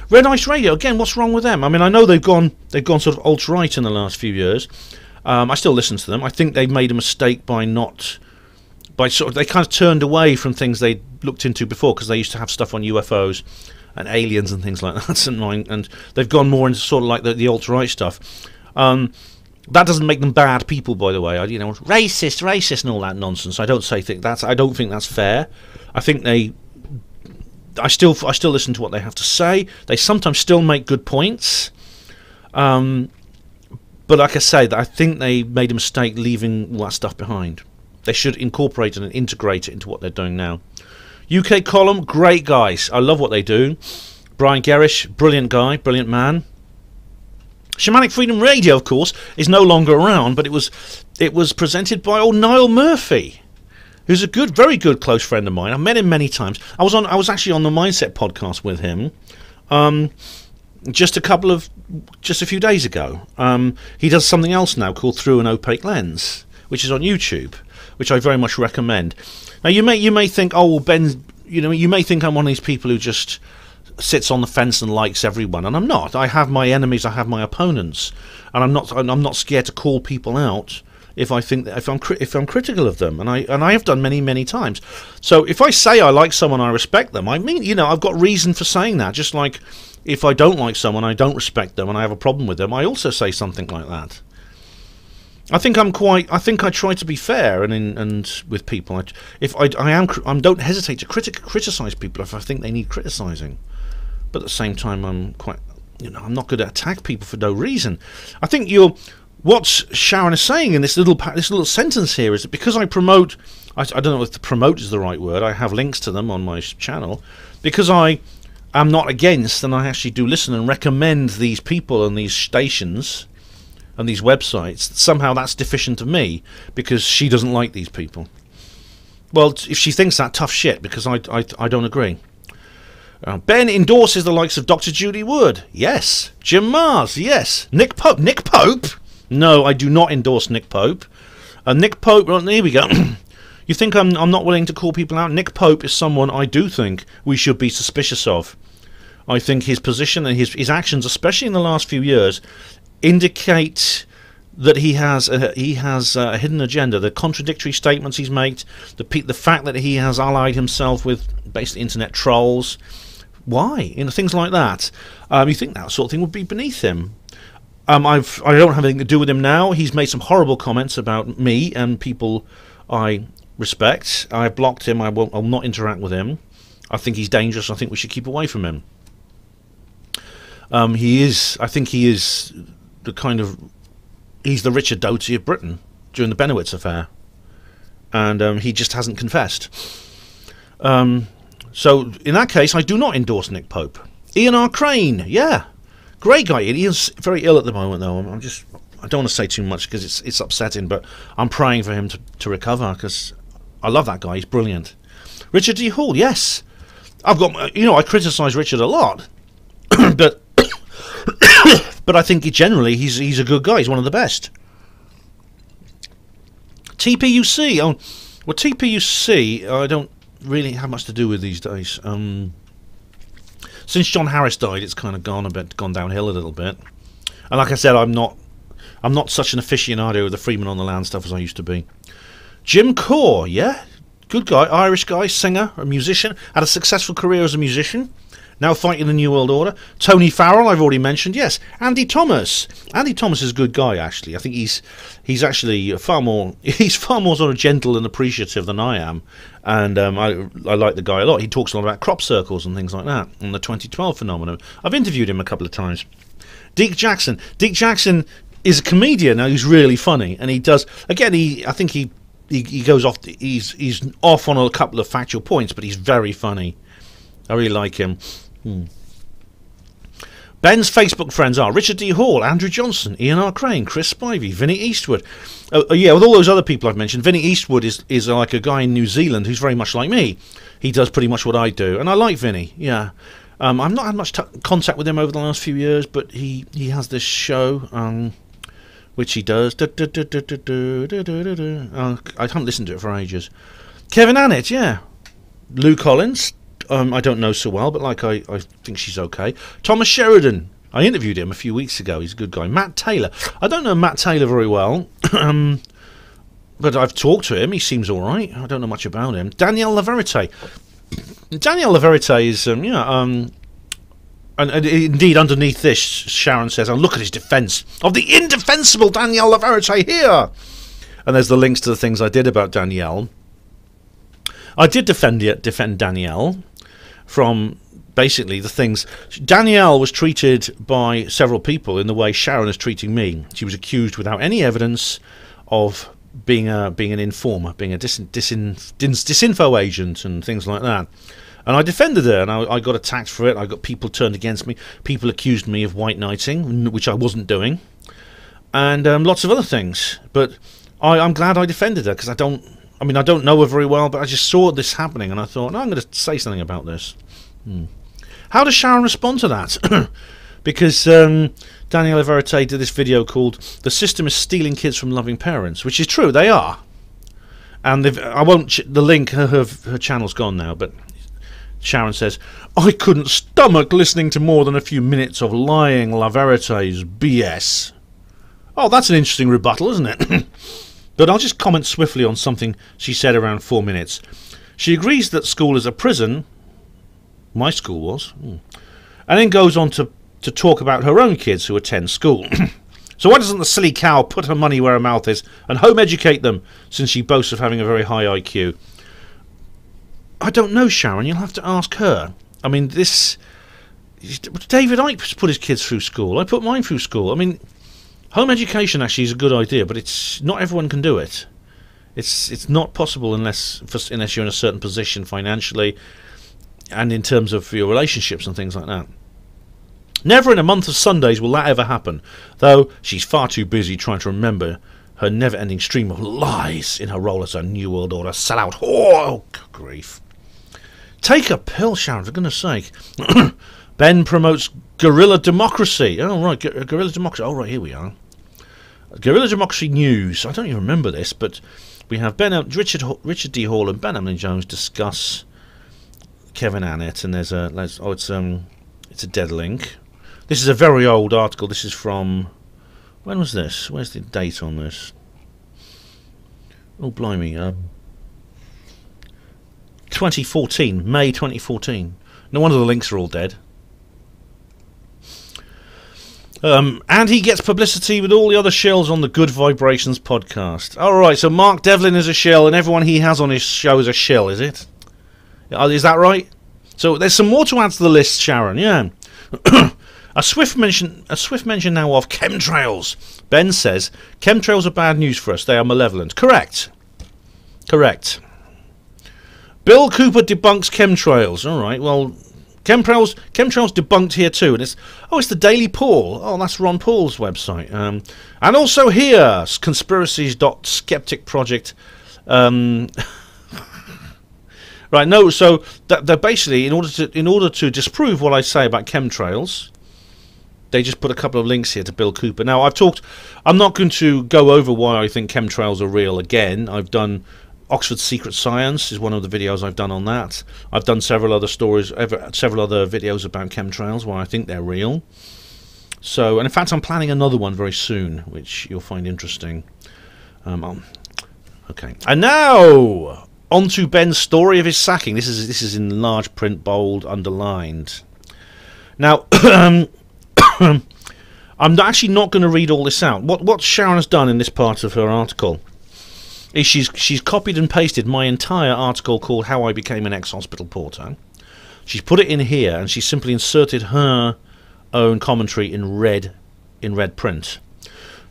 Red Ice Radio, again, what's wrong with them? I mean, I know they've gone sort of alt-right in the last few years. I still listen to them. I think they've made a mistake they kind of turned away from things they looked into before, because they used to have stuff on UFOs and aliens and things like that, and they've gone more into sort of like the alt-right stuff. That doesn't make them bad people, by the way. Racist, and all that nonsense. I don't think that's fair. I think I still listen to what they have to say. They sometimes still make good points. But like I say, I think they made a mistake leaving all that stuff behind. They should incorporate it and integrate it into what they're doing now. UK Column, great guys. I love what they do. Brian Gerrish, brilliant guy, brilliant man. Shamanic Freedom Radio, of course, is no longer around, but it was presented by old Niall Murphy, who's a very good close friend of mine. I've met him many times. I was actually on the Mindset podcast with him, just a few days ago. He does something else now called Through an Opaque Lens, which is on YouTube, which I very much recommend. Now you may think, oh well, Ben, you may think I'm one of these people who just sits on the fence and likes everyone, and I'm not. I have my enemies, I have my opponents, and I'm not scared to call people out if I think that if I'm critical of them, and I have done many times. So if I say I like someone, I respect them, I mean, I've got reason for saying that. Just like if I don't like someone, I don't respect them, and I have a problem with them, I also say something like that. I think I try to be fair and with people. I don't hesitate to criticize people if I think they need criticizing. But at the same time, I'm not going to attack people for no reason. I think what Sharon is saying in this little sentence here is that because I promote, I don't know if promote is the right word. I have links to them on my channel because I am not against, and I actually do listen and recommend these people and these stations and these websites. Somehow that's deficient of me because she doesn't like these people. Well, if she thinks that, tough shit, because I don't agree. Ben endorses the likes of Dr. Judy Wood. Yes. Jim Mars. Yes. Nick Pope. Nick Pope? No, I do not endorse Nick Pope. Nick Pope, well, here we go. You think I'm not willing to call people out? Nick Pope is someone I do think we should be suspicious of. I think his position and his actions, especially in the last few years, indicate that he has a hidden agenda. The contradictory statements he's made, the fact that he has allied himself with basically internet trolls. Why? Things like that. You think that sort of thing would be beneath him. I don't have anything to do with him now. He's made some horrible comments about me and people I respect. I've blocked him. I'll not interact with him. I think he's dangerous. I think we should keep away from him. I think he is the kind of... He's the Richard Doty of Britain during the Benowitz affair. And he just hasn't confessed. So, in that case, I do not endorse Nick Pope. Ian R. Crane, yeah. Great guy. He is very ill at the moment, though. I don't want to say too much because it's upsetting, but I'm praying for him to recover because I love that guy. He's brilliant. Richard D. Hall, yes. I've got, I criticise Richard a lot, but I think generally he's a good guy. He's one of the best. TPUC. Oh, well, TPUC, I don't really have much to do with these days. Since John Harris died, it's kind of gone downhill a little bit. And like I said, I'm not such an aficionado of the Freeman on the Land stuff as I used to be. Jim Core, yeah, good guy, Irish guy, singer, a musician, had a successful career as a musician. Now fighting the New World Order. Tony Farrell, I've already mentioned. Yes, Andy Thomas. Andy Thomas is a good guy, actually. I think he's actually far more sort of gentle and appreciative than I am, and I like the guy a lot. He talks a lot about crop circles and things like that, and the 2012 phenomenon. I've interviewed him a couple of times. Deke Jackson. Deke Jackson is a comedian now who's really funny, and he does. Again, I think he goes off. He's off on a couple of factual points, but he's very funny. I really like him. Ben's Facebook friends are Richard D. Hall, Andrew Johnson, Ian R. Crane, Chris Spivey, Vinnie Eastwood. Yeah, with all those other people I've mentioned, Vinnie Eastwood is like a guy in New Zealand who's very much like me. He does pretty much what I do, and I like Vinnie. Yeah, I've not had much contact with him over the last few years, but he has this show which he does. I haven't listened to it for ages. Kevin Annett, yeah. Lou Collins. I don't know so well, but I think she's okay. Thomas Sheridan. I interviewed him a few weeks ago. He's a good guy. Matt Taylor. I don't know Matt Taylor very well, but I've talked to him. He seems all right. I don't know much about him. Danielle Laverite. Danielle Laverite is, and indeed underneath this, Sharon says, look at his defence of the indefensible Danielle Laverite here. And there's the links to the things I did about Danielle. I did defend Danielle from basically the things. Danielle was treated by several people in the way Sharon is treating me. She was accused without any evidence of being an informer, being a disinfo agent and things like that. And I defended her, and I got attacked for it. I got people turned against me. People accused me of white knighting, which I wasn't doing, and lots of other things. But I'm glad I defended her, because I don't know her very well, but I just saw this happening, and I thought, no, I'm going to say something about this. How does Sharon respond to that? Because Daniela Verite did this video called "The System is Stealing Kids from Loving Parents," which is true, they are. And I won't. The link, her channel's gone now, but Sharon says, "I couldn't stomach listening to more than a few minutes of lying La Verite's BS." Oh, that's an interesting rebuttal, isn't it? But I'll just comment swiftly on something she said around 4 minutes. She agrees that school is a prison. My school was. And then goes on to talk about her own kids who attend school. So why doesn't the silly cow put her money where her mouth is and home educate them, since she boasts of having a very high IQ? I don't know, Sharon. You'll have to ask her. I mean, David Icke put his kids through school. I put mine through school. I mean, home education actually is a good idea, but it's not everyone can do it. It's not possible unless you're in a certain position financially and in terms of your relationships and things like that. Never in a month of Sundays will that ever happen, though she's far too busy trying to remember her never-ending stream of lies in her role as a New World Order sellout whore. Oh, grief. Take a pill, Sharon, for goodness sake. Ben promotes guerrilla democracy. Oh, right, guerrilla democracy. Oh, right, here we are. Guerrilla democracy news. I don't even remember this, but we have Richard D. Hall and Ben Emlyn-Jones discuss Kevin Annett, and it's a dead link. This is a very old article. This is from, when was this? Where's the date on this? Oh, blimey. 2014, May 2014. No wonder the links are all dead. And he gets publicity with all the other shills on the Good Vibrations podcast. Alright, so Mark Devlin is a shill, and everyone he has on his show is a shill, is it? Is that right? So there's some more to add to the list, Sharon, yeah. A swift mention now of chemtrails. Ben says, chemtrails are bad news for us. They are malevolent. Correct. Correct. Bill Cooper debunks chemtrails. All right, well, chemtrails debunked here too. And it's the Daily Paul. Oh, that's Ron Paul's website. And also here, conspiracies.skepticproject. Right, no, so they're basically, in order to disprove what I say about chemtrails, they just put a couple of links here to Bill Cooper. Now, I'm not going to go over why I think chemtrails are real again. I've done Oxford Secret Science is one of the videos I've done on that. I've done several other videos about chemtrails where I think they're real. So, and in fact, I'm planning another one very soon, which you'll find interesting. Okay, and now on to Ben's story of his sacking. This is in large print, bold, underlined. Now, I'm actually not going to read all this out. What Sharon has done in this part of her article is she's copied and pasted my entire article called "How I Became an Ex-Hospital Porter." She's put it in here, and she's simply inserted her own commentary in red print.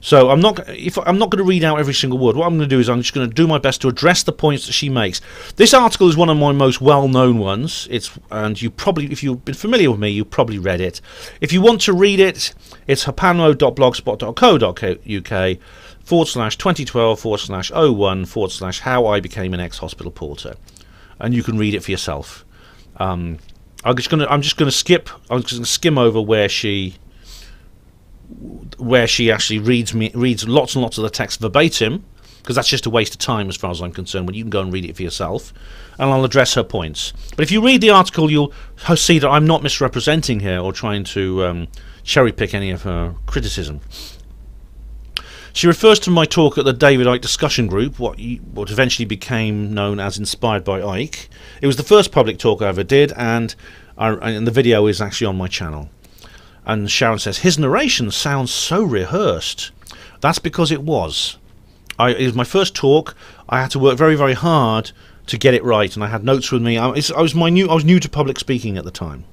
So I'm not going to read out every single word. What I'm going to do is I'm just going to do my best to address the points that she makes. This article is one of my most well-known ones. And you probably, if you've been familiar with me, you probably read it. If you want to read it, it's hapanmo.blogspot.co.uk/2012/01/ How I Became an Ex-Hospital Porter, and you can read it for yourself. I'm just going to skim over where she actually reads lots and lots of the text verbatim, because that's just a waste of time as far as I'm concerned, when you can go and read it for yourself, and I'll address her points. But if you read the article, you'll see that I'm not misrepresenting her or trying to cherry pick any of her criticism. She refers to my talk at the David Icke discussion group, what eventually became known as Inspired by Icke. It was the first public talk I ever did, and the video is actually on my channel. And Sharon says, his narration sounds so rehearsed. That's because it was. It was my first talk. I had to work very, very hard to get it right, and I had notes with me. I was new to public speaking at the time.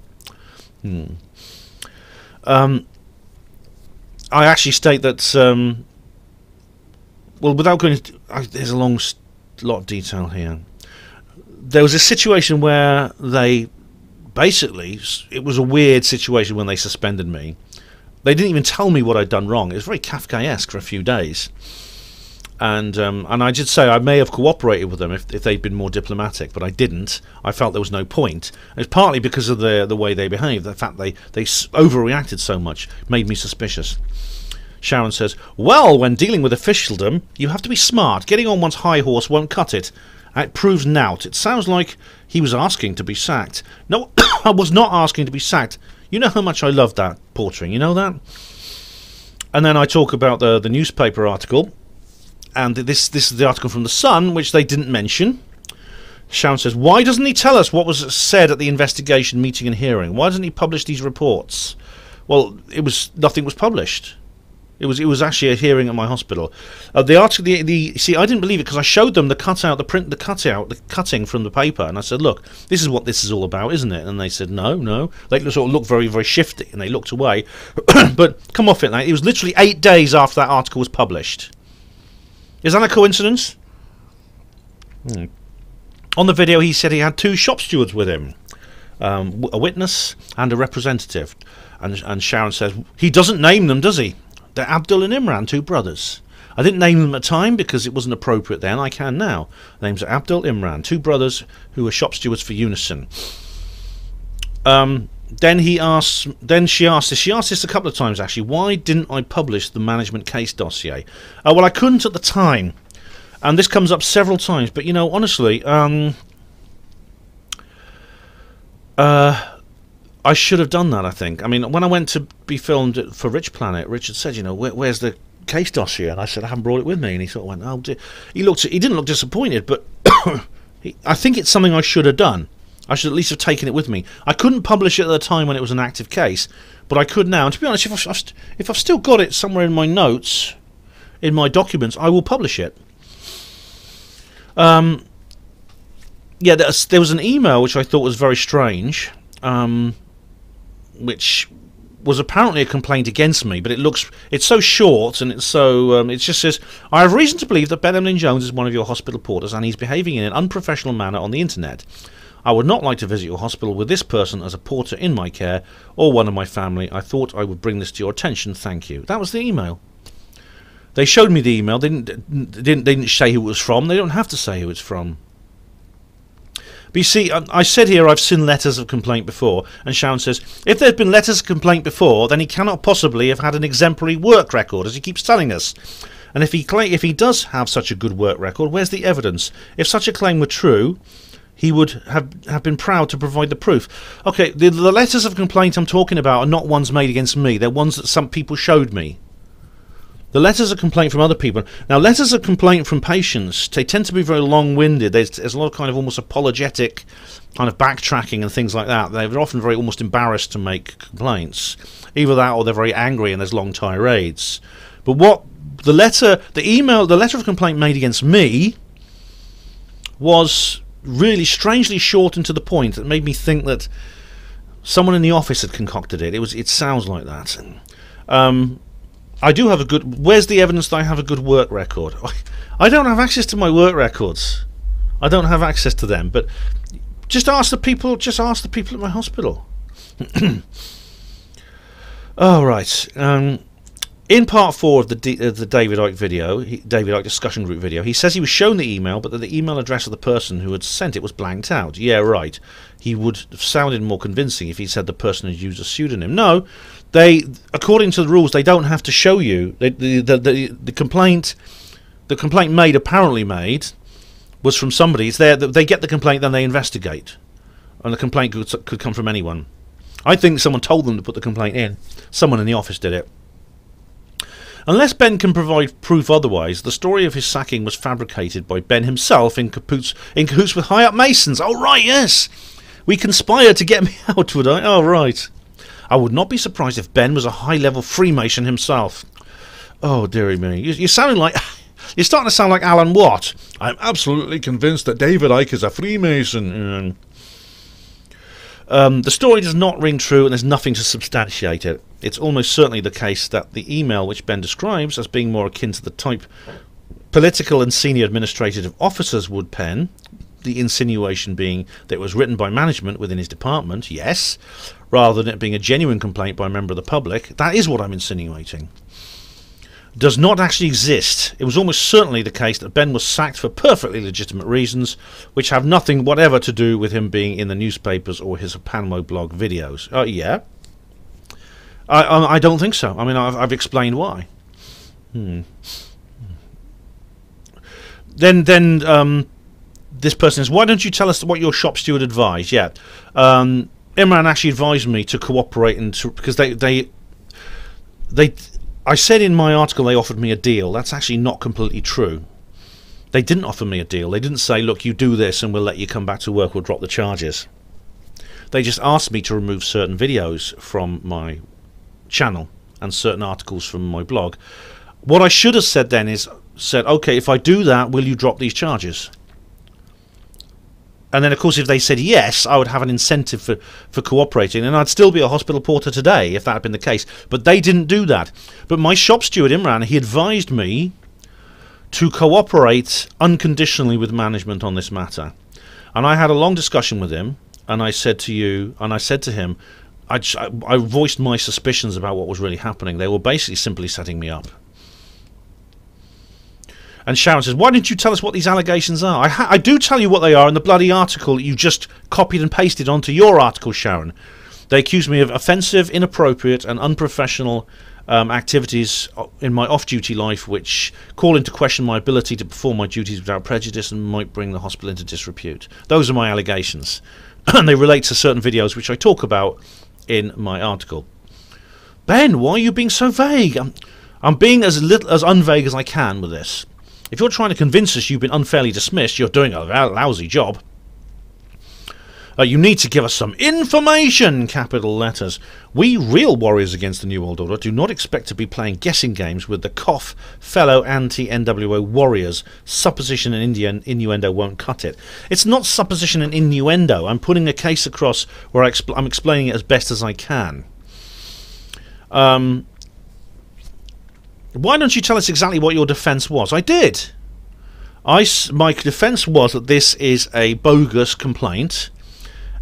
I actually state that, well, without going into, there's a lot of detail here. there was a situation where they basically, it was a weird situation when they suspended me. They didn't even tell me what I'd done wrong. It was very Kafkaesque for a few days. And I did say I may have cooperated with them if they'd been more diplomatic, but I didn't. I felt there was no point. And it's partly because of the way they behaved. The fact they overreacted so much made me suspicious. Sharon says, well, when dealing with officialdom, you have to be smart. Getting on one's high horse won't cut it. It proves nout. It sounds like he was asking to be sacked. No, I was not asking to be sacked. You know how much I love that portraying. You know that? And then I talk about the newspaper article. And this is the article from The Sun, which they didn't mention. Sharon says, why doesn't he tell us what was said at the investigation, meeting and hearing? Why doesn't he publish these reports? Well, nothing was published. It was actually a hearing at my hospital. The article, see, I didn't believe it because I showed them the cutting from the paper, and I said, look, this is what this is all about, isn't it? And they said, no. They sort of looked very, very shifty, and they looked away. But come off it, mate. It was literally 8 days after that article was published. Is that a coincidence? On the video, he said he had 2 shop stewards with him, a witness and a representative. And Sharon says, he doesn't name them, does he? They're Abdul and Imran, 2 brothers. I didn't name them at the time because it wasn't appropriate then. I can now. Names are Abdul, Imran, 2 brothers who were shop stewards for Unison. Then she asked this a couple of times actually, why didn't I publish the management case dossier? Well, I couldn't at the time, and this comes up several times, but you know, honestly, I should have done that, I think. I mean, when I went to be filmed for Rich Planet, Richard said, you know, where's the case dossier? And I said, I haven't brought it with me. And he sort of went, oh dear. He didn't look disappointed, but I think it's something I should have done. I should at least have taken it with me. I couldn't publish it at the time when it was an active case, but I could now. And to be honest, if I've still got it somewhere in my notes, in my documents, I will publish it. Yeah, there was an email which I thought was very strange, which was apparently a complaint against me, but it's so short, and it's so it just says, I have reason to believe that Ben Emlyn-Jones is one of your hospital porters and he's behaving in an unprofessional manner on the internet. I would not like to visit your hospital with this person as a porter in my care or one of my family. I thought I would bring this to your attention. Thank you. That was the email. They showed me the email. They didn't say who it was from. They don't have to say who it's from. But you see, I said here I've seen letters of complaint before, and Sharon says, if there's been letters of complaint before, then he cannot possibly have had an exemplary work record, as he keeps telling us. And if he does have such a good work record, where's the evidence? If such a claim were true, he would have been proud to provide the proof. Okay, the letters of complaint I'm talking about are not ones made against me. They're ones that some people showed me. The letters of complaint from other people. Now, letters of complaint from patients, they tend to be very long-winded. There's a lot of kind of almost apologetic kind of backtracking and things like that. They're often very almost embarrassed to make complaints. Either that or they're very angry and there's long tirades. But what the letter of complaint made against me was really strangely short and to the point. That made me think that someone in the office had concocted it. It sounds like that. I do have a good... Where's the evidence that I have a good work record? I don't have access to my work records. I don't have access to them. But just ask the people. Just ask the people at my hospital. Oh, right. In part 4 of the David Icke video, David Icke discussion group video, he says he was shown the email, but that the email address of the person who had sent it was blanked out. Yeah, right. He would have sounded more convincing if he said the person had used a pseudonym. No, according to the rules, they don't have to show you. The complaint apparently made was from somebody. It's there. They get the complaint, then they investigate, and the complaint could come from anyone. I think someone told them to put the complaint in. Someone in the office did it. Unless Ben can provide proof otherwise, the story of his sacking was fabricated by Ben himself in cahoots with high-up Masons. Oh, right, yes. We conspired to get me out, would I? Oh, right. I would not be surprised if Ben was a high-level Freemason himself. Oh, dearie me. You're sounding like... You're starting to sound like Alan Watt. I'm absolutely convinced that David Icke is a Freemason. The story does not ring true, and there's nothing to substantiate it. It's almost certainly the case that the email which Ben describes as being more akin to the type political and senior administrative officers would pen, the insinuation being that it was written by management within his department, yes, rather than it being a genuine complaint by a member of the public. That is what I'm insinuating. Does not actually exist. It was almost certainly the case that Ben was sacked for perfectly legitimate reasons, which have nothing whatever to do with him being in the newspapers or his Panmo blog videos. Yeah? I don't think so. I mean, I've explained why. Then this person says, why don't you tell us what your shop steward advised? Yeah. Imran actually advised me to cooperate because I said in my article they offered me a deal. That's actually not completely true. They didn't offer me a deal. They didn't say, look, you do this and we'll let you come back to work, we'll drop the charges. They just asked me to remove certain videos from my channel and certain articles from my blog. What I should have said then is, okay, if I do that, will you drop these charges? And then, of course, if they said yes, I would have an incentive for cooperating, and I'd still be a hospital porter today if that had been the case. But they didn't do that. But my shop steward, Imran, he advised me to cooperate unconditionally with management on this matter. And I had a long discussion with him, and I said to him, I voiced my suspicions about what was really happening. They were basically simply setting me up. And Sharon says, why didn't you tell us what these allegations are? I do tell you what they are in the bloody article that you just copied and pasted onto your article, Sharon. They accuse me of offensive, inappropriate and unprofessional activities in my off-duty life which call into question my ability to perform my duties without prejudice and might bring the hospital into disrepute. Those are my allegations. And they relate to certain videos which I talk about in my article. Ben, why are you being so vague? I'm being as unvague as I can with this. If you're trying to convince us you've been unfairly dismissed, you're doing a lousy job. You need to give us some information, capital letters. We real warriors against the New World Order do not expect to be playing guessing games with the COF fellow anti-NWO warriors. Supposition and innuendo won't cut it. It's not supposition and innuendo. I'm putting a case across where I'm explaining it as best as I can. Why don't you tell us exactly what your defence was? I did. My defence was that this is a bogus complaint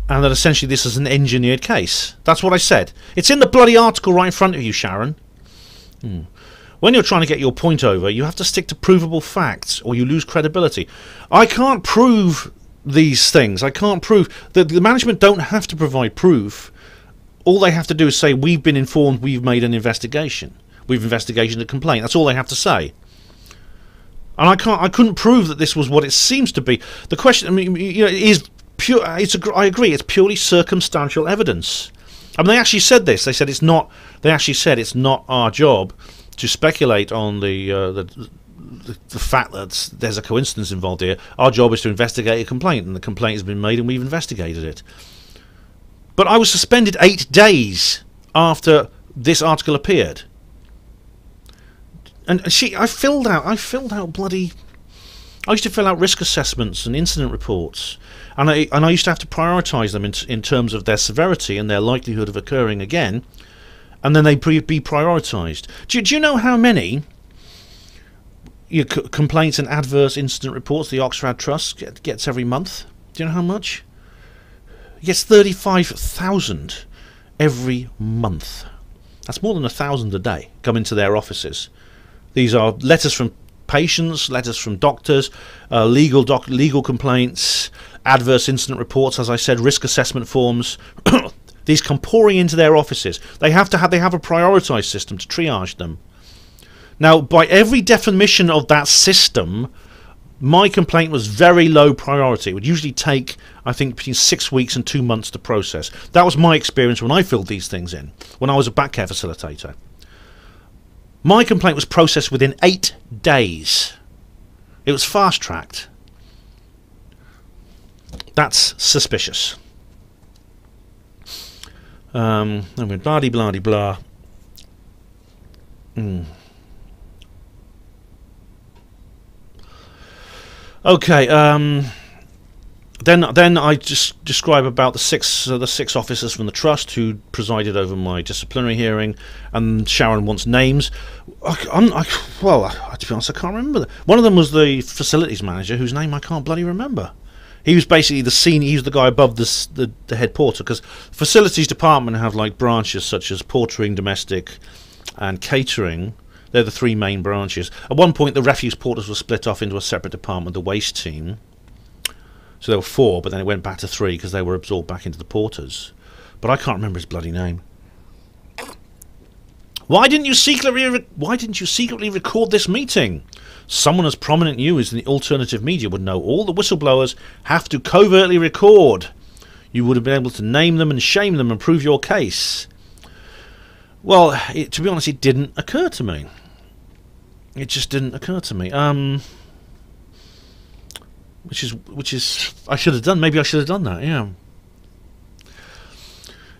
and that essentially this is an engineered case. That's what I said. It's in the bloody article right in front of you, Sharon. When you're trying to get your point over, you have to stick to provable facts or you lose credibility. I can't prove these things. I can't prove that the management don't have to provide proof. All they have to do is say, we've been informed, we've made an investigation. We've investigated a complaint. That's all they have to say. And I couldn't prove that this was what it seems to be. The question, I mean, you know, is pure. I agree. It's purely circumstantial evidence. I mean, they actually said this. They said it's not. They actually said it's not our job to speculate on the fact that there's a coincidence involved here. Our job is to investigate a complaint, and the complaint has been made, and we've investigated it. But I was suspended 8 days after this article appeared. And I filled out bloody. I used to fill out risk assessments and incident reports, and I used to have to prioritise them in terms of their severity and their likelihood of occurring again, and then they'd be prioritised. Do you know how many complaints and adverse incident reports the Oxford Trust gets every month? Do you know how much? It gets 35,000 every month. That's more than 1,000 a day come into their offices. These are letters from patients, letters from doctors, legal complaints, adverse incident reports, as I said, risk assessment forms. These come pouring into their offices. They have a prioritised system to triage them. Now, by every definition of that system, my complaint was very low priority. It would usually take, I think, between 6 weeks and 2 months to process. That was my experience when I filled these things in, when I was a back care facilitator. My complaint was processed within 8 days. It was fast-tracked. That's suspicious. I'm going blah-de-blah-de-blah. Okay, then I just describe about the six officers from the trust who presided over my disciplinary hearing, and Sharon wants names. Well, to be honest, I can't remember. One of them was the facilities manager, whose name I can't bloody remember. He was basically he was the guy above the head porter, because facilities department have like branches such as portering, domestic, and catering. They're the three main branches. At one point, the refuse porters were split off into a separate department, the waste team. So there were 4, but then it went back to 3 because they were absorbed back into the porters. But I can't remember his bloody name. Why didn't you secretly record this meeting? Someone as prominent you as in the alternative media would know all the whistleblowers have to covertly record. You would have been able to name them and shame them and prove your case. Well, to be honest, it didn't occur to me. It just didn't occur to me. Which is I should have done. Maybe I should have done that. Yeah.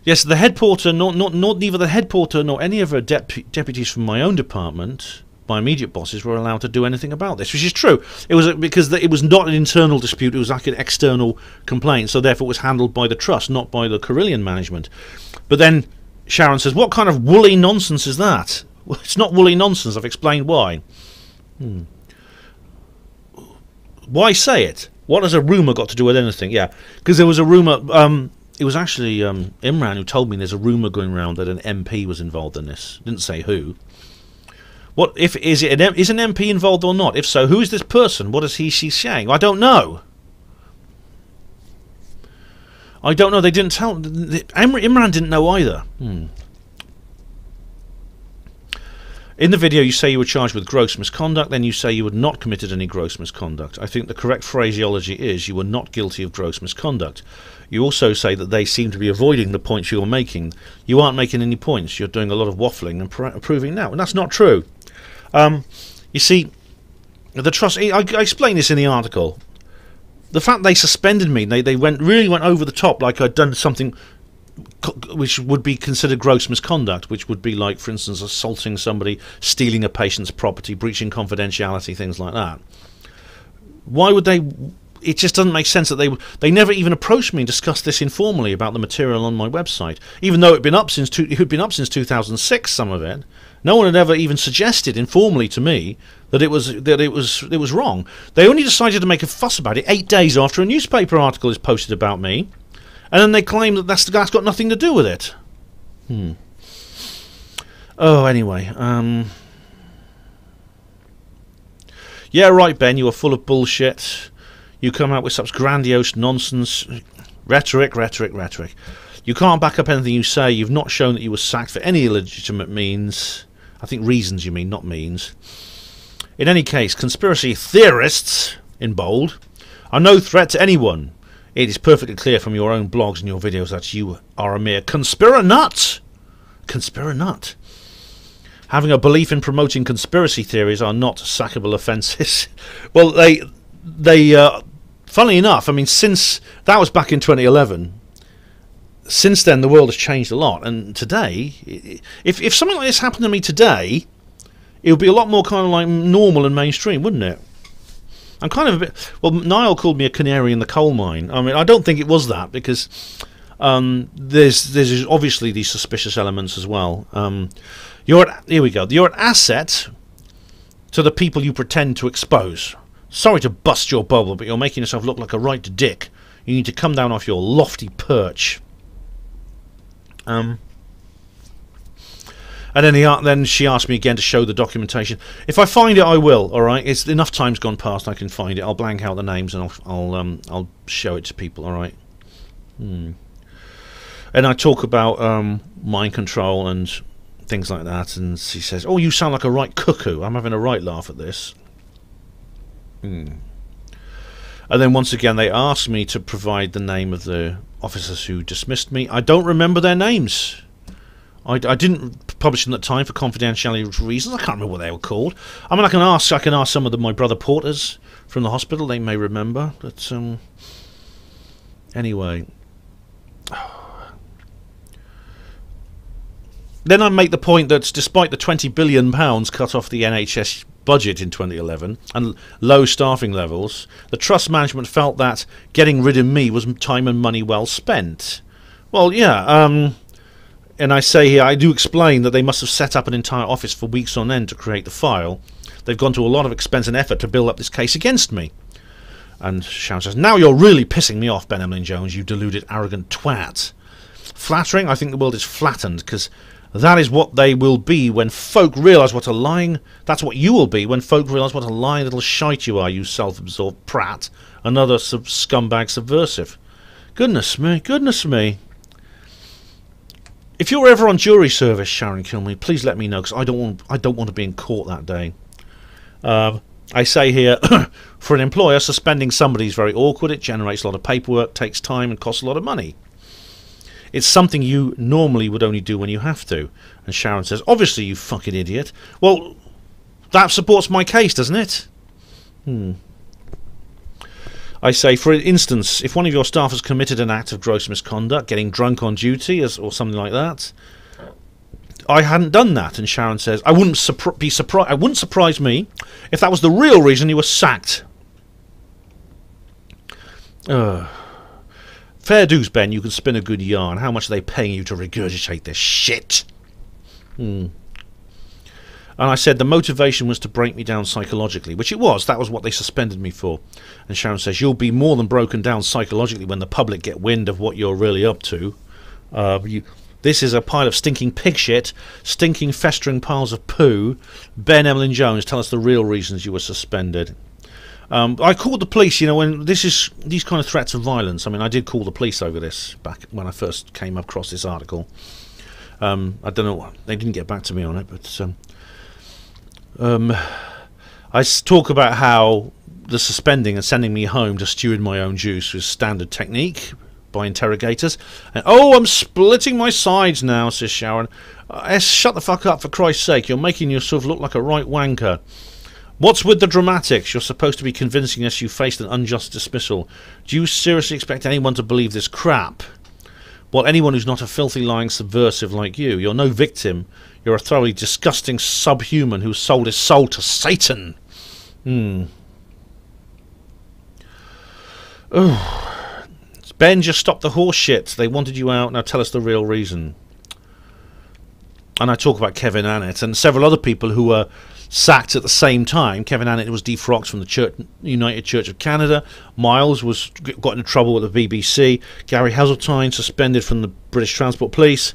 Yes, the head porter, neither the head porter nor any of her deputies from my own department, my immediate bosses, were allowed to do anything about this, which is true. It was because it was not an internal dispute; it was like an external complaint. So therefore, it was handled by the trust, not by the Carillion management. But then Sharon says, "What kind of woolly nonsense is that?" Well, it's not woolly nonsense. I've explained why. Why say it? What has a rumour got to do with anything? Yeah, because there was a rumour. It was actually Imran who told me there's a rumour going around that an MP was involved in this. Didn't say who. What if is an MP involved or not? If so, who is this person? What is she saying? I don't know. I don't know. They didn't tell. Imran didn't know either. In the video, you say you were charged with gross misconduct, then you say you had not committed any gross misconduct. I think the correct phraseology is you were not guilty of gross misconduct. You also say that they seem to be avoiding the points you're making. You aren't making any points. You're doing a lot of waffling and proving now, and that's not true. You see, the trust. I explained this in the article. The fact they suspended me, they really went over the top, like I'd done something which would be considered gross misconduct, which would be like, for instance, assaulting somebody, stealing a patient's property, breaching confidentiality, things like that. Why would they? It just doesn't make sense that they never even approached me and discussed this informally about the material on my website, even though it had been up since 2006. Some of it, no one had ever even suggested informally to me that it was wrong. They only decided to make a fuss about it 8 days after a newspaper article is posted about me. And then they claim that that's got nothing to do with it. Oh, anyway. Yeah, right, Ben, you are full of bullshit. You come out with such grandiose nonsense. Rhetoric. You can't back up anything you say. You've not shown that you were sacked for any illegitimate means. I think reasons you mean, not means. In any case, conspiracy theorists, in bold, are no threat to anyone. It is perfectly clear from your own blogs and your videos that you are a mere conspiranut. Conspiranut. Having a belief in promoting conspiracy theories are not sackable offences. Well, they funnily enough, I mean, since that was back in 2011, since then the world has changed a lot. And today, if something like this happened to me today, it would be a lot more kind of like normal and mainstream, wouldn't it? I'm kind of a bit... Well, Niall called me a canary in the coal mine. I mean, I don't think it was that, because there's obviously these suspicious elements as well. Here we go. You're an asset to the people you pretend to expose. Sorry to bust your bubble, but you're making yourself look like a right dick. You need to come down off your lofty perch. And then she asked me again to show the documentation. If I find it, I will. All right, it's enough time's gone past. I can find it. I'll blank out the names and I'll show it to people. All right. And I talk about mind control and things like that. And she says, "Oh, you sound like a right cuckoo." I'm having a right laugh at this. And then once again, they asked me to provide the name of the officers who dismissed me. I don't remember their names. I didn't publish them at the time for confidentiality reasons. I can't remember what they were called. I mean, I can ask some of my brother porters from the hospital. They may remember. But anyway, then I make the point that despite the £20 billion cut off the NHS budget in 2011 and low staffing levels, the trust management felt that getting rid of me was time and money well spent. Well, yeah. And I say here, I do explain that they must have set up an entire office for weeks on end to create the file. They've gone to a lot of expense and effort to build up this case against me. And Sharon says, "Now you're really pissing me off, Ben Emlyn-Jones, you deluded, arrogant twat." Flattering? I think the world is flattened, because that is what they will be when folk realise what a lying... That's what you will be when folk realise what a lying little shite you are, you self-absorbed prat. Another scumbag subversive. Goodness me, goodness me. If you're ever on jury service, Sharon Kilme, please let me know, because I don't want to be in court that day. I say here, for an employer, suspending somebody is very awkward. It generates a lot of paperwork, takes time, and costs a lot of money. It's something you normally would only do when you have to. And Sharon says, "Obviously, you fucking idiot." Well, that supports my case, doesn't it? I say, for instance, if one of your staff has committed an act of gross misconduct, getting drunk on duty or something like that, I hadn't done that. And Sharon says, "I wouldn't be surprised. It wouldn't surprise me if that was the real reason you were sacked." Fair dues, Ben. You can spin a good yarn. How much are they paying you to regurgitate this shit? And I said the motivation was to break me down psychologically, which it was. That was what they suspended me for. And Sharon says, "You'll be more than broken down psychologically when the public get wind of what you're really up to. This is a pile of stinking pig shit, stinking festering piles of poo. Ben Emlyn-Jones, tell us the real reasons you were suspended." I called the police, you know, when these kind of threats of violence. I mean, I did call the police over this back when I first came across this article. I don't know, they didn't get back to me on it, but I talk about how the suspending and sending me home to stew in my own juice was standard technique by interrogators. And, "Oh, I'm splitting my sides now," says Sharon. Shut the fuck up, for Christ's sake. You're making yourself look like a right wanker. What's with the dramatics? You're supposed to be convincing us you faced an unjust dismissal. Do you seriously expect anyone to believe this crap? Well, anyone who's not a filthy, lying subversive like you. You're no victim. You're a thoroughly disgusting subhuman who sold his soul to Satan. Oh, Ben, just stop the horse shit. They wanted you out. Now tell us the real reason. And I talk about Kevin Annett and several other people who were sacked at the same time. Kevin Annett was defrocked from the United Church of Canada. Miles got into trouble with the BBC. Gary Heseltine suspended from the British Transport Police.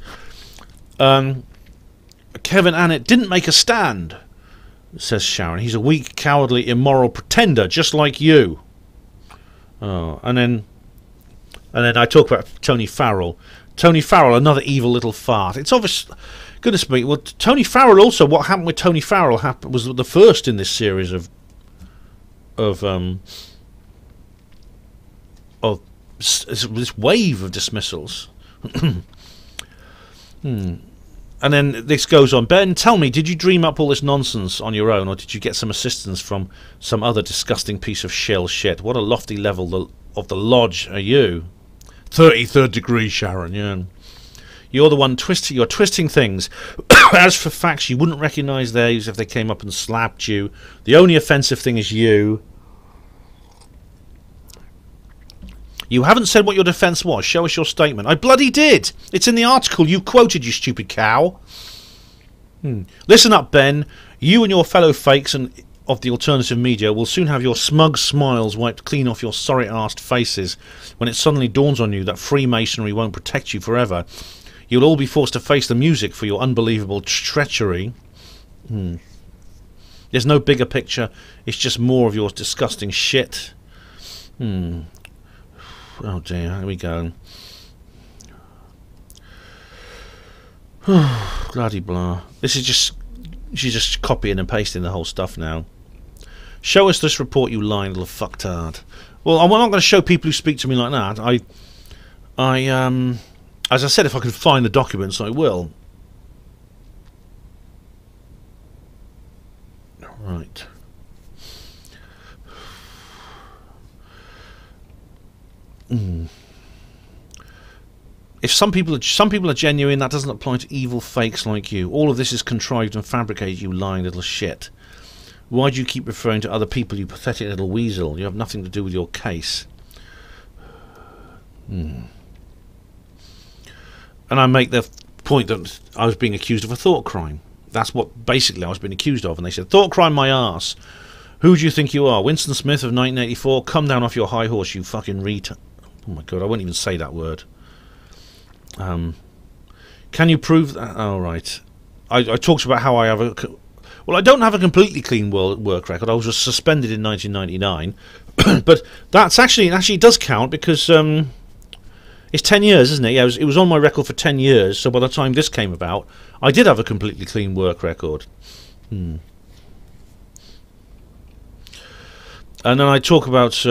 Kevin Annett didn't make a stand, says Sharon. He's a weak, cowardly, immoral pretender, just like you. And then I talk about Tony Farrell. Tony Farrell, another evil little fart. It's obvious. Goodness me. Well, Tony Farrell also. What happened with Tony Farrell was the first in this series of this wave of dismissals. And then this goes on. Ben, tell me, did you dream up all this nonsense on your own, or did you get some assistance from some other disgusting piece of shell shit? What a lofty level of the lodge are you? 33rd degree, Sharon. Yeah. You're the one twisting. You're twisting things. As for facts, you wouldn't recognise those if they came up and slapped you. The only offensive thing is you. You haven't said what your defence was. Show us your statement. I bloody did. It's in the article you quoted, you stupid cow. Listen up, Ben. You and your fellow fakes and of the alternative media will soon have your smug smiles wiped clean off your sorry-arsed faces when it suddenly dawns on you that Freemasonry won't protect you forever. You'll all be forced to face the music for your unbelievable treachery. There's no bigger picture. It's just more of your disgusting shit. Oh dear, here we go. Bloody blah. This is just... she's just copying and pasting the whole stuff now. Show us this report, you lying little fucktard. Well, I'm not going to show people who speak to me like that. As I said, if I can find the documents, I will. Right. If some people are genuine, that doesn't apply to evil fakes like you. All of this is contrived and fabricated, you lying little shit. Why do you keep referring to other people, you pathetic little weasel? You have nothing to do with your case. And I make the point that I was being accused of a thought crime. That's what basically I was being accused of. And they said, thought crime my arse. Who do you think you are? Winston Smith of 1984? Come down off your high horse, you fucking retard. Oh my god, I won't even say that word. Can you prove that? Oh, right. I talked about how I have a... Well, I don't have a completely clean work record. I was just suspended in 1999. But that's actually... It actually does count because... it's 10 years, isn't it? Yeah, it was on my record for 10 years, so by the time this came about, I did have a completely clean work record. And then I talk about...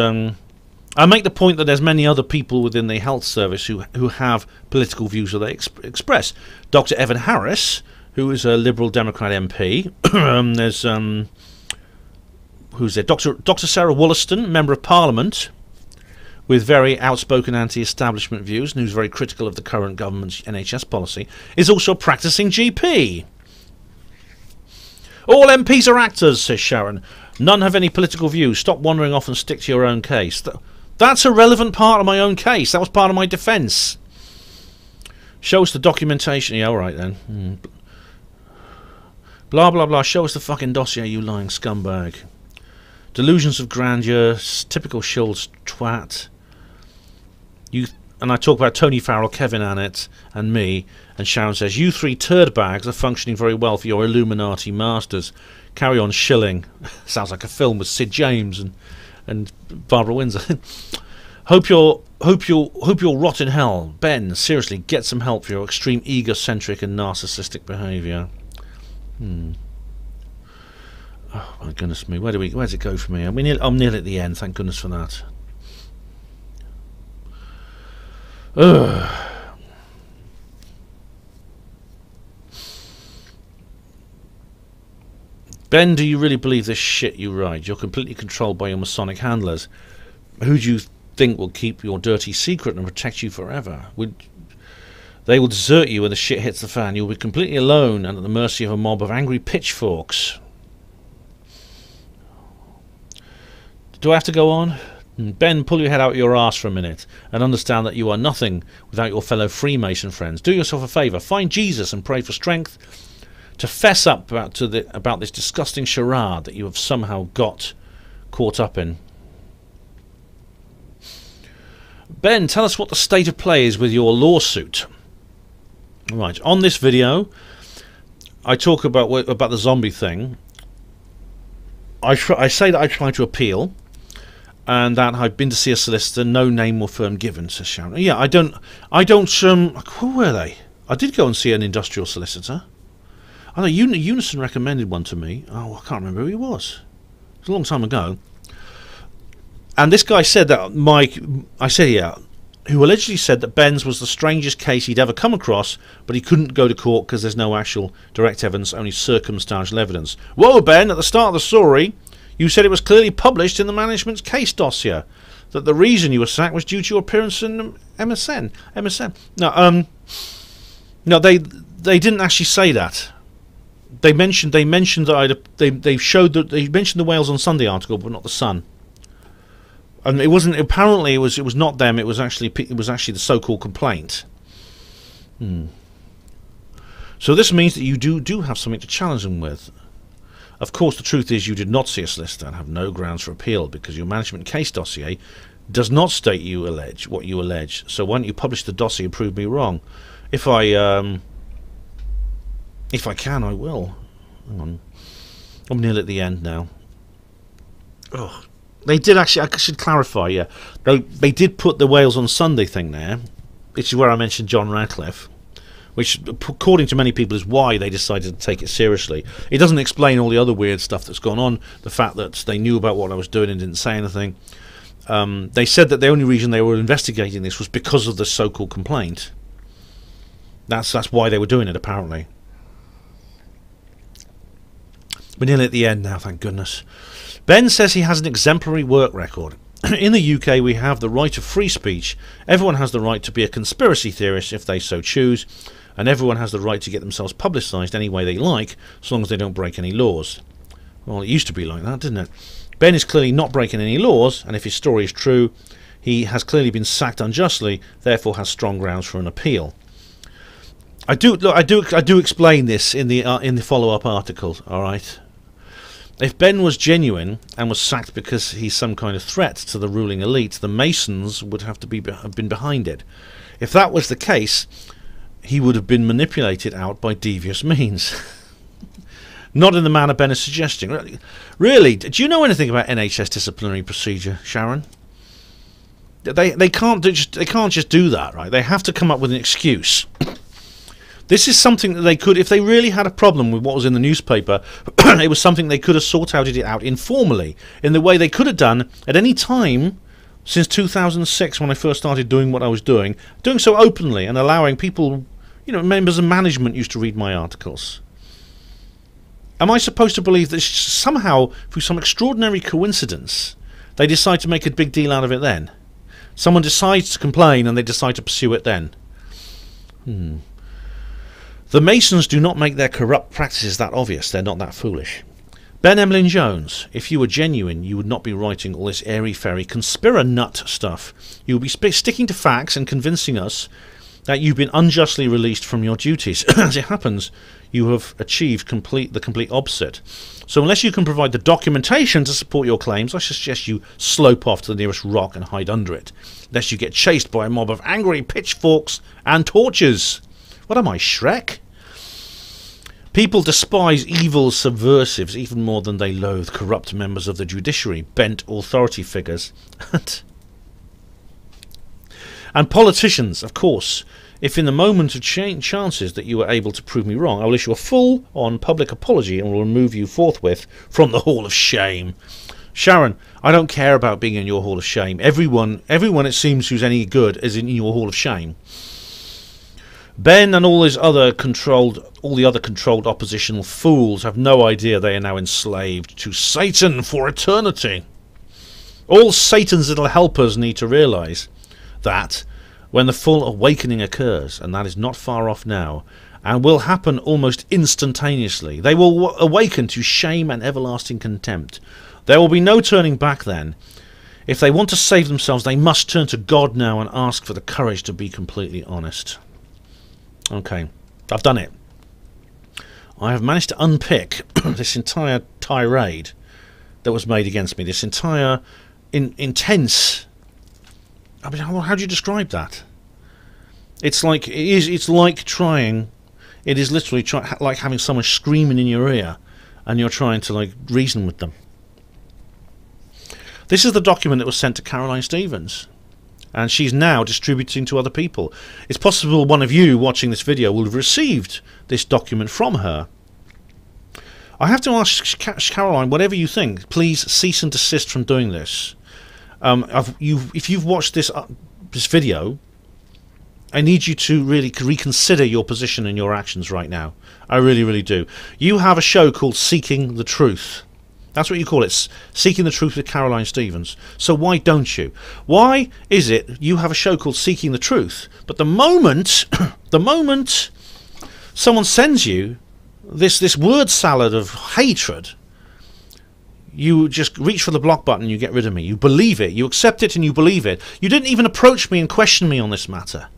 I make the point that there's many other people within the health service who have political views that they express. Dr. Evan Harris, who is a Liberal Democrat MP. There's who's there? Dr. Sarah Wollaston, Member of Parliament, with very outspoken anti-establishment views, and who's very critical of the current government's NHS policy, is also a practicing GP. All MPs are actors, says Sharon. None have any political views. Stop wandering off and stick to your own case. That's a relevant part of my own case. That was part of my defence. Show us the documentation. Yeah, all right then. Blah, blah, blah. Show us the fucking dossier, you lying scumbag. Delusions of grandeur. Typical Schultz twat. And I talk about Tony Farrell, Kevin Annett, and me. And Sharon says, you three turd bags are functioning very well for your Illuminati masters. Carry on shilling. Sounds like a film with Sid James and Barbara Windsor. Hope you'll rot in hell. Ben, seriously, get some help for your extreme egocentric and narcissistic behaviour. Oh my goodness me, where's it go for me? I'm nearly at the end, thank goodness for that. Ugh. Ben, do you really believe this shit you write? You're completely controlled by your Masonic handlers. Who do you think will keep your dirty secret and protect you forever? They will desert you when the shit hits the fan. You'll be completely alone and at the mercy of a mob of angry pitchforks. Do I have to go on? Ben, pull your head out your arse for a minute and understand that you are nothing without your fellow Freemason friends. Do yourself a favour. Find Jesus and pray for strength to fess up about this disgusting charade that you have somehow got caught up in. Ben, tell us what the state of play is with your lawsuit. Right, on this video, I talk about the zombie thing. I say that I try to appeal, and that I've been to see a solicitor. No name or firm given, says Sharon. Yeah, I don't. Who were they? I did go and see an industrial solicitor. I know Unison recommended one to me. Oh, I can't remember who he was. It was a long time ago. And this guy said that who allegedly said that Ben's was the strangest case he'd ever come across, but he couldn't go to court because there's no actual direct evidence, only circumstantial evidence. Whoa, Ben, at the start of the story, you said it was clearly published in the management's case dossier that the reason you were sacked was due to your appearance in MSN. No, they didn't actually say that. They mentioned that they showed that they mentioned the Wales on Sunday article, but not the Sun. And it wasn't. Apparently, it was not them. It was actually the so-called complaint. So this means that you do have something to challenge them with. Of course, the truth is you did not see a solicitor and have no grounds for appeal because your management case dossier does not state what you allege. So why don't you publish the dossier and prove me wrong? If I can, I will. Hang on. I'm nearly at the end now. Oh, they did actually. I should clarify. Yeah, they did put the Wales on Sunday thing there, which is where I mentioned John Radcliffe, which, according to many people, is why they decided to take it seriously. It doesn't explain all the other weird stuff that's gone on. The fact that they knew about what I was doing and didn't say anything. They said that the only reason they were investigating this was because of the so-called complaint. That's why they were doing it, apparently. We're nearly at the end now, thank goodness. Ben says he has an exemplary work record. In the UK, we have the right of free speech. Everyone has the right to be a conspiracy theorist if they so choose, and everyone has the right to get themselves publicised any way they like, as long as they don't break any laws. Well, it used to be like that, didn't it? Ben is clearly not breaking any laws, and if his story is true, he has clearly been sacked unjustly, therefore has strong grounds for an appeal. I do explain this in the follow-up article. All right. If Ben was genuine and was sacked because he's some kind of threat to the ruling elite, the Masons would have been behind it. If that was the case, he would have been manipulated out by devious means. Not in the manner Ben is suggesting. Really, do you know anything about NHS disciplinary procedure, Sharon? They can't just do that, right? They have to come up with an excuse. This is something that they could, if they really had a problem with what was in the newspaper, it was something they could have sorted it out informally, in the way they could have done at any time since 2006, when I first started doing what I was doing so openly and allowing people, members of management used to read my articles. Am I supposed to believe that somehow, through some extraordinary coincidence, they decide to make a big deal out of it then? Someone decides to complain and they decide to pursue it then? The Masons do not make their corrupt practices that obvious. They're not that foolish. Ben Emlyn-Jones, if you were genuine, you would not be writing all this airy-fairy conspira-nut stuff. You would be sticking to facts and convincing us that you've been unjustly released from your duties. As it happens, you have achieved the complete opposite. So unless you can provide the documentation to support your claims, I suggest you slope off to the nearest rock and hide under it, lest you get chased by a mob of angry pitchforks and torches. What am I, Shrek? People despise evil subversives even more than they loathe corrupt members of the judiciary, bent authority figures. And politicians, of course. If in the moment of chances that you are able to prove me wrong, I will issue a full-on public apology and will remove you forthwith from the Hall of Shame. Sharon, I don't care about being in your Hall of Shame. Everyone it seems who's any good is in your Hall of Shame. Ben and all the other controlled oppositional fools have no idea they are now enslaved to Satan for eternity. All Satan's little helpers need to realise that when the full awakening occurs, and that is not far off now, and will happen almost instantaneously, they will awaken to shame and everlasting contempt. There will be no turning back then. If they want to save themselves, they must turn to God now and ask for the courage to be completely honest. Okay, I've done it. I have managed to unpick this entire tirade that was made against me, this entire intense... I mean, how do you describe that? It's like it's literally like having someone screaming in your ear and you're trying to reason with them. This is the document that was sent to Caroline Stevens, and she's now distributing to other people. It's possible one of you watching this video will have received this document from her. I have to ask Caroline, whatever you think, please cease and desist from doing this. If you've watched this video, I need you to really reconsider your position and your actions right now. I really, really do. You have a show called Seeking the Truth. That's what you call it, Seeking the Truth with Caroline Stevens. So why don't you? Why is it you have a show called Seeking the Truth, but the moment someone sends you this word salad of hatred, you just reach for the block button and you get rid of me. You believe it. You accept it and you believe it. You didn't even approach me and question me on this matter.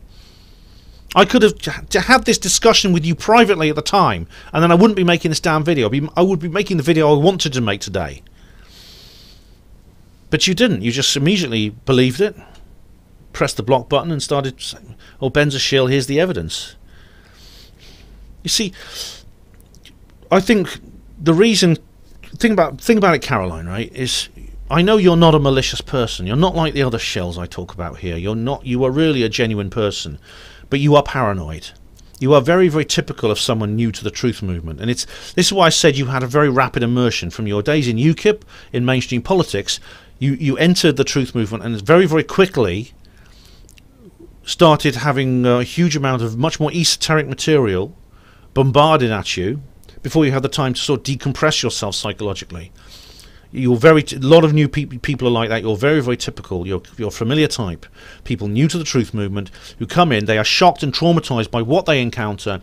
I could have had this discussion with you privately at the time, and then I wouldn't be making this damn video. I would be making the video I wanted to make today. But you didn't. You just immediately believed it, pressed the block button and started saying, oh, Ben's a shill, here's the evidence. You see, I think the reason... Think about it, Caroline, right, is I know you're not a malicious person. You're not like the other shells I talk about here. You are really a genuine person, but you are paranoid. You are very, very typical of someone new to the truth movement. And this is why I said you had a very rapid immersion from your days in UKIP, in mainstream politics. You entered the truth movement and very, very quickly started having a huge amount of much more esoteric material bombarded at you before you had the time to sort of decompress yourself psychologically. A lot of new people are like that. You're very, very typical. You're a familiar type. People new to the truth movement who come in, they are shocked and traumatized by what they encounter,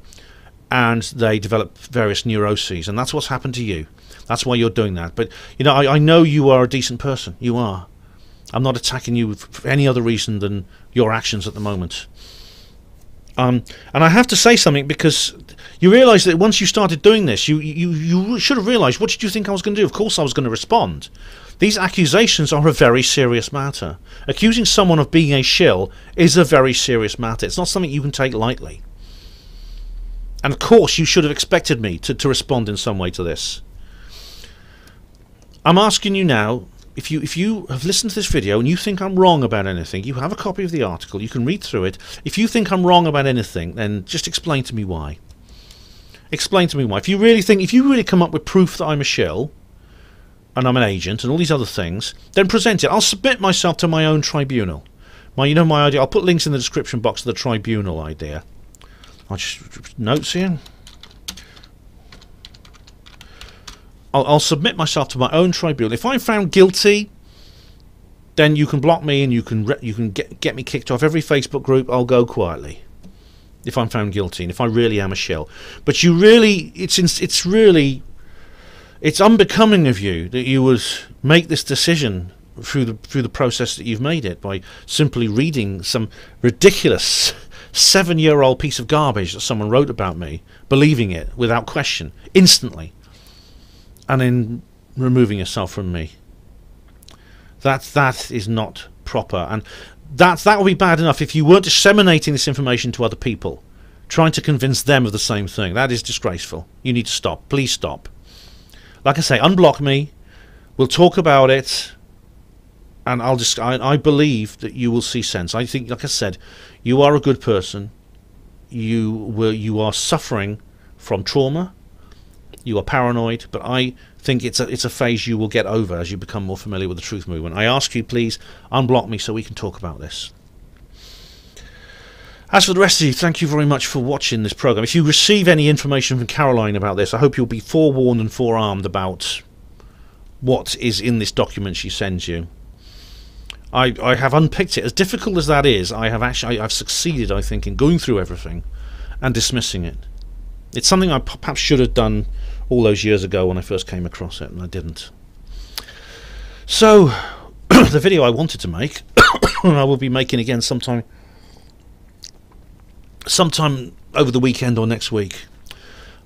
and they develop various neuroses. And that's what's happened to you. That's why you're doing that. But I know you are a decent person. You are. I'm not attacking you for any other reason than your actions at the moment. And I have to say something, because you realise that once you started doing this, you should have realised, what did you think I was going to do? Of course I was going to respond. These accusations are a very serious matter. Accusing someone of being a shill is a very serious matter. It's not something you can take lightly. And of course you should have expected me to respond in some way to this. I'm asking you now, if you have listened to this video and you think I'm wrong about anything, you have a copy of the article, you can read through it. If you think I'm wrong about anything, then just explain to me why. Explain to me why. If you really come up with proof that I'm a shill and I'm an agent and all these other things, then present it. I'll submit myself to my own tribunal. My idea. I'll put links in the description box to the tribunal idea. I'll just notes here. I'll submit myself to my own tribunal. If I'm found guilty, then you can block me and you can get me kicked off every Facebook group. I'll go quietly if I'm found guilty and if I really am a shill. But you really, it's unbecoming of you that you would make this decision through the process that you've made it, by simply reading some ridiculous 7-year-old piece of garbage that someone wrote about me, believing it without question, instantly, and then removing yourself from me. That is not proper, and that would be bad enough if you weren't disseminating this information to other people, trying to convince them of the same thing. That is disgraceful. You need to stop. Please stop. Like I say, unblock me. We'll talk about it, and I believe that you will see sense. I think, like I said, you are a good person. You are suffering from trauma. You are paranoid, but I think it's a phase you will get over as you become more familiar with the truth movement. I ask you, please unblock me so we can talk about this. As for the rest of you, thank you very much for watching this program. If you receive any information from Caroline about this, I hope you'll be forewarned and forearmed about what is in this document she sends you. I have unpicked it. As difficult as that is, I've succeeded, I think, in going through everything and dismissing it. It's something I perhaps should have done all those years ago when I first came across it, and I didn't. So, the video I wanted to make, and I will be making again sometime over the weekend or next week.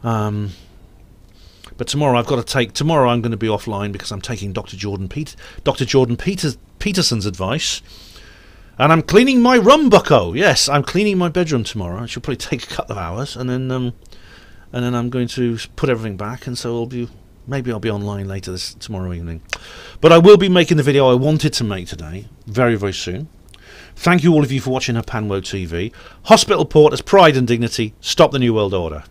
But tomorrow I'm going to be offline because I'm taking Dr. Jordan Peterson's advice, and I'm cleaning my rum bucko. Yes, I'm cleaning my bedroom tomorrow. It should probably take a couple of hours, and then I'm going to put everything back, and so maybe I'll be online later tomorrow evening. But I will be making the video I wanted to make today very, very soon. Thank you all of you for watching Her Panwo TV. Hospital Porters, Pride and Dignity, Stop the New World Order.